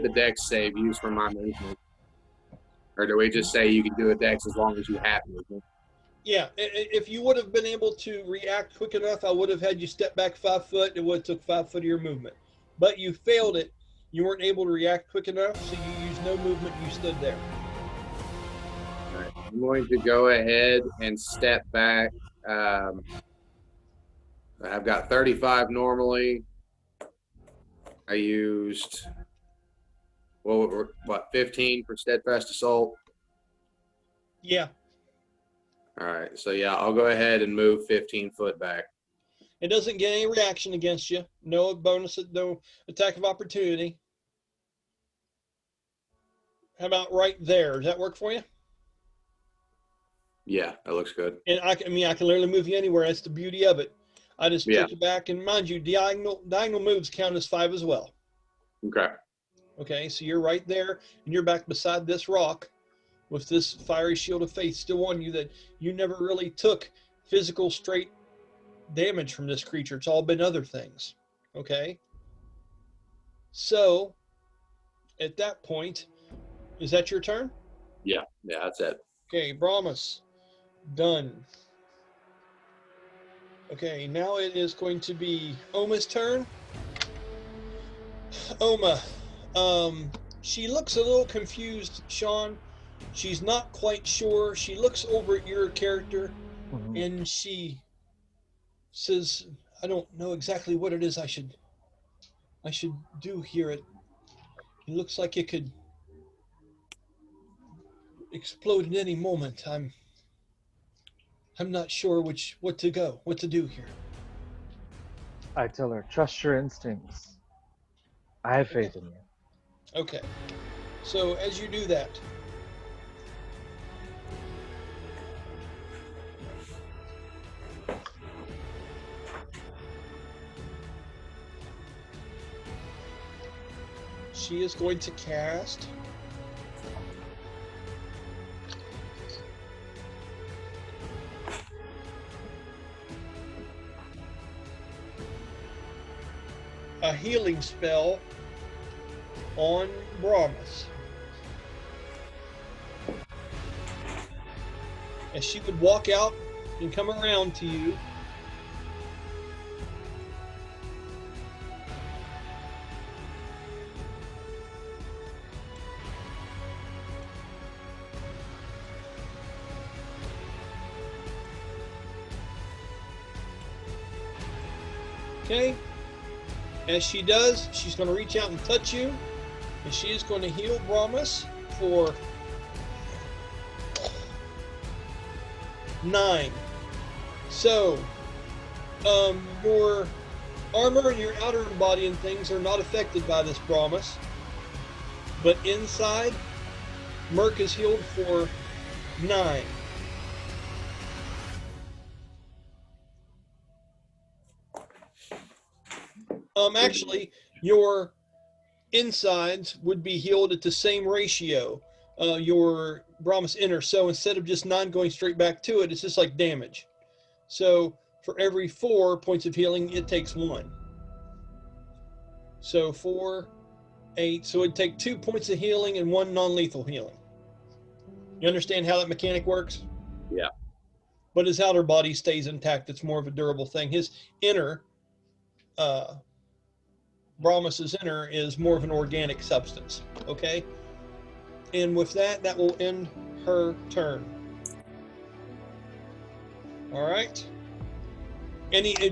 the dex save use for my movement? Or do we just say you can do a dex as long as you have movement? Yeah, if you would have been able to react quick enough, I would have had you step back 5 foot. It would have took 5 foot of your movement. But you failed it. You weren't able to react quick enough, so you used no movement. You stood there. All right. I'm going to go ahead and step back. I've got 35 normally. I used, well, what, 15 for steadfast assault? Yeah. All right, so yeah, I'll go ahead and move 15 foot back. It doesn't get any reaction against you. No bonus, no attack of opportunity. How about right there? Does that work for you? Yeah, that looks good. And I can literally move you anywhere. That's the beauty of it. I just took you back, and mind you, diagonal moves count as 5 as well. Okay. Okay, so you're right there, and you're back beside this rock with this fiery shield of faith still on you that you never really took physical straight damage from this creature. It's all been other things. Okay? So, at that point, is that your turn? Yeah, that's it. Okay, Brahmus. Done. Okay, now it is going to be Oma's turn. Oma, she looks a little confused, Sean. She's not quite sure. She looks over at your character and she says, I don't know exactly what it is I should do here. It looks like it could explode at any moment. I'm not sure what to do here. I tell her, trust your instincts. I have faith in you. Okay. So as you do that, she is going to cast a healing spell on Brahmus. As she would walk out and come around to you, okay? As she does, she's going to reach out and touch you, and she is going to heal Brahmus for 9. So, your armor and your outer body and things are not affected by this Brahmus, but inside, Merc is healed for 9. Actually, your insides would be healed at the same ratio. Your Brahmus inner. So instead of just 9 going straight back to it, it's just like damage. So for every 4 points of healing, it takes 1. So 4, 8. So it'd take 2 points of healing and 1 non-lethal healing. You understand how that mechanic works? Yeah. But his outer body stays intact. It's more of a durable thing. His inner, Brahmus's inner is more of an organic substance. Okay? And with that, that will end her turn. All right?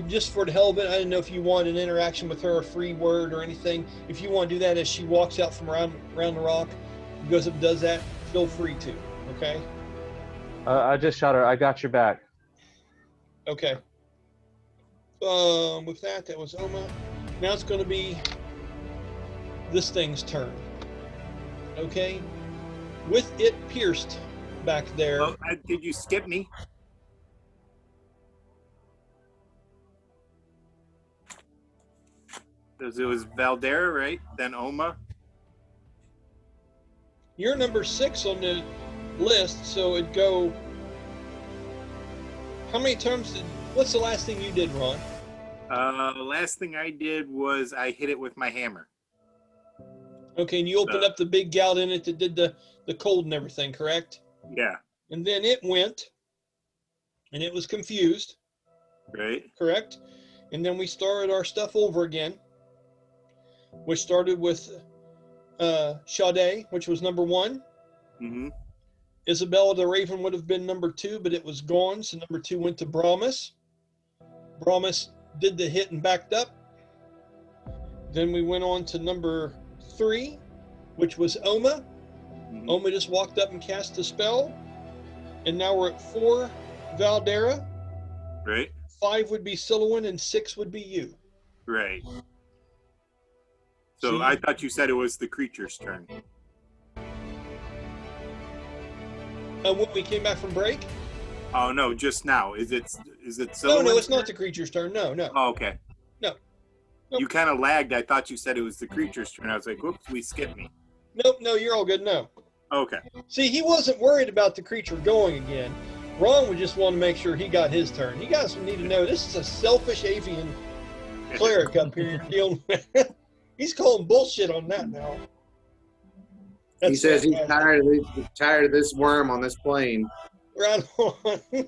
Just for the hell of it, I didn't know if you want an interaction with her, a free word or anything. If you want to do that as she walks out from around the rock, goes up and does that, feel free to. Okay? I just shot her. I got your back. Okay. With that, that was Oma. Now it's going to be this thing's turn. Okay? With it pierced back there. Oh, did you skip me? It was Valdera, right? Then Oma. You're number 6 on the list, so it'd go. How many times did? What's the last thing you did, Ron? The last thing I did was I hit it with my hammer. Okay, and you opened up the big gout in it that did the cold and everything, correct? Yeah. And then it went, and it was confused, Right. correct? And then we started our stuff over again, which started with Sha-de, which was number 1. Mm-hmm. Isabella the Raven would have been number 2, but it was gone, so number 2 went to Brahmus. Brahmus did the hit and backed up. Then we went on to number 3, which was Oma. Mm-hmm. Oma just walked up and cast a spell. And now we're at 4, Valdera. Right. 5 would be Sylowen, and 6 would be you. Right. So See? I thought you said it was the creature's turn. When we came back from break? Oh no, just now. Is it Sylowen? No, it's not the creature's turn. No. Oh, okay. No. Nope. You kind of lagged. I thought you said it was the creature's turn. I was like, whoops, we skipped me. Nope, no, you're all good. No. Okay. See, he wasn't worried about the creature going again. Ron would just want to make sure he got his turn. You guys need to know this is a selfish avian cleric up here you're dealing with. He's calling bullshit on that now. He says he's fantastic. tired of this worm on this plane. Right on.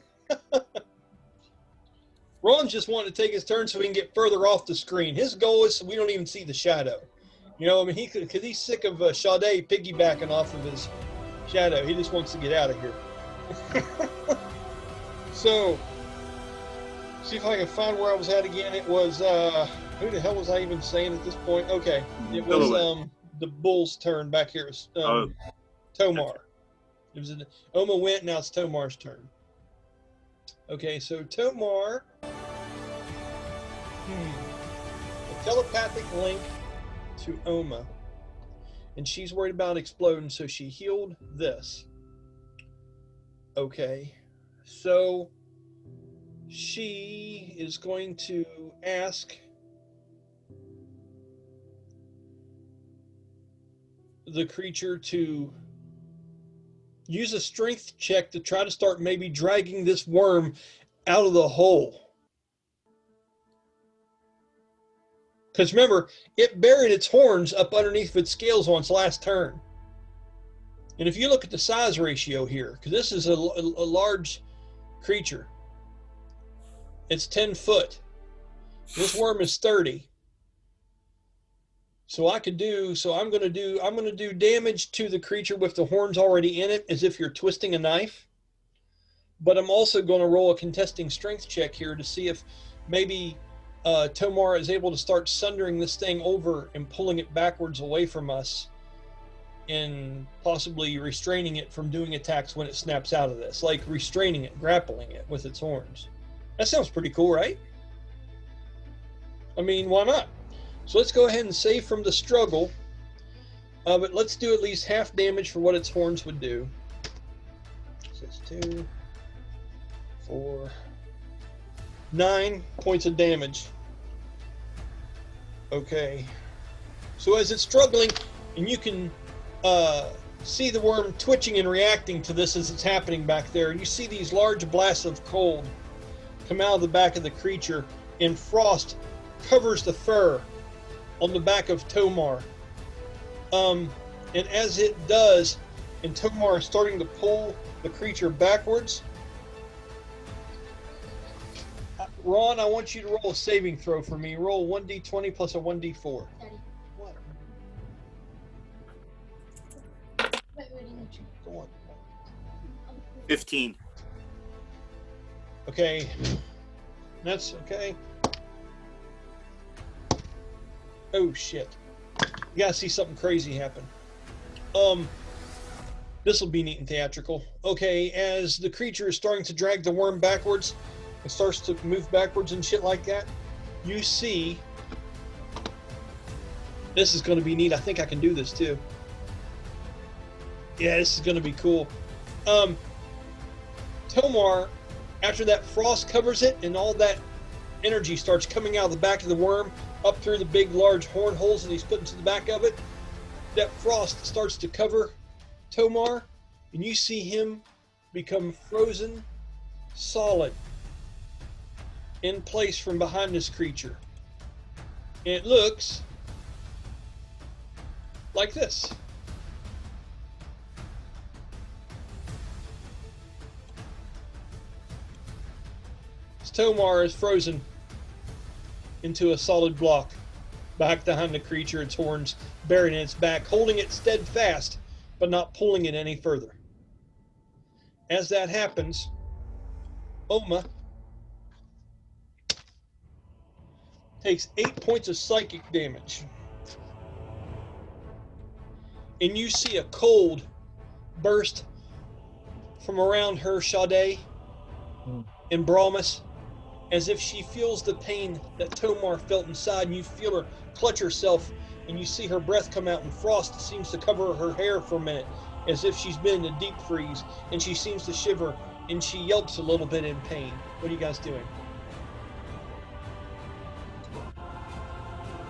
Ron's just wanting to take his turn so he can get further off the screen. His goal is so we don't even see the shadow. You know, I mean, because he's sick of Sha-de piggybacking off of his shadow. He just wants to get out of here. So, see if I can find where I was at again. It was, who the hell was I even saying at this point? Okay, it was the bull's turn back here. It was, Tomar. It was Oma went, now it's Tomar's turn. Okay, so Tomar, a telepathic link to Oma, and she's worried about exploding, so she healed this. Okay, so she is going to ask the creature to use a strength check to try to start maybe dragging this worm out of the hole. Because remember, it buried its horns up underneath its scales on its last turn. And if you look at the size ratio here, because this is a large creature, it's 10 foot. This worm is 30. So I'm going to do damage to the creature with the horns already in it, as if you're twisting a knife. But I'm also going to roll a contesting strength check here to see if maybe Tomar is able to start sundering this thing over and pulling it backwards away from us, and possibly restraining it from doing attacks when it snaps out of this, like restraining it, grappling it with its horns. That sounds pretty cool, right? I mean, why not? So let's go ahead and save from the struggle, but let's do at least half damage for what its horns would do. So it's 2, 4, 9 points of damage. Okay. So as it's struggling, and you can see the worm twitching and reacting to this as it's happening back there, and you see these large blasts of cold come out of the back of the creature, and frost covers the fur on the back of Tomar. And as it does, and Tomar is starting to pull the creature backwards, Ron, I want you to roll a saving throw for me. Roll 1d20 plus a 1d4. What? Go on. 15. Okay. That's okay. Oh shit. You gotta see something crazy happen. This will be neat and theatrical. Okay, as the creature is starting to drag the worm backwards, it starts to move backwards and shit like that, you see, this is going to be neat. I think I can do this too. Yeah, this is going to be cool. Tomar, after that frost covers it and all that energy starts coming out of the back of the worm, up through the big, large horn holes that he's put into the back of it. That frost starts to cover Tomar, and you see him become frozen solid in place from behind this creature. And it looks like this. Tomar is frozen into a solid block back behind the creature, its horns buried in its back, holding it steadfast, but not pulling it any further. As that happens, Oma takes 8 points of psychic damage. And you see a cold burst from around her, Sha-de and Brahmus, as if she feels the pain that Tomar felt inside, and you feel her clutch herself, and you see her breath come out, and frost seems to cover her hair for a minute, as if she's been in a deep freeze, and she seems to shiver, and she yelps a little bit in pain. What are you guys doing?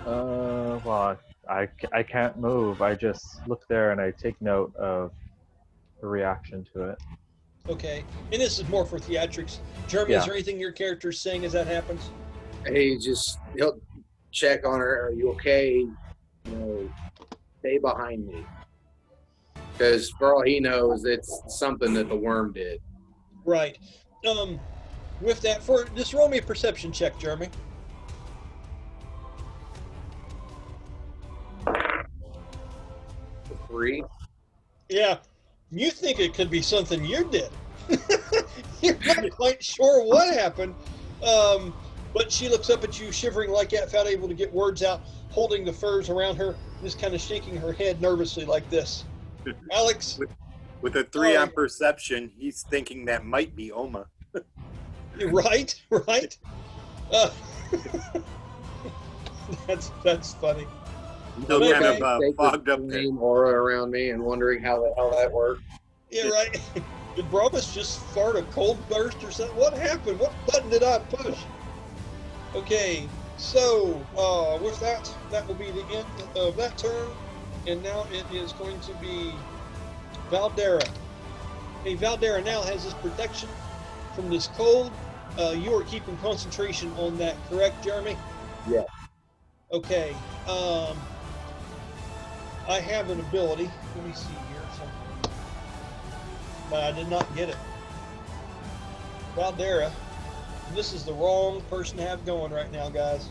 Well, I can't move. I just look there and I take note of the reaction to it. Okay, and this is more for theatrics. Jeremy, is there anything your character's saying as that happens? He'll check on her. Are you okay? Stay behind me. Because for all he knows, it's something that the worm did. Right. With that, just roll me a perception check, Jeremy. 3. Yeah, you think it could be something you did. You're not quite sure what happened, but she looks up at you, shivering like that, without able to get words out, holding the furs around her, just kind of shaking her head nervously like this. Alex? With a 3 on perception, he's thinking that might be Oma. Right. That's funny. Still kind of fogged up there. Aura around me and wondering how the hell that worked. Yeah, right. Did Brahmus just fart a cold burst or something? What happened? What button did I push? Okay, so with that will be the end of that turn, and now it is going to be Valdera. Hey, Valdera now has this protection from this cold. You are keeping concentration on that, correct, Jeremy? Yeah. Okay. I have an ability. Let me see here. Something. But I did not get it. Valdera. This is the wrong person to have going right now, guys.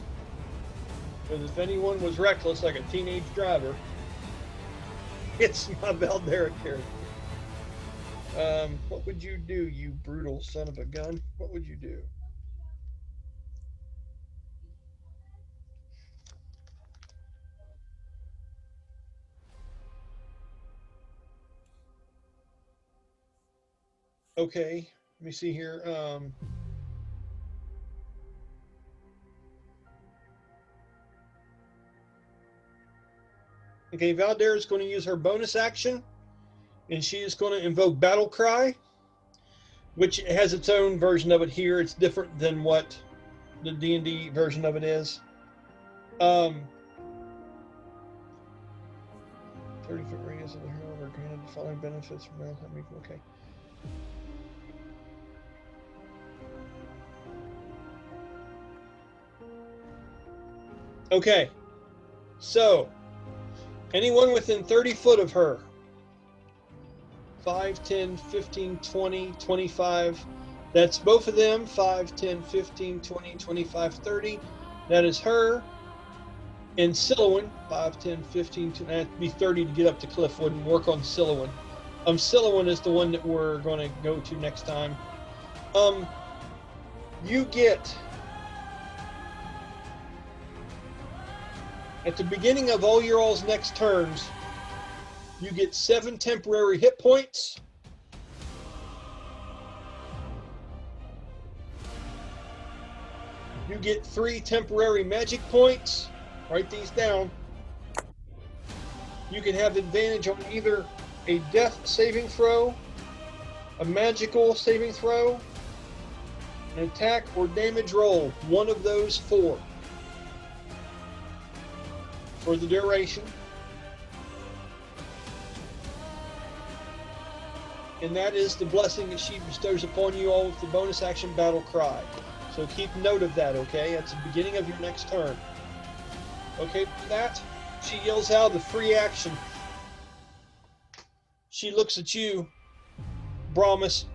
Because if anyone was reckless like a teenage driver, it's my Valdera character. What would you do, you brutal son of a gun? What would you do? Okay, let me see here. Okay, Valdera is going to use her bonus action, and she is going to invoke Battle Cry, which has its own version of it here. It's different than what the D&D version of it is. 30-foot radius of the hurl are granted the following benefits from okay. Okay, so anyone within 30 foot of her, 5, 10, 15, 20, 25, that's both of them, 5, 10, 15, 20, 25, 30, that is her, and Sylowen, 5, 10, 15, 20, that'd be 30 to get up to Cliff, wouldn't work on Sylowen. Sylowen is the one that we're going to go to next time. You get, at the beginning of all your all's next turns, you get 7 temporary hit points. You get 3 temporary magic points. Write these down. You can have advantage on either a death saving throw, a magical saving throw, an attack or damage roll. One of those 4. for the duration. And that is the blessing that she bestows upon you all with the bonus action battle cry. So keep note of that, okay? That's the beginning of your next turn. Okay, for that, she yells out the free action. She looks at you, Brahmus,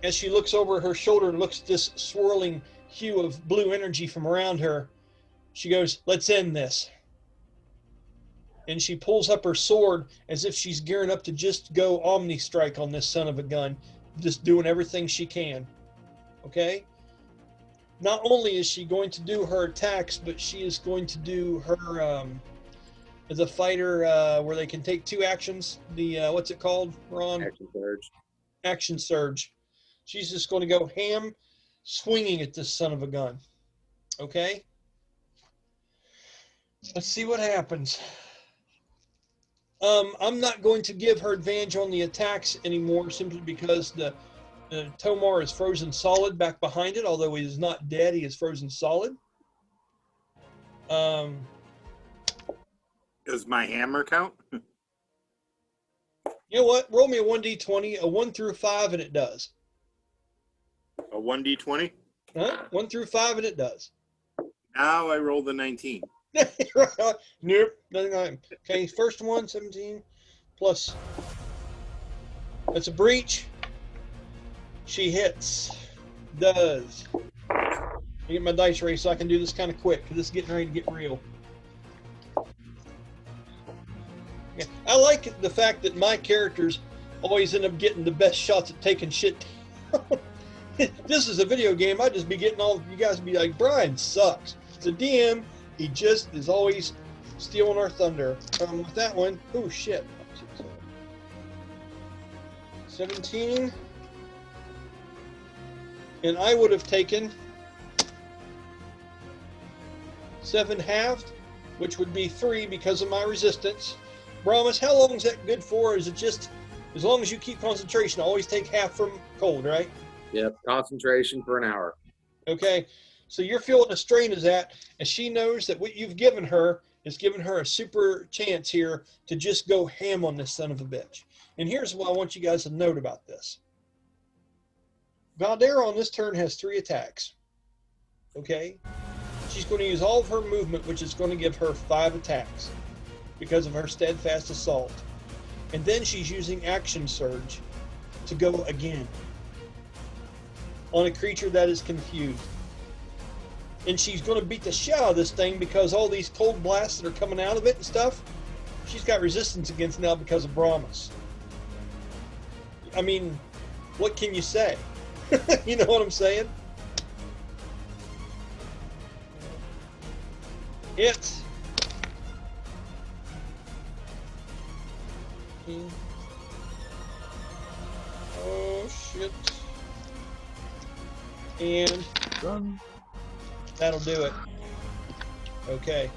as she looks over her shoulder and looks at this swirling hue of blue energy from around her. She goes, "Let's end this." And she pulls up her sword as if she's gearing up to just go Omni Strike on this son of a gun, just doing everything she can. Okay? Not only is she going to do her attacks, but she is going to do her, as a fighter, where they can take 2 actions. The, what's it called, Ron? Action surge. Action Surge. She's just going to go ham swinging at this son of a gun. Okay? Let's see what happens. I'm not going to give her advantage on the attacks anymore simply because the Tomar is frozen solid back behind it, although he is not dead, he is frozen solid. Does my hammer count? You know what? Roll me a 1d20, a 1 through 5, and it does. A 1d20? Huh? 1 through 5, and it does. Now I roll the 19. Nope. Okay, first one, 17 plus. That's a breach. She hits. Does. I get my dice raised so I can do this kind of quick because this is getting ready to get real. Yeah, I like the fact that my characters always end up getting the best shots at taking shit down. This is a video game. I'd just be getting all you guys be like, Brian sucks. It's a DM. He just is always stealing our thunder. With that one, oh shit. 17. And I would have taken 7 halved, which would be 3 because of my resistance. Brahmus, how long is that good for? Is it just as long as you keep concentration? Always take half from cold, right? Yep, concentration for an hour. Okay, so you're feeling a strain as that, and she knows that what you've given her is giving her a super chance here to just go ham on this son of a bitch. And here's what I want you guys to note about this. Valdera on this turn has 3 attacks. Okay? She's going to use all of her movement, which is going to give her 5 attacks because of her steadfast assault. And then she's using action surge to go again on a creature that is confused. And she's going to beat the shit out of this thing because all these cold blasts that are coming out of it and stuff, she's got resistance against now because of Brahmus. I mean, what can you say? You know what I'm saying? Hits. Oh shit. And Run. that'll do it. Okay.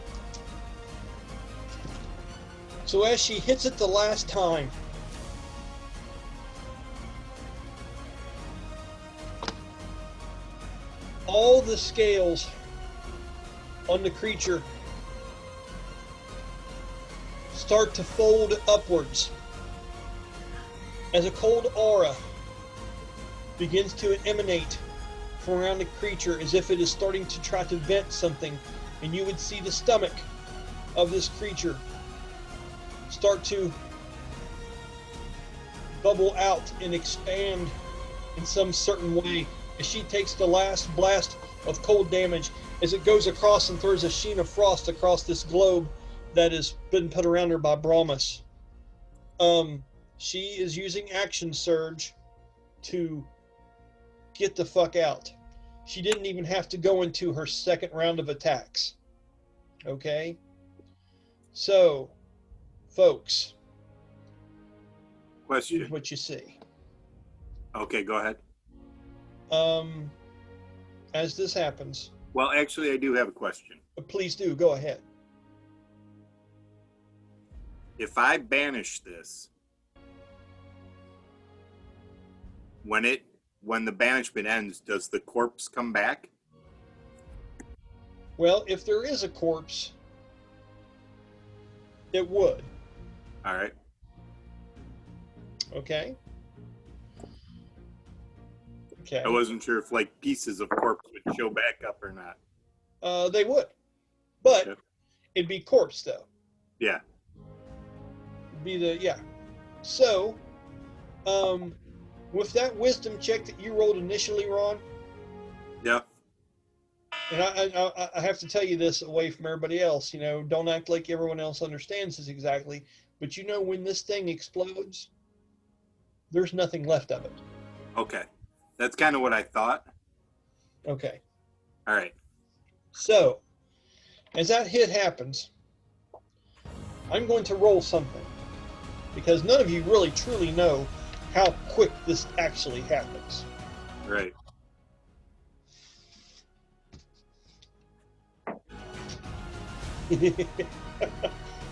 So as she hits it the last time, all the scales on the creature start to fold upwards as a cold aura begins to emanate from around the creature as if it is starting to try to vent something, and you would see the stomach of this creature start to bubble out and expand in some certain way as she takes the last blast of cold damage as it goes across and throws a sheen of frost across this globe that has been put around her by Brahmus. She is using action surge to get the fuck out. She didn't even have to go into her second round of attacks. Okay? So, folks, Question. here's what you see. Okay, go ahead. As this happens, Well, actually, I do have a question. please do, go ahead. If I banish this, when the banishment ends, does the corpse come back? Well, if there is a corpse, It would. All right. Okay. Okay. I wasn't sure if like pieces of corpse would show back up or not. They would, but Okay. it'd be corpse though. Yeah. So, with that wisdom check that you rolled initially, Ron, Yeah. and I have to tell you this away from everybody else. You know, don't act like everyone else understands this exactly. But you know, when this thing explodes, there's nothing left of it. Okay. That's kind of what I thought. Okay. All right. So, as that hit happens, I'm going to roll something because none of you really truly know how quick this actually happens. Right.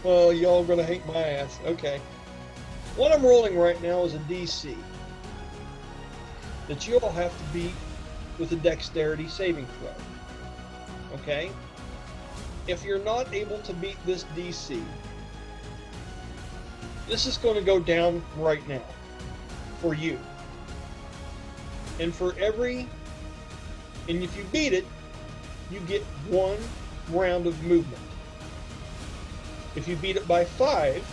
Well, y'all gonna hate my ass. Okay. What I'm rolling right now is a DC that you all have to beat with a dexterity saving throw. Okay? If you're not able to beat this DC, this is going to go down right now for you. And if you beat it, you get 1 round of movement. If you beat it by 5,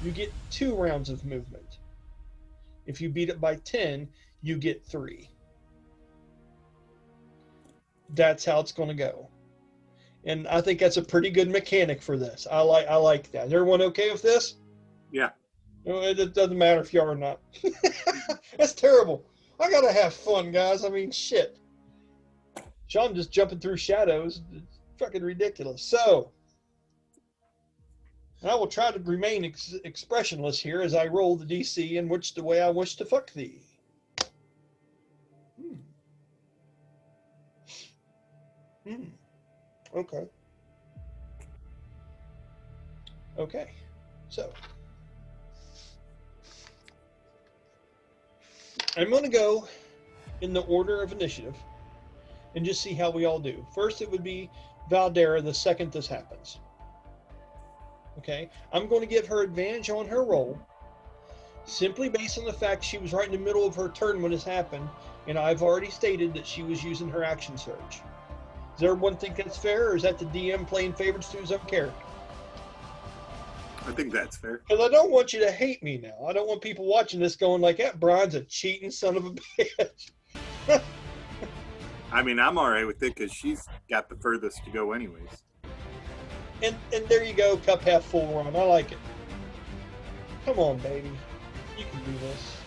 you get 2 rounds of movement. If you beat it by 10, you get 3. That's how it's going to go. And I think that's a pretty good mechanic for this. I like that. Is everyone okay with this? Yeah. It doesn't matter if you are or not. That's terrible. I gotta have fun, guys. I mean, shit. Sean just jumping through shadows. It's fucking ridiculous. So, I will try to remain expressionless here as I roll the DC in which the way I wish to fuck thee. Okay. Okay. So, I'm going to go in the order of initiative and just see how we all do. First, it would be Valdera the second this happens. Okay, I'm going to give her advantage on her roll, simply based on the fact she was right in the middle of her turn when this happened, and I've already stated that she was using her action surge. Does everyone think that's fair, or is that the DM playing favorites to his own character? I think that's fair. Because I don't want you to hate me now. I don't want people watching this going like, that Brian's a cheating son of a bitch. I mean, I'm all right with it because she's got the furthest to go anyways. And there you go, cup half full, Ron. I like it. Come on, baby. You can do this.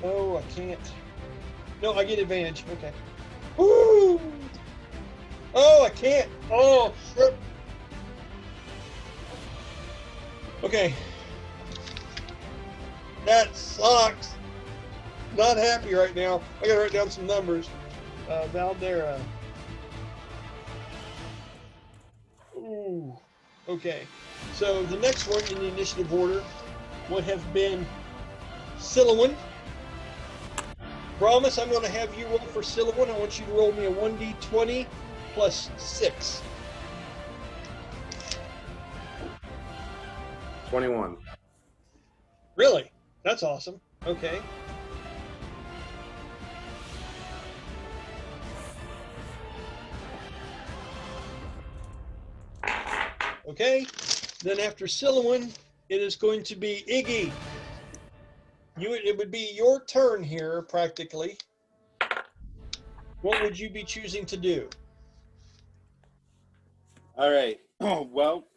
Oh, I can't. No, I get advantage. Okay. Woo! Oh, I can't. Oh, shit. Okay. That sucks. Not happy right now. I gotta write down some numbers. Valdera. Ooh. Okay. So the next one in the initiative order would have been Sylowen. Brahmus, I'm going to have you roll for Sylowen. I want you to roll me a 1d20 plus 6. 21. Really? That's awesome. Okay. Okay. Then after Sylowen, it is going to be Iggy. It would be your turn here, practically. What would you be choosing to do? All right. Oh, well.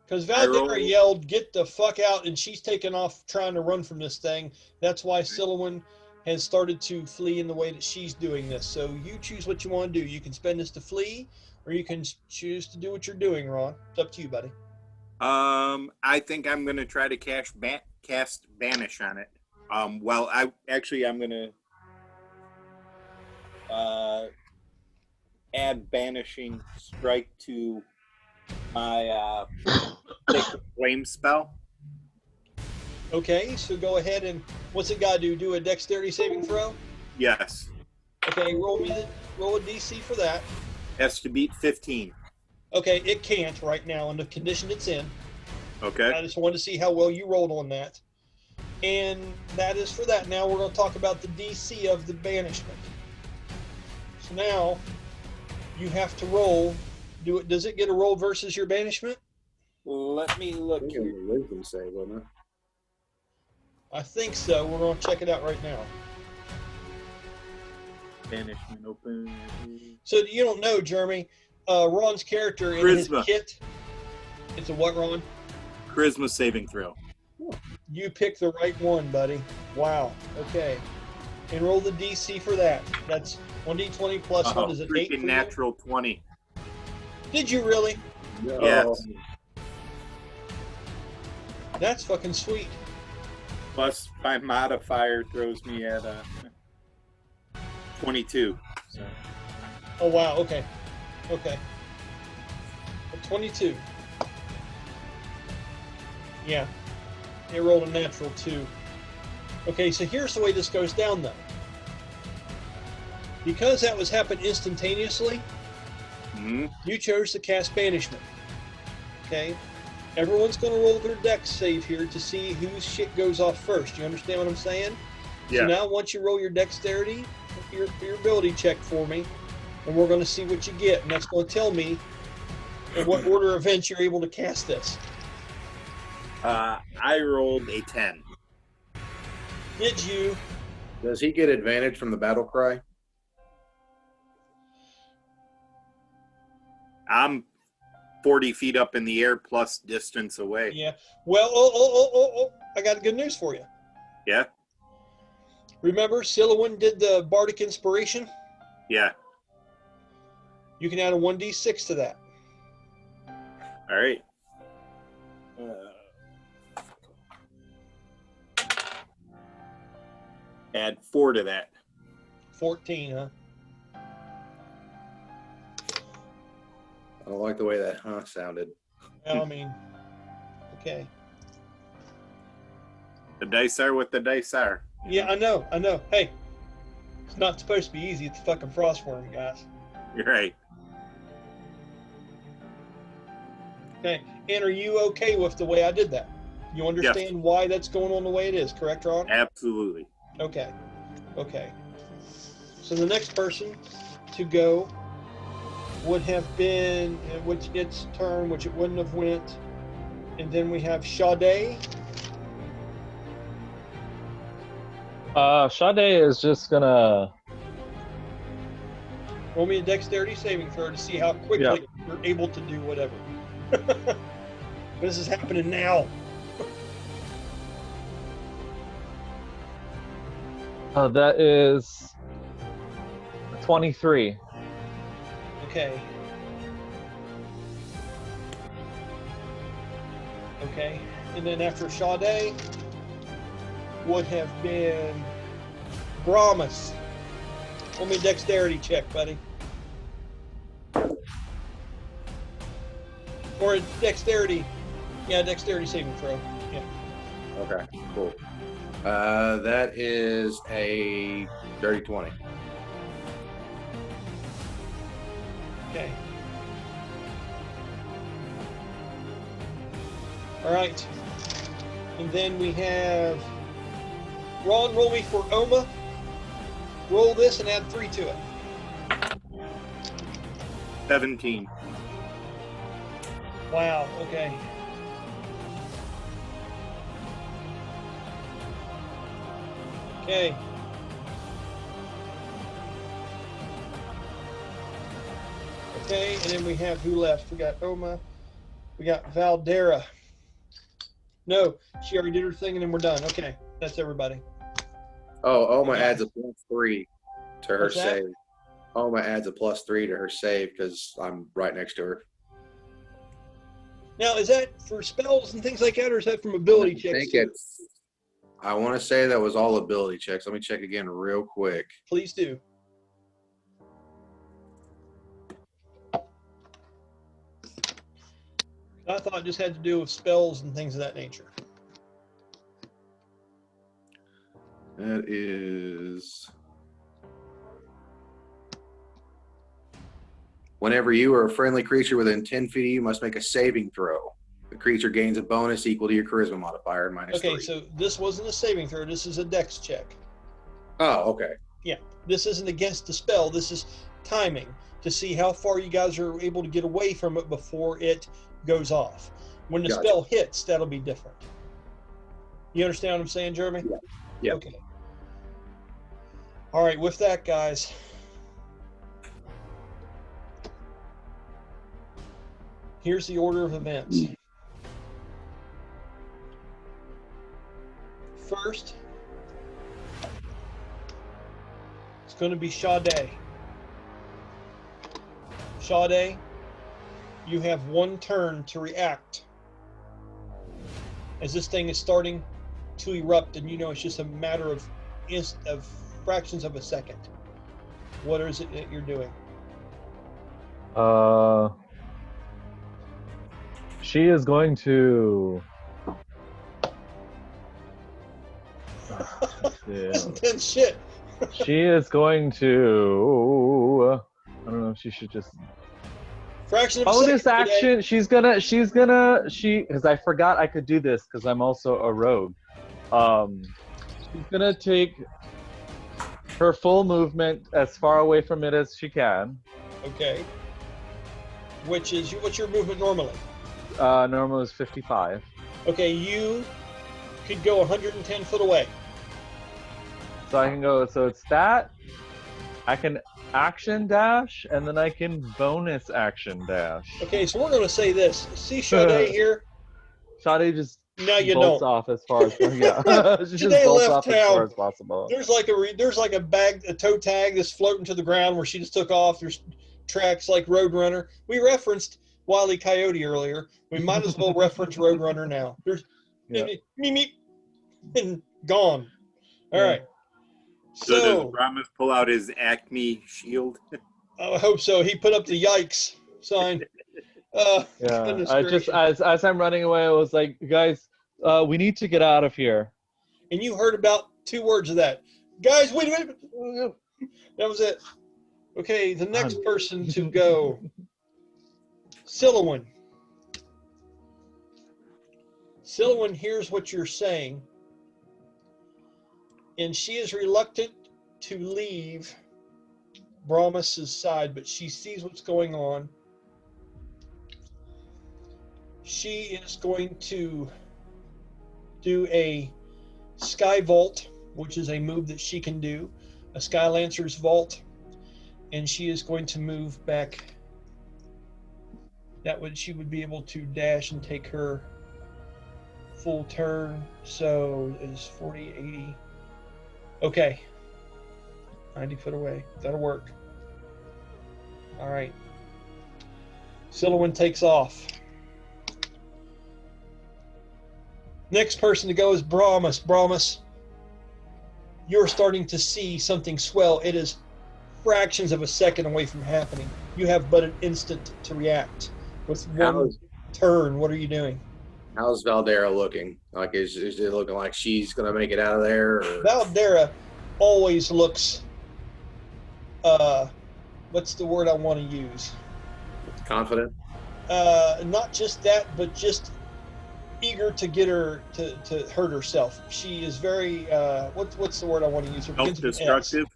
Because Valdera yelled, "Get the fuck out," and she's taken off trying to run from this thing. That's why Sylowen has started to flee in the way that she's doing this. So you choose what you want to do. You can spend this to flee, or you can choose to do what you're doing, Ron. It's up to you, buddy. I think I'm gonna try to cast banish on it. I'm gonna add banishing strike to my sacred flame spell. Okay, so go ahead and what's it got to do? Do a dexterity saving throw? Yes. Okay, roll a DC for that. Has to beat 15. Okay, it can't right now in the condition it's in. Okay. I just wanted to see how well you rolled on that. And that is for that. Now we're going to talk about the DC of the banishment. So now you have to roll. Does it get a roll versus your banishment? Let me I look think it here. was a wisdom save, wasn't it? I think so. We're going to check it out right now. Banishment open. So you don't know, Jeremy. Ron's character in his Charisma. kit. It's a what, Ron? Charisma saving throw. You picked the right one, buddy. Wow. Okay. And roll the DC for that. That's 1d20 plus what is it? 8 freaking for you? natural 20. Did you really? No. Yes. That's fucking sweet. Plus my modifier throws me at 22. So Oh wow. Okay. Okay. A 22. Yeah. It rolled a natural 2. Okay, so here's the way this goes down though. Because that was happened instantaneously, you chose to cast banishment. Okay? Everyone's going to roll their dex save here to see whose shit goes off first. You understand what I'm saying? yeah. So now once you roll your dexterity, your ability check for me, and we're going to see what you get. And that's going to tell me in what order of events you're able to cast this. I rolled a 10. Did you? Does he get advantage from the battle cry? I'm 40 feet up in the air plus distance away. Yeah. Well, oh. I got good news for you. Yeah? Remember, Sylowen did the Bardic Inspiration? Yeah. You can add a 1d6 to that. All right. Add 4 to that. 14, huh? I don't like the way that sounded. Well, I mean, okay. The dice are what the dice are. Yeah, I know. Hey, it's not supposed to be easy. It's a fucking frostworm, guys. You're right. Okay. And are you okay with the way I did that? You understand why that's going on the way it is, correct, Ron? Absolutely. Okay. Okay. So the next person to go would have been, which its turn, which it wouldn't have went. And then we have Sha-de. Sha-de is just gonna. Roll me a dexterity saving throw to see how quickly you're able to do whatever. This is happening now. That is 23. Okay. Okay. And then after Sha-de would have been Brahmus. Roll me a dexterity check, buddy. Or a dexterity. Yeah, dexterity saving throw. Yeah. Okay, cool. That is a dirty 20. Okay. All right. And then we have Ron, roll me for Oma. Roll this and add 3 to it. 17. Wow, okay. Okay. Okay, and then we have who left? We got Oma. We got Valdera. No, she already did her thing and then we're done. Okay, that's everybody. Oh, Oma Yeah. adds a +3 to her What's that? save. Oma adds a +3 to her save because I'm right next to her. Now, is that for spells and things like that, or is that from ability I checks? think too? I want to say that was all ability checks. Let me check again real quick. Please do. I thought it just had to do with spells and things of that nature. That is Whenever you or a friendly creature within 10 feet of you must make a saving throw. The creature gains a bonus equal to your charisma modifier minus Okay, 3. so this wasn't a saving throw. This is a dex check. Oh, okay. Yeah, this isn't against the spell. This is timing to see how far you guys are able to get away from it before it goes off. When the Gotcha. spell hits, that'll be different. You understand what I'm saying, Jeremy? Yeah. Yeah. Okay. All right, with that, guys. Here's the order of events. First, it's going to be Sha-de. Sha-de, you have 1 turn to react. As this thing is starting to erupt, and you know it's just a matter of fractions of a second. What is it that you're doing? She is going to. That's intense shit. She is going to. I don't know if she should just. Fraction of a Bonus second. action. She's gonna. Because I forgot I could do this because I'm also a rogue. She's gonna take her full movement as far away from it as she can. Okay. What's your movement normally? Normal is 55. Okay, you could go 110 foot away. So I can go. So it's that. I can action dash, and then I can bonus action dash. Okay, so we're going to say this. See Sha-de here? Sha-de just No, you bolts don't. off as far as yeah. She just Sha-de bolts left off as far town. as possible. There's like a toe tag that's floating to the ground where she just took off. There's tracks like Roadrunner. We referenced Wile E. Coyote earlier. We might as well reference Roadrunner now. There's me and gone. All right. So does Brahmus pull out his Acme shield? I hope so. He put up the yikes sign. Yeah, I just as I'm running away, I was like, guys, we need to get out of here. And you heard about 2 words of that. Guys, wait a minute. That was it. Okay, the next person to go. Sylowen. Sylowen hears what you're saying, and she is reluctant to leave Brahmus's side, but she sees what's going on. She is going to do a Sky Vault, which is a move that she can do, a Sky Lancer's Vault, and she is going to move back. She would be able to dash and take her full turn. So it is 40, 80. Okay. 90 foot away. That'll work. All right. Sylowen takes off. Next person to go is Brahmus. Brahmus, you're starting to see something swell. It is fractions of a second away from happening. You have but an instant to react. With 1 turn, what are you doing? How's Valdera looking? Like, is it looking like she's going to make it out of there? Or? Valdera always looks, what's the word I want to use? Confident? Not just that, but just eager to get her to hurt herself. She is very, what's the word I want to use? Self-destructive?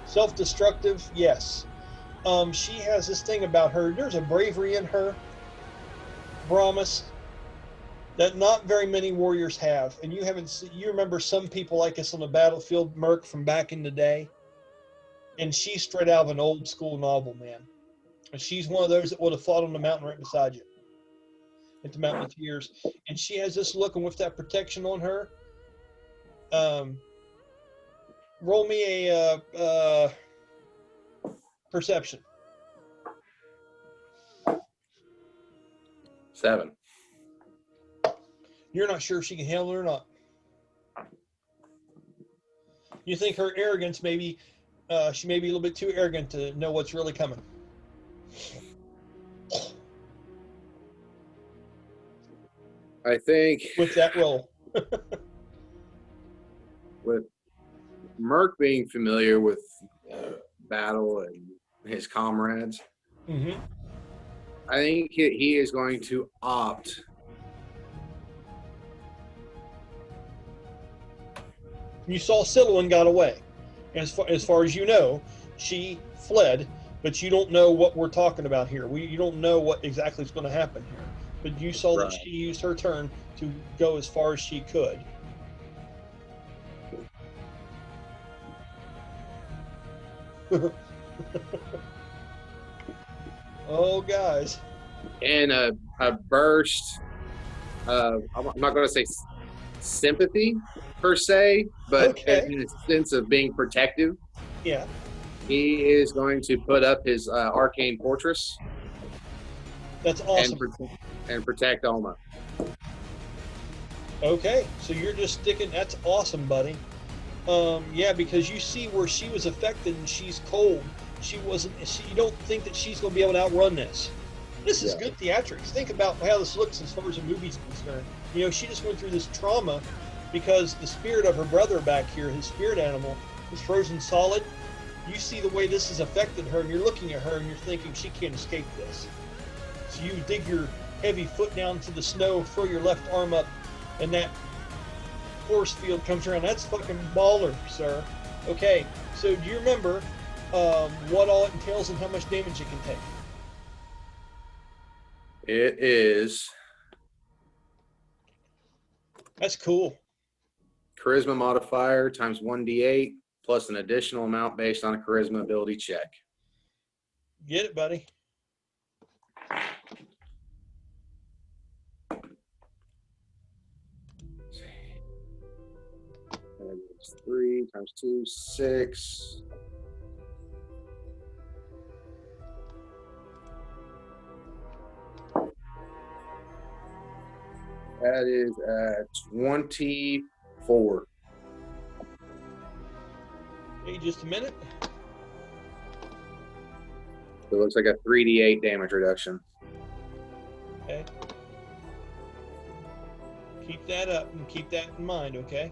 Self-destructive, yes. She has this thing about her. There's a bravery in her, Brahmus, that not very many warriors have. And you remember some people like us on the battlefield, Merc, from back in the day. And she's straight out of an old school novel, man. And she's one of those that would have fought on the mountain right beside you at the Mountain of Tears. And she has this look, and with that protection on her, roll me a perception. 7. You're not sure if she can handle it or not. You think her arrogance maybe, she may be a little bit too arrogant to know what's really coming. I think With that roll. with Merc being familiar with battle and his comrades, Mm-hmm. I think he is going to opt. You saw Sylowen got away. As far as you know, she fled, but you don't know what we're talking about here. You don't know what exactly is going to happen here. But you saw that Right. she used her turn to go as far as she could. Oh, guys. And a burst of, I'm not going to say sympathy per se, but Okay. in a sense of being protective. Yeah. He is going to put up his arcane fortress That's and awesome. protect Alma. Okay. So you're just sticking. That's awesome, buddy. Yeah, because you see where she was affected and she's cold. She wasn't. You don't think that she's going to be able to outrun this. This is good theatrics. Think about how this looks as far as the movie's concerned. You know, she just went through this trauma because the spirit of her brother back here, his spirit animal, was frozen solid. You see the way this has affected her, and you're looking at her and you're thinking she can't escape this. So you dig your heavy foot down to the snow, throw your left arm up, and that force field comes around. That's fucking baller, sir. Okay, so do you remember what all it entails and how much damage it can take? It is That's cool. charisma modifier times 1d8 plus an additional amount based on a charisma ability check. Get it, buddy. And it's 3 times 2, 6. That is at 24. Hey, just a minute. So it looks like a 3d8 damage reduction. Okay. Keep that up and keep that in mind, okay?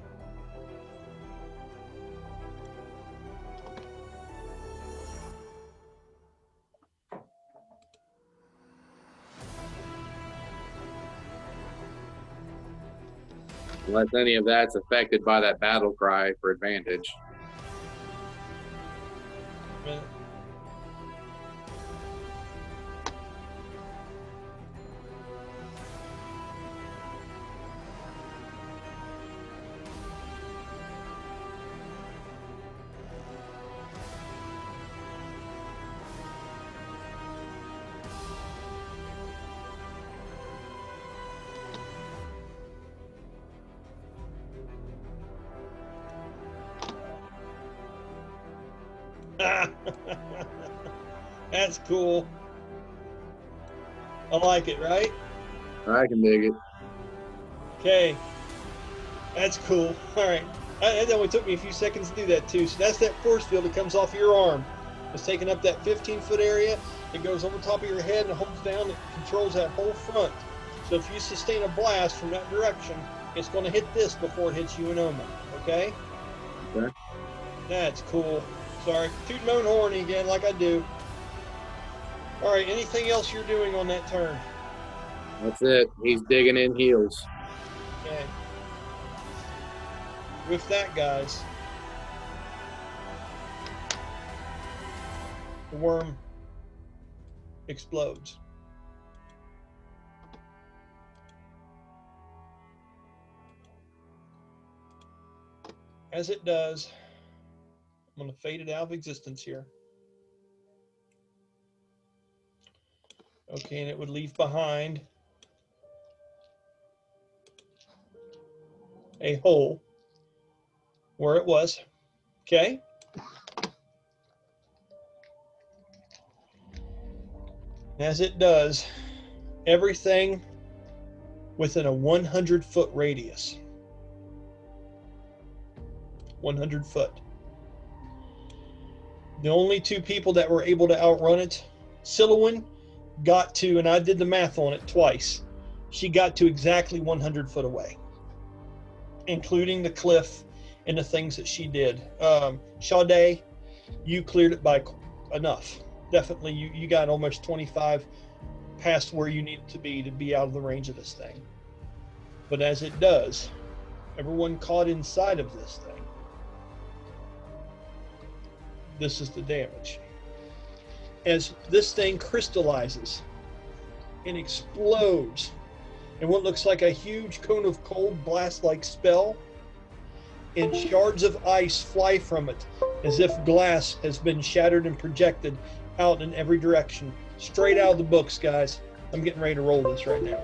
Unless any of that's affected by that battle cry for advantage. A minute. That's cool. I like it, right? I can dig it. Okay. That's cool. All right. It only took me a few seconds to do that, too. So that's that force field that comes off your arm. It's taking up that 15-foot area. It goes over top of your head and holds down. It controls that whole front. So if you sustain a blast from that direction, it's going to hit this before it hits you and Oma. Okay? Okay. That's cool. Sorry. Tooting my own horn again like I do. All right. Anything else you're doing on that turn? That's it. He's digging in heels. Okay. With that, guys, the worm explodes. As it does, I'm going to fade it out of existence here. Okay, and it would leave behind a hole where it was. Okay? As it does, everything within a 100-foot radius. 100 foot. The only two people that were able to outrun it, Sylowen got to, and I did the math on it twice, she got to exactly 100 foot away, including the cliff and the things that she did. Sha-de, you cleared it by enough. definitely you got almost 25 past where you need to be out of the range of this thing. But as it does, everyone caught inside of this thing, this is the damage. As this thing crystallizes and explodes, and what looks like a huge cone of cold blast-like spell, and shards of ice fly from it as if glass has been shattered and projected out in every direction. Straight out of the books, guys. I'm getting ready to roll this right now.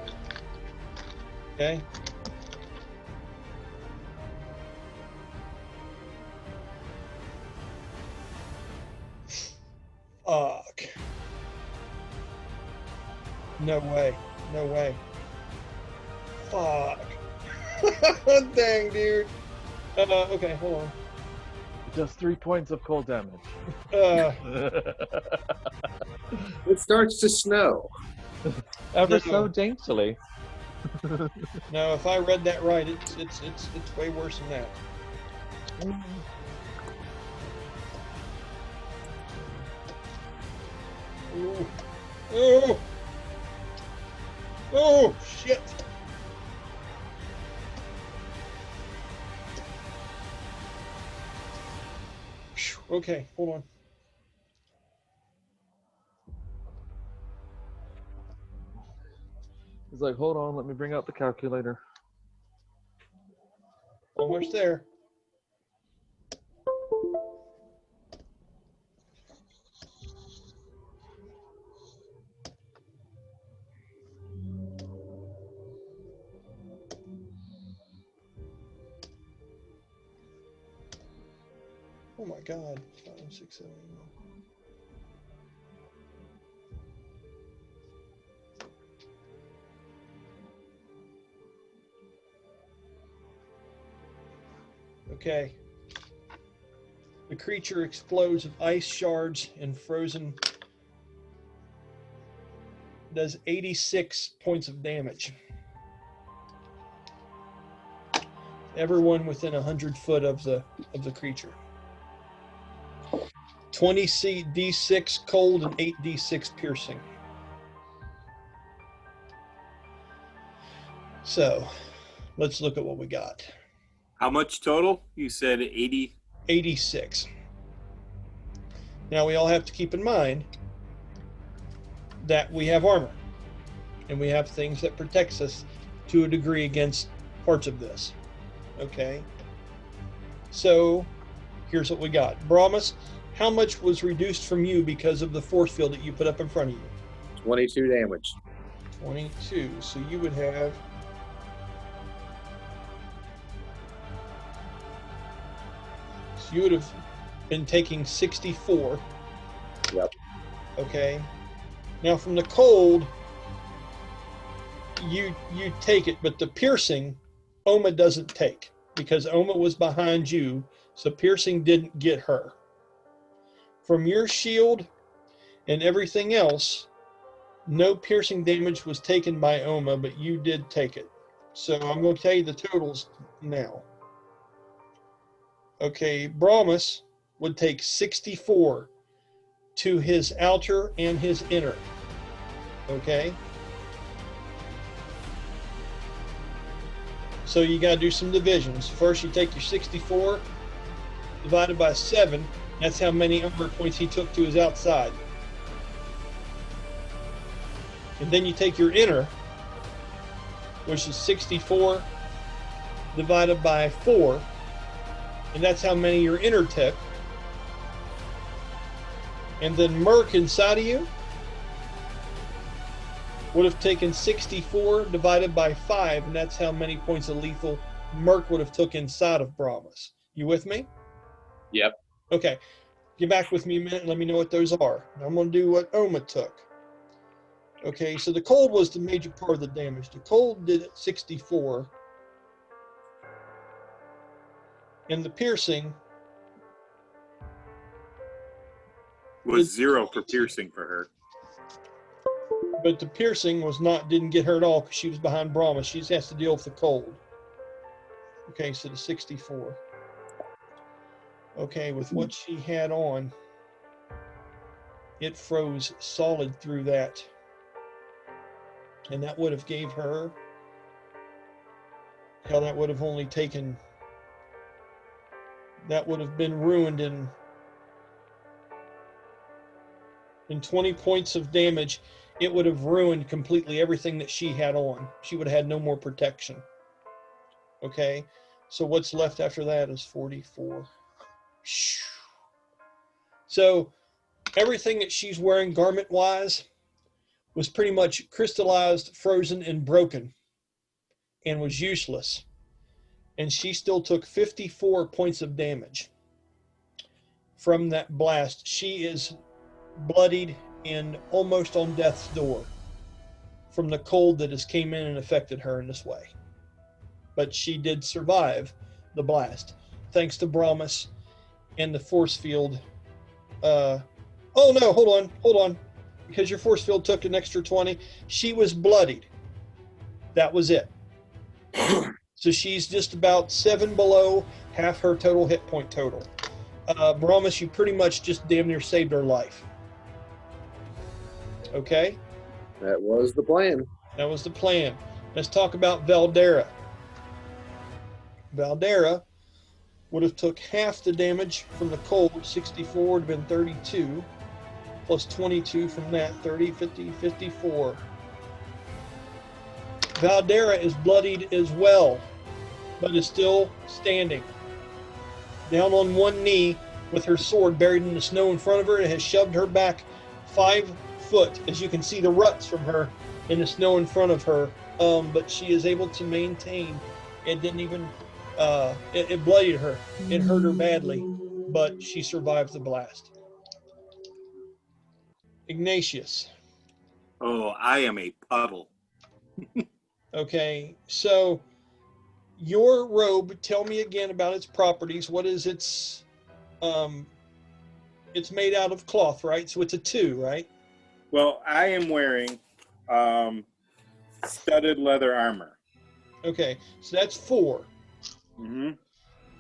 Okay? Fuck. No way. No way. Fuck. Dang, dude. Okay, hold on. Just 3 points of cold damage. It starts to snow. Ever No. so daintily. No, if I read that right, it's way worse than that. Ooh. Oh. Oh shit. Phew. Okay, hold on. He's like, hold on, let me bring out the calculator. Almost there. Oh my god. 5, 6, 7, 8. Okay. The creature explodes of ice shards and frozen. Does 86 points of damage. Everyone within 100 foot of the creature. 20 d6 cold and 8 d6 piercing. So, let's look at what we got. How much total? You said 80. 86. Now we all have to keep in mind that we have armor and we have things that protects us to a degree against parts of this. Okay. So here's what we got. Brahmus, how much was reduced from you because of the force field that you put up in front of you? 22 damage. 22. So you would have been taking 64. Yep. Okay. Now from the cold, you take it, but the piercing, Oma doesn't take because Oma was behind you, so piercing didn't get her. From your shield and everything else, no piercing damage was taken by Oma, but you did take it. So I'm going to tell you the totals now. Okay, Brahmus would take 64 to his outer and his inner. Okay? So you got to do some divisions. First, you take your 64 divided by 7. That's how many armor points he took to his outside. And then you take your inner, which is 64 divided by 4. And that's how many your inner took. And then Merc inside of you would have taken 64 divided by 5, and that's how many points of lethal Merc would have took inside of Brahmus. You with me? Yep. Okay. Get back with me a minute and let me know what those are. I'm going to do what Oma took. Okay, so the cold was the major part of the damage. The cold did 64. And the piercing Was 0 for piercing for her. but the piercing didn't get her at all because she was behind Brahma. She just has to deal with the cold. Okay, so the 64. Okay, with what she had on, it froze solid through that. And that would have gave her, hell, that would have only taken, that would have been ruined in 20 points of damage. It would have ruined completely everything that she had on. She would have had no more protection. Okay, so what's left after that is 44. So everything that she's wearing garment-wise was pretty much crystallized, frozen, and broken, and was useless. And she still took 54 points of damage from that blast. She is bloodied and almost on death's door from the cold that has came in and affected her in this way. But she did survive the blast, thanks to Brahmus and the force field. Oh no, hold on. Because your force field took an extra 20. She was bloodied. That was it. So she's just about 7 below half her total hit point total. Brahmus, you pretty much just damn near saved her life. Okay? That was the plan. That was the plan. Let's talk about Valdera. Valdera would have took half the damage from the cold. 64 would have been 32. Plus 22 from that, 30, 50, 54. Valdera is bloodied as well, but is still standing. Down on one knee with her sword buried in the snow in front of her. It has shoved her back 5 foot. As you can see the ruts from her in the snow in front of her. But she is able to maintain. It didn't even, it bloodied her. It hurt her badly, but she survived the blast. Ignatious. Oh, I am a puddle. Okay, so your robe, tell me again about its properties. What is its, it's made out of cloth, right? So it's a 2, right? Well, I am wearing studded leather armor. Okay, so that's 4. Mm-hmm.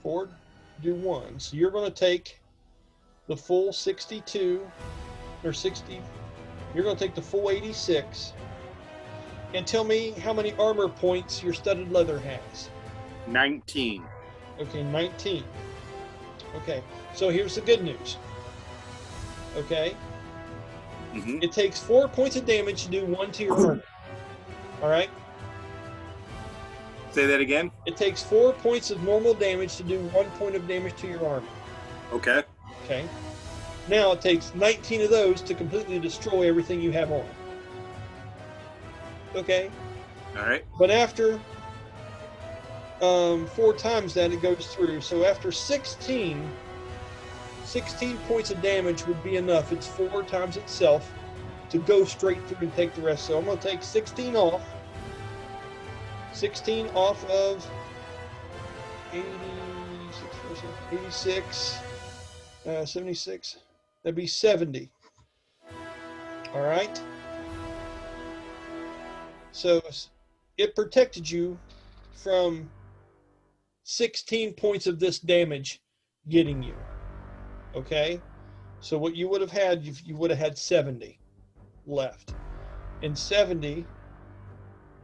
4, do 1. So you're going to take the full 62, or 60, you're going to take the full 86, and tell me how many armor points your studded leather has. 19. Okay, 19. Okay, so here's the good news. Okay, Mm-hmm. it takes 4 points of damage to do 1 to your armor. All right, Say that again? it takes 4 points of normal damage to do 1 point of damage to your armor. Okay. Okay, now it takes 19 of those to completely destroy everything you have on. Okay, All right. but after 4 times that, it goes through. So after 16 points of damage would be enough. It's 4 times itself to go straight through and take the rest. So I'm going to take 16 off. 16 off of 86, 76. That'd be 70. All right. So it protected you from 16 points of this damage getting you. Okay? So what you would have had, you would have had 70 left. And 70,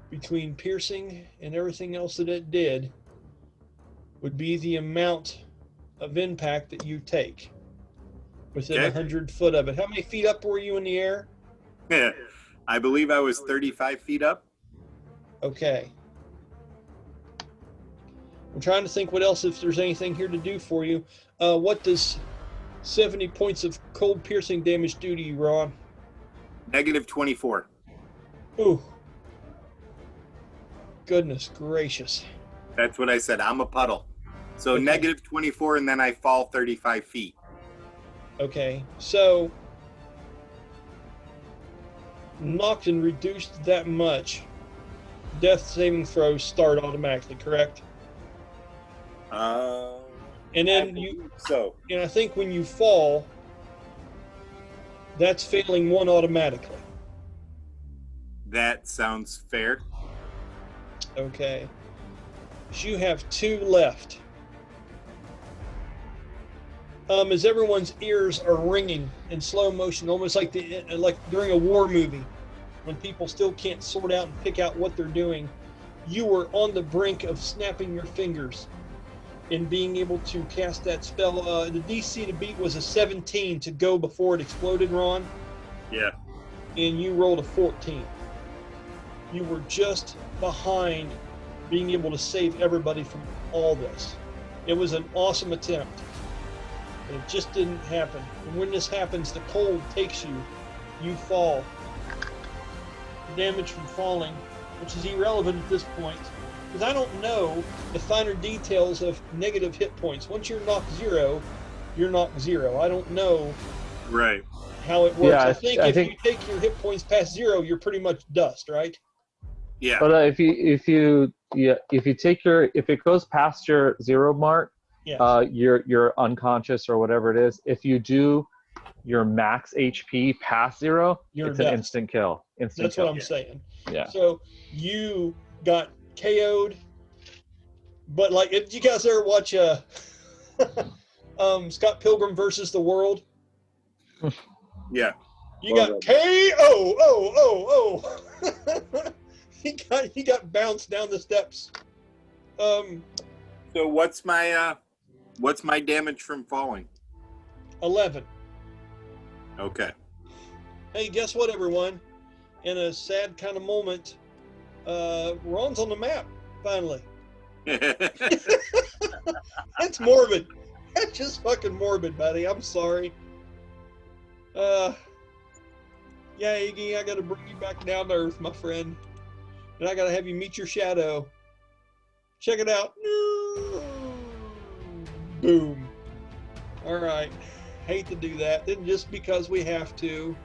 between piercing and everything else that it did, would be the amount of impact that you take within 100 foot of it. How many feet up were you in the air? Yeah. I believe I was 35 feet up. Okay. I'm trying to think what else, if there's anything here to do for you. What does 70 points of cold piercing damage do to you, Ron? Negative 24. Ooh. Goodness gracious. That's what I said. I'm a puddle. So Okay. negative 24, and then I fall 35 feet. Okay, so knocked and reduced that much, death saving throws start automatically, correct? And then and I think when you fall, that's failing 1 automatically. That sounds fair. Okay, so you have 2 left. as everyone's ears are ringing in slow motion, almost like like during a war movie, when people still can't sort out and pick out what they're doing. You were on the brink of snapping your fingers and being able to cast that spell. The DC to beat was a 17 to go before it exploded, Ron. Yeah. And you rolled a 14. You were just behind being able to save everybody from all this. It was an awesome attempt. And it just didn't happen. And when this happens, the cold takes you. You fall. The damage from falling, which is irrelevant at this point, because I don't know the finer details of negative hit points. Once you're knocked zero, you're knocked zero. I don't know Right. how it works. Yeah, I think if you take your hit points past zero, you're pretty much dust, right? Yeah. But if it goes past your 0 mark, Yes. you're unconscious or whatever it is. If you do your max HP past 0, You're it's dust. an instant kill. That's what I'm saying. Yeah. So you got KO'd, but like, if you guys ever watch Scott Pilgrim versus the World, Yeah. you got KO. He got bounced down the steps. So what's my damage from falling? 11. Okay. Hey, guess what, everyone? In a sad kind of moment, Ron's on the map, finally. That's morbid. That's just fucking morbid, buddy. I'm sorry. Yeah, Iggy, I gotta bring you back down to earth, my friend. And I gotta have you meet your shadow. Check it out. Boom. All right. Hate to do that. Then just because we have to.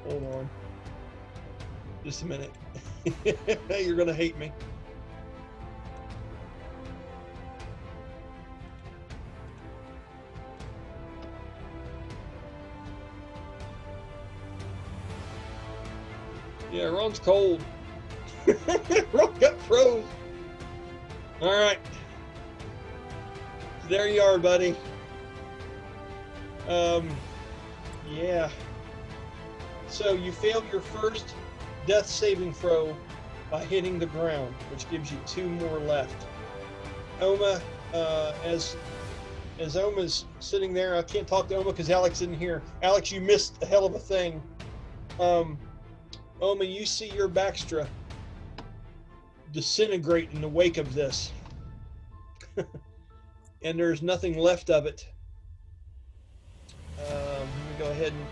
Hold on. Just a minute. You're gonna hate me. Yeah, Ron's cold. Ron got froze. All right. There you are, buddy. Yeah. So you failed your first death saving throw by hitting the ground, which gives you 2 more left. Oma, as Oma's sitting there, I can't talk to Oma because Alex isn't here. Alex, you missed a hell of a thing. Oma, you see your Baxtra disintegrate in the wake of this. And there's nothing left of it. Let me go ahead and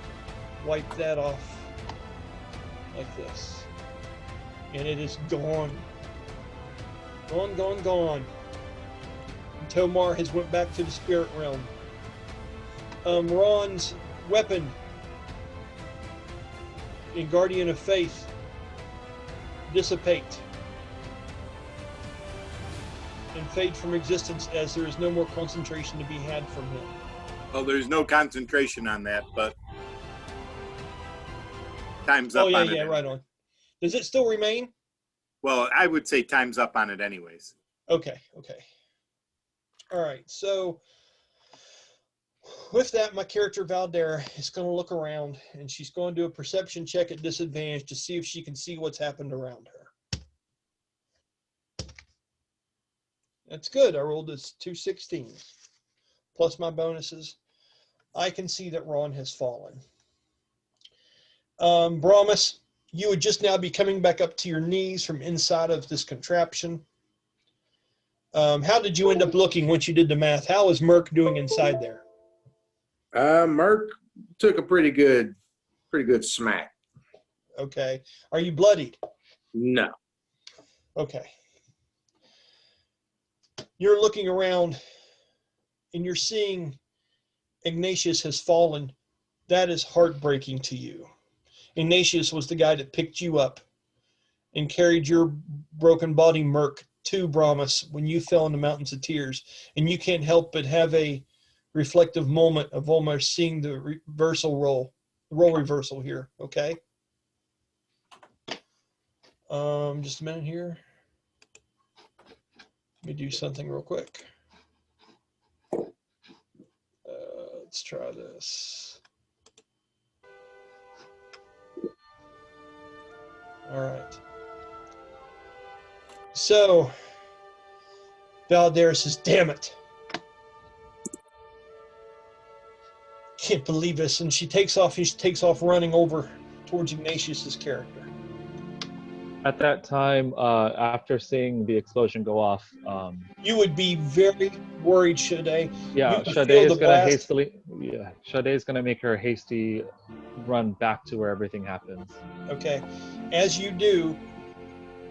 wipe that off like this. And it is gone. Gone, gone, gone. And Tomar has went back to the spirit realm. Ron's weapon in Guardian of Faith dissipate and fade from existence as there is no more concentration to be had from him. Well, there's no concentration on that, but time's up Oh, yeah, on it. yeah, right on. Does it still remain? Well, I would say time's up on it anyways. Okay, okay. All right, so with that, my character Valdera is going to look around, and she's going to do a perception check at disadvantage to see if she can see what's happened around her. That's good. I rolled this 2 16s plus my bonuses. I can see that Ron has fallen. Brahmus, you would just now be coming back up to your knees from inside of this contraption. How did you end up looking once you did the math? How is Merc doing inside there? Merc took a pretty good smack. Okay. Are you bloodied? No. Okay. You're looking around and you're seeing Ignatious has fallen. That is heartbreaking to you. Ignatious was the guy that picked you up and carried your broken body, Merc, to Brahmus when you fell in the mountains of tears. And you can't help but have a reflective moment of almost seeing the role reversal here. Okay. Just a minute here. Let me do something real quick. this. All right. So, Valdera says, damn it. Can't believe this. And she takes off running over towards Ignatius's character. At that time, after seeing the explosion go off, You would be very worried, Sha-de. yeah, You could Sha-de feel is the gonna blast. hastily. Yeah, Sha-de is gonna make her hasty run back to where everything happens. Okay. As you do,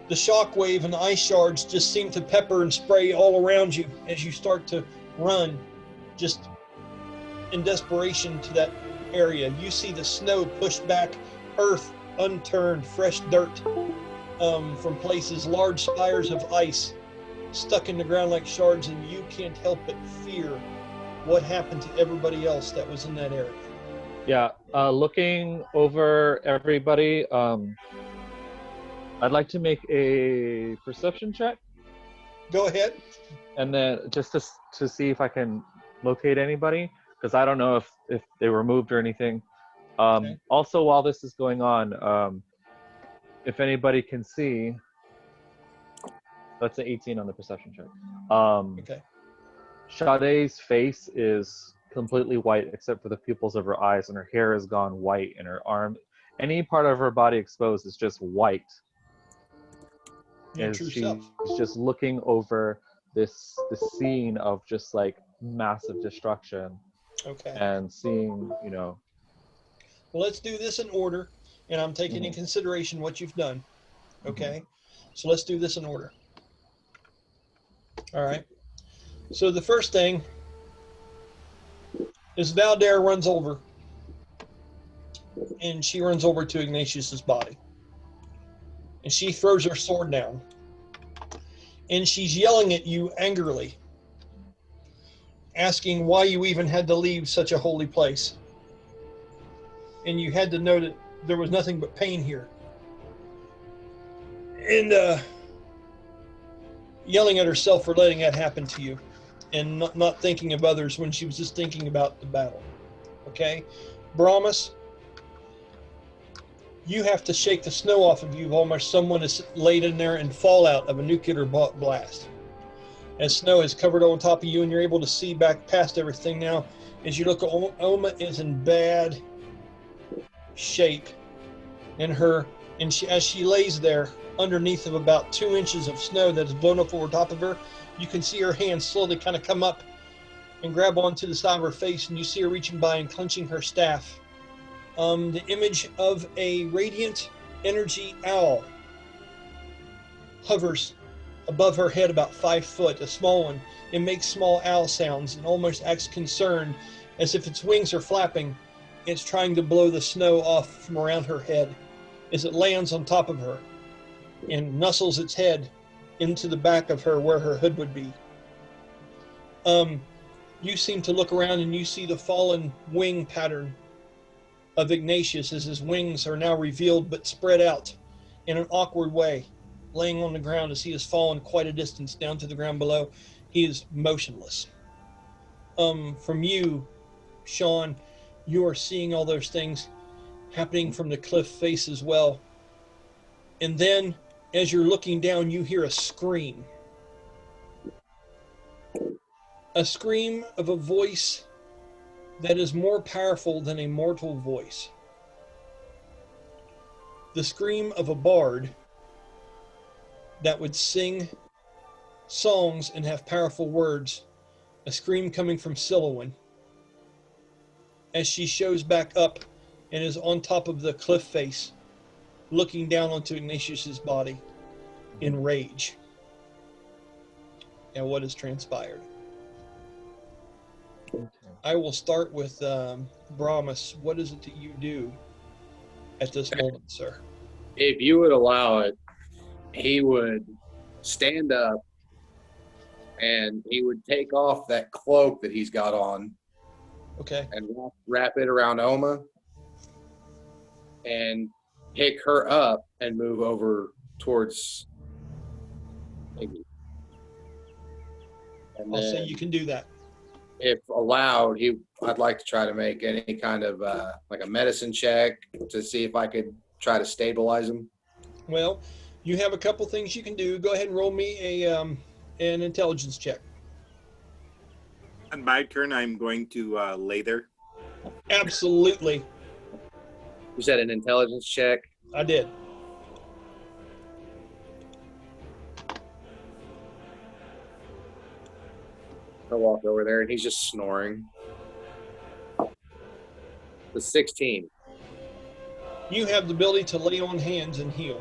the shockwave and the ice shards just seem to pepper and spray all around you as you start to run, just in desperation to that area. You see the snow pushed back, earth unturned, fresh dirt from places, large spires of ice stuck in the ground like shards, and you can't help but fear what happened to everybody else that was in that area. Yeah, looking over everybody, I'd like to make a perception check, Go ahead. and then just to see if I can locate anybody, because I don't know if they were moved or anything. Okay. Also, while this is going on, if anybody can see, that's an 18 on the perception check. Okay. Sha-de's face is completely white except for the pupils of her eyes, and her hair has gone white, and her arm, any part of her body exposed is just white. Your As true she's self. just looking over this scene of just like massive destruction, Okay. and seeing, you know. Well, let's do this in order, and I'm taking in consideration what you've done. Okay. So let's do this in order. All right. So the first thing is Valdera runs over, and she runs over to Ignatius's body, and she throws her sword down, and she's yelling at you angrily, asking why you even had to leave such a holy place, and you had to know that there was nothing but pain here, and yelling at herself for letting that happen to you, and not thinking of others when she was just thinking about the battle. Okay, Brahmus, you have to shake the snow off of you almost someone is laid in there in fallout of a nuclear blast. As snow is covered on top of you, and you're able to see back past everything now. As you look, Oma is in bad shape, and as she lays there underneath of about 2 inches of snow that is blown up over top of her, you can see her hands slowly kind of come up and grab onto the side of her face, and you see her reaching by and clenching her staff. The image of a radiant energy owl hovers above her head about 5 foot, a small one. It makes small owl sounds and almost acts concerned, as if its wings are flapping. It's trying to blow the snow off from around her head as it lands on top of her and nuzzles its head into the back of her where her hood would be. You seem to look around, and you see the fallen wing pattern of Ignatius as his wings are now revealed but spread out in an awkward way, laying on the ground as he has fallen quite a distance down to the ground below. He is motionless. From you, Sean, you are seeing all those things happening from the cliff face as well. And then, as you're looking down, you hear a scream. A scream of a voice that is more powerful than a mortal voice. The scream of a bard that would sing songs and have powerful words. A scream coming from Sylowen as she shows back up and is on top of the cliff face, looking down onto Ignatius's body in rage at what has transpired. I will start with Brahmus. What is it that you do at this moment, sir? If you would allow it, he would stand up and he would take off that cloak that he's got on. Okay. And wrap it around Oma and pick her up and move over towards Iggy. And I'll say then you can do that. if allowed, I'd like to try to make any kind of like a medicine check to see if I could try to stabilize him. Well, you have a couple things you can do. Go ahead and roll me an intelligence check. On my turn, I'm going to lay there. Absolutely, You said an intelligence check. I did. I walk over there and he's just snoring. The 16. You have the ability to lay on hands and heal.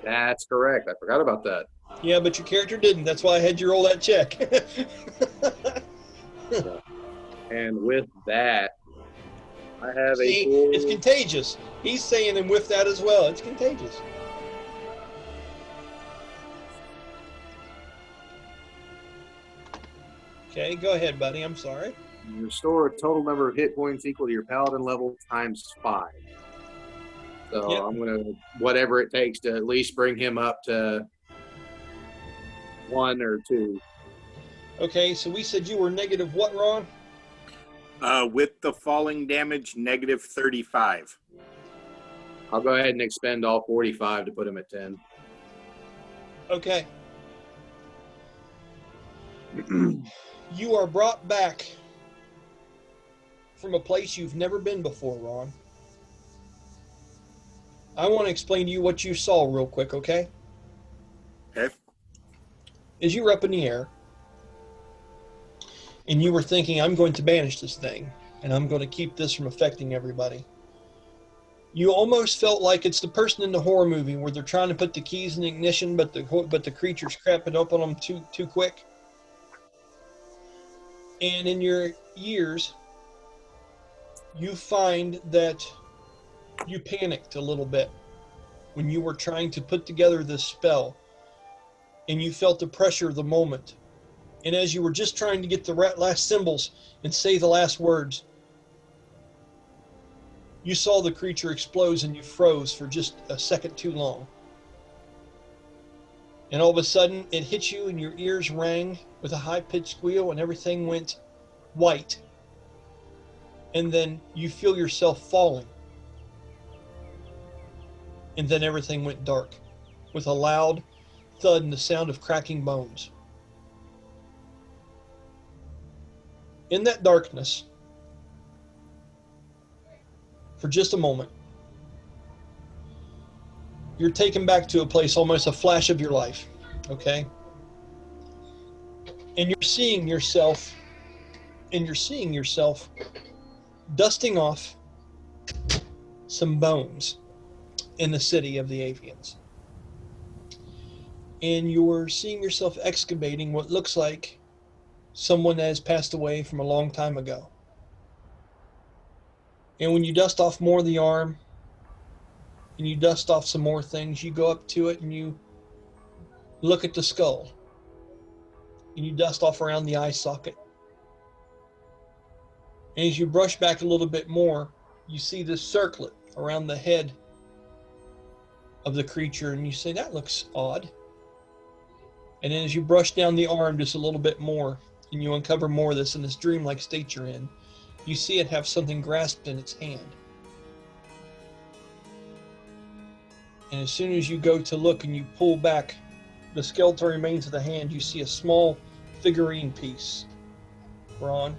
That's correct. I forgot about that. Yeah, but your character didn't. That's why I had you roll that check. And with that, I have See, a full... it's contagious. He's saying, and with that as well, it's contagious. Okay, go ahead, buddy. I'm sorry. You restore a total number of hit points equal to your paladin level times 5. So Yep. I'm going to, whatever it takes to at least bring him up to 1 or 2. Okay, so we said you were negative what, Ron? With the falling damage, negative 35. I'll go ahead and expend all 45 to put him at 10. Okay. You are brought back from a place you've never been before, Ron. I want to explain to you what you saw real quick, okay? Okay. As you were up in the air, and you were thinking, I'm going to banish this thing, and I'm going to keep this from affecting everybody. You almost felt like it's the person in the horror movie where they're trying to put the keys in the ignition, but the creature's crapping up on them too quick. And in your ears, you find that you panicked a little bit when you were trying to put together this spell, and you felt the pressure of the moment. And as you were just trying to get the last symbols and say the last words, you saw the creature explode and you froze for just a second too long. And all of a sudden, it hit you and your ears rang with a high-pitched squeal and everything went white. And then you feel yourself falling. And then everything went dark with a loud thud and the sound of cracking bones. In that darkness, for just a moment, you're taken back to a place, almost a flash of your life, okay? And you're seeing yourself dusting off some bones in the city of the Avians. And you're seeing yourself excavating what looks like someone that has passed away from a long time ago. And when you dust off more of the arm, and you dust off some more things, you go up to it and you look at the skull. And you dust off around the eye socket. And as you brush back a little bit more, you see this circlet around the head of the creature, and you say, that looks odd. And then as you brush down the arm just a little bit more, and you uncover more of this in this dreamlike state you're in, you see it have something grasped in its hand. And as soon as you go to look and you pull back the skeletal remains of the hand, you see a small figurine piece, Ron.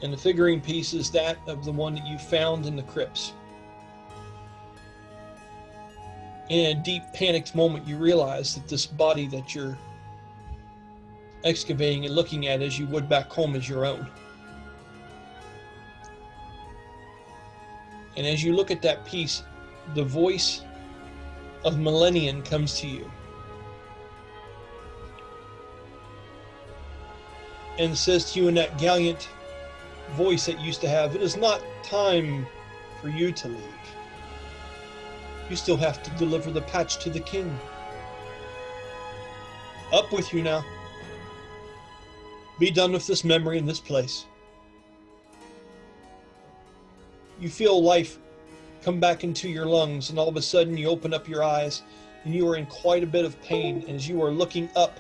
And the figurine piece is that of the one that you found in the crypts. In a deep panicked moment, you realize that this body that you're excavating and looking at as you would back home is your own. And as you look at that piece, the voice of Millennium comes to you and says to you in that gallant voice that used to have, it is not time for you to leave. You still have to deliver the patch to the king. Up with you now. Be done with this memory in this place. You feel life come back into your lungs, and all of a sudden you open up your eyes and you are in quite a bit of pain. And as you are looking up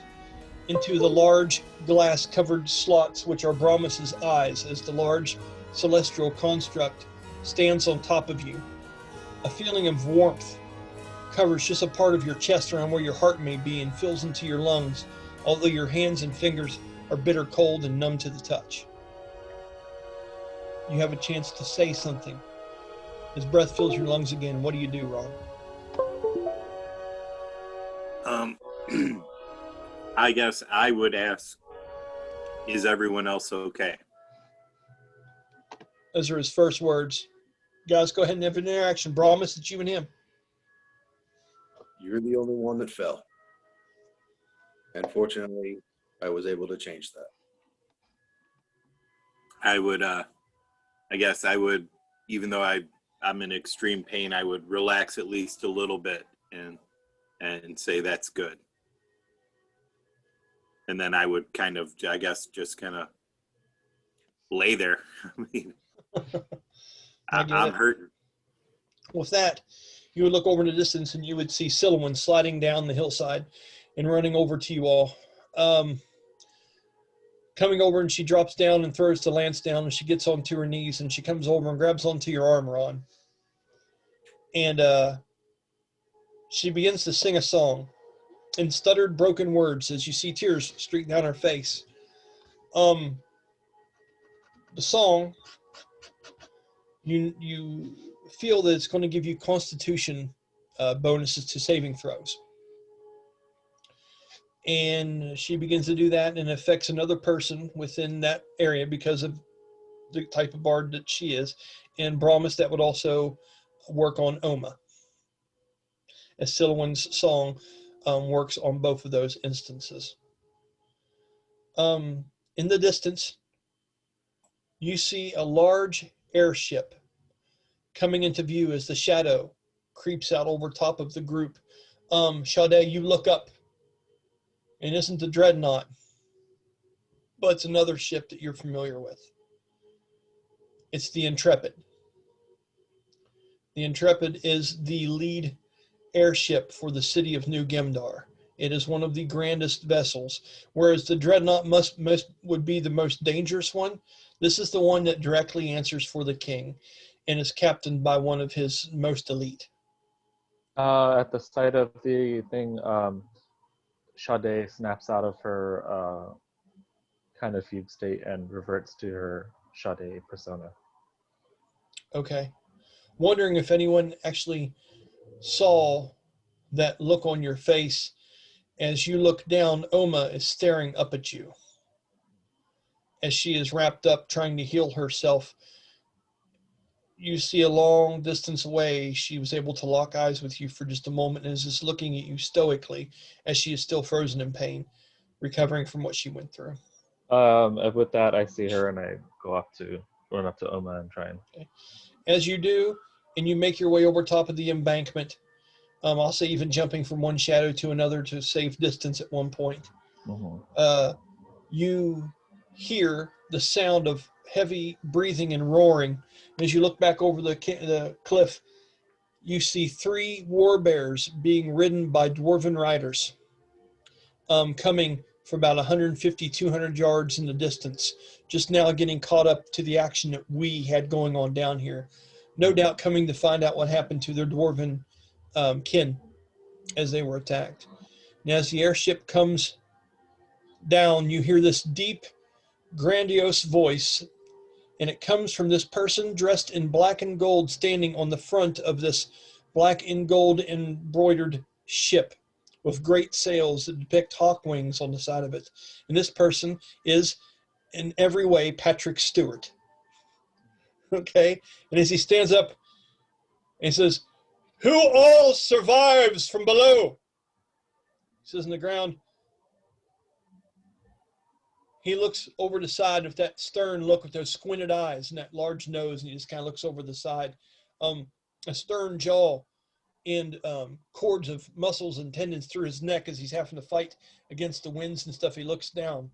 into the large glass-covered slots which are Brahmus's eyes as the large celestial construct stands on top of you. A feeling of warmth covers just a part of your chest around where your heart may be and fills into your lungs, although your hands and fingers are bitter cold and numb to the touch. You have a chance to say something. As breath fills your lungs again, what do you do, Ron? I guess I would ask, is everyone else okay? Those are his first words. Guys, go ahead and have an interaction. Brahmus, it's you and him. You're the only one that fell. And fortunately, I was able to change that. I would, I guess I would, even though I'm in extreme pain, I would relax at least a little bit and say that's good. And then I would kind of, I guess, just kind of lay there. I mean, I'm hurting. With that, you would look over in the distance and you would see Sylowen sliding down the hillside and running over to you all. Coming over, and she drops down and throws the lance down, and she gets onto her knees, and she comes over and grabs onto your arm, Ron. And she begins to sing a song in stuttered, broken words as you see tears streak down her face. The song, you feel that it's going to give you constitution bonuses to saving throws. And she begins to do that, and affects another person within that area because of the type of bard that she is. And Brahmus, that would also work on Oma, as Sylowen's song works on both of those instances. In the distance, you see a large airship coming into view as the shadow creeps out over top of the group. Sha-de, you look up, and it isn't the dreadnought, but it's another ship that you're familiar with. It's the Intrepid. The Intrepid is the lead airship for the city of New Gemdar. It is one of the grandest vessels, whereas the dreadnought would be the most dangerous one. This is the one that directly answers for the king and is captained by one of his most elite. At the sight of the thing, Sha-de snaps out of her kind of fugue state and reverts to her Sha-de persona. Okay. Wondering if anyone actually saw that look on your face as you look down. Oma is staring up at you as she is wrapped up trying to heal herself. You see a long distance away, she was able to lock eyes with you for just a moment and is just looking at you stoically as she is still frozen in pain, recovering from what she went through. With that, I see her and I run up to Oma and try and... Okay. As you do, and you make your way over top of the embankment, I'll say even jumping from one shadow to another to save distance at one point, you hear the sound of heavy breathing and roaring. As you look back over the cliff, you see 3 war bears being ridden by dwarven riders, coming from about 150, 200 yards in the distance, just now getting caught up to the action that we had going on down here. No doubt coming to find out what happened to their dwarven kin as they were attacked. And as the airship comes down, you hear this deep, grandiose voice, and it comes from this person dressed in black and gold standing on the front of this black and gold embroidered ship with great sails that depict hawk wings on the side of it. And this person is in every way Patrick Stewart. Okay? And as he stands up and says, "Who all survives from below?" He says, "On the ground." He looks over the side with that stern look with those squinted eyes and that large nose, and he just kind of looks over the side. A stern jaw and cords of muscles and tendons through his neck as he's having to fight against the winds and stuff. He looks down.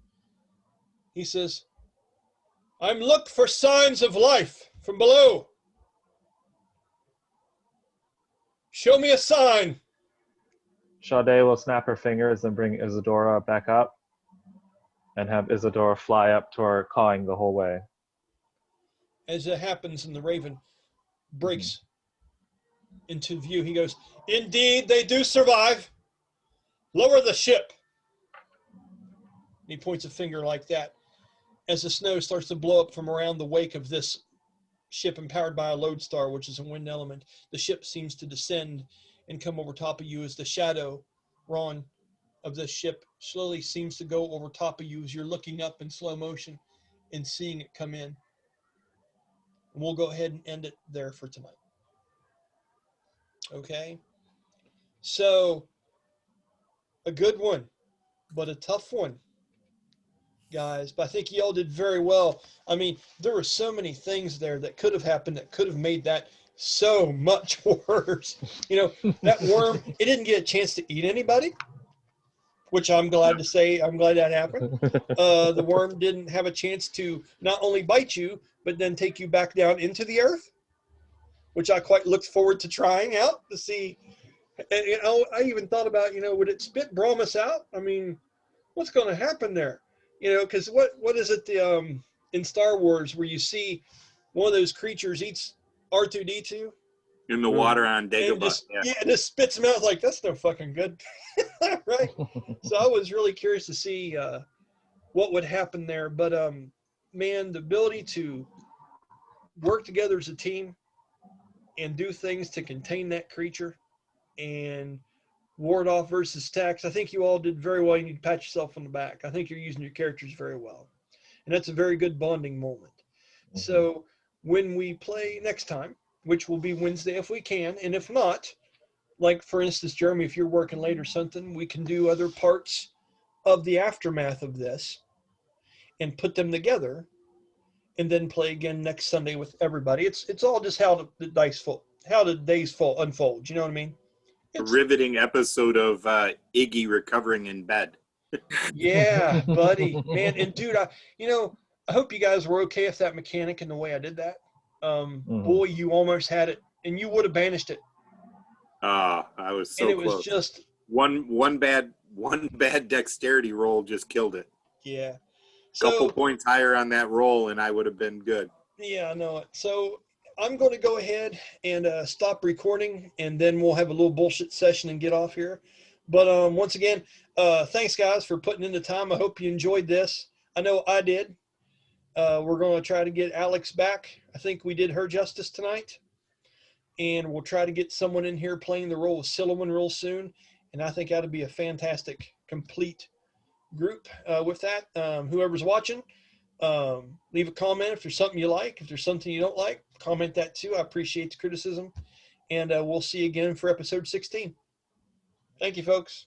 He says, "I'm look for signs of life from below. Show me a sign." Sha-de will snap her fingers and bring Isadora back up. and have Isadora fly up to her, cawing the whole way. As it happens, and the raven breaks into view, he goes, "Indeed, they do survive. Lower the ship." And he points a finger like that. As the snow starts to blow up from around the wake of this ship empowered by a lodestar, which is a wind element, the ship seems to descend and come over top of you as the shadow, Ron, of this ship slowly seems to go over top of you as you're looking up in slow motion and seeing it come in. And we'll go ahead and end it there for tonight. Okay? So, a good one, but a tough one, guys. But I think y'all did very well. I mean, there were so many things there that could have happened that could have made that so much worse. You know, that worm, it didn't get a chance to eat anybody, which I'm glad to say, I'm glad that happened. The worm didn't have a chance to not only bite you, but then take you back down into the earth, which I quite looked forward to trying out to see. And, you know, I even thought about, you know, would it spit Brahmus out? I mean, what's going to happen there? You know, because what is it in Star Wars where you see one of those creatures eats R2-D2 In the water on and Dagobah. just just spits him out like that's no fucking good, right? So I was really curious to see what would happen there. But man, the ability to work together as a team and do things to contain that creature and ward off versus attacks. I think you all did very well. You need to pat yourself on the back. I think you're using your characters very well. And that's a very good bonding moment. So when we play next time, which will be Wednesday if we can, and if not, like for instance, Jeremy, if you're working late or something, we can do other parts of the aftermath of this and put them together and then play again next Sunday with everybody. It's all just how the days unfold. You know what I mean? A riveting episode of Iggy recovering in bed. Yeah, buddy, man, and dude, I hope you guys were okay with that mechanic and the way I did that. Boy, you almost had it, and you would have banished it. I was so and it close. was just one bad dexterity roll just killed it. yeah. Couple So points higher on that roll, and I would have been good. yeah, I know it. So I'm going to go ahead and stop recording, and then we'll have a little bullshit session and get off here. But once again, thanks guys for putting in the time. I hope you enjoyed this. I know I did. We're going to try to get Alex back. I think we did her justice tonight. And we'll try to get someone in here playing the role of Sylowen real soon. And I think that'll be a fantastic, complete group with that. Whoever's watching, leave a comment if there's something you like. If there's something you don't like, comment that too. I appreciate the criticism. And we'll see you again for episode 16. Thank you, folks.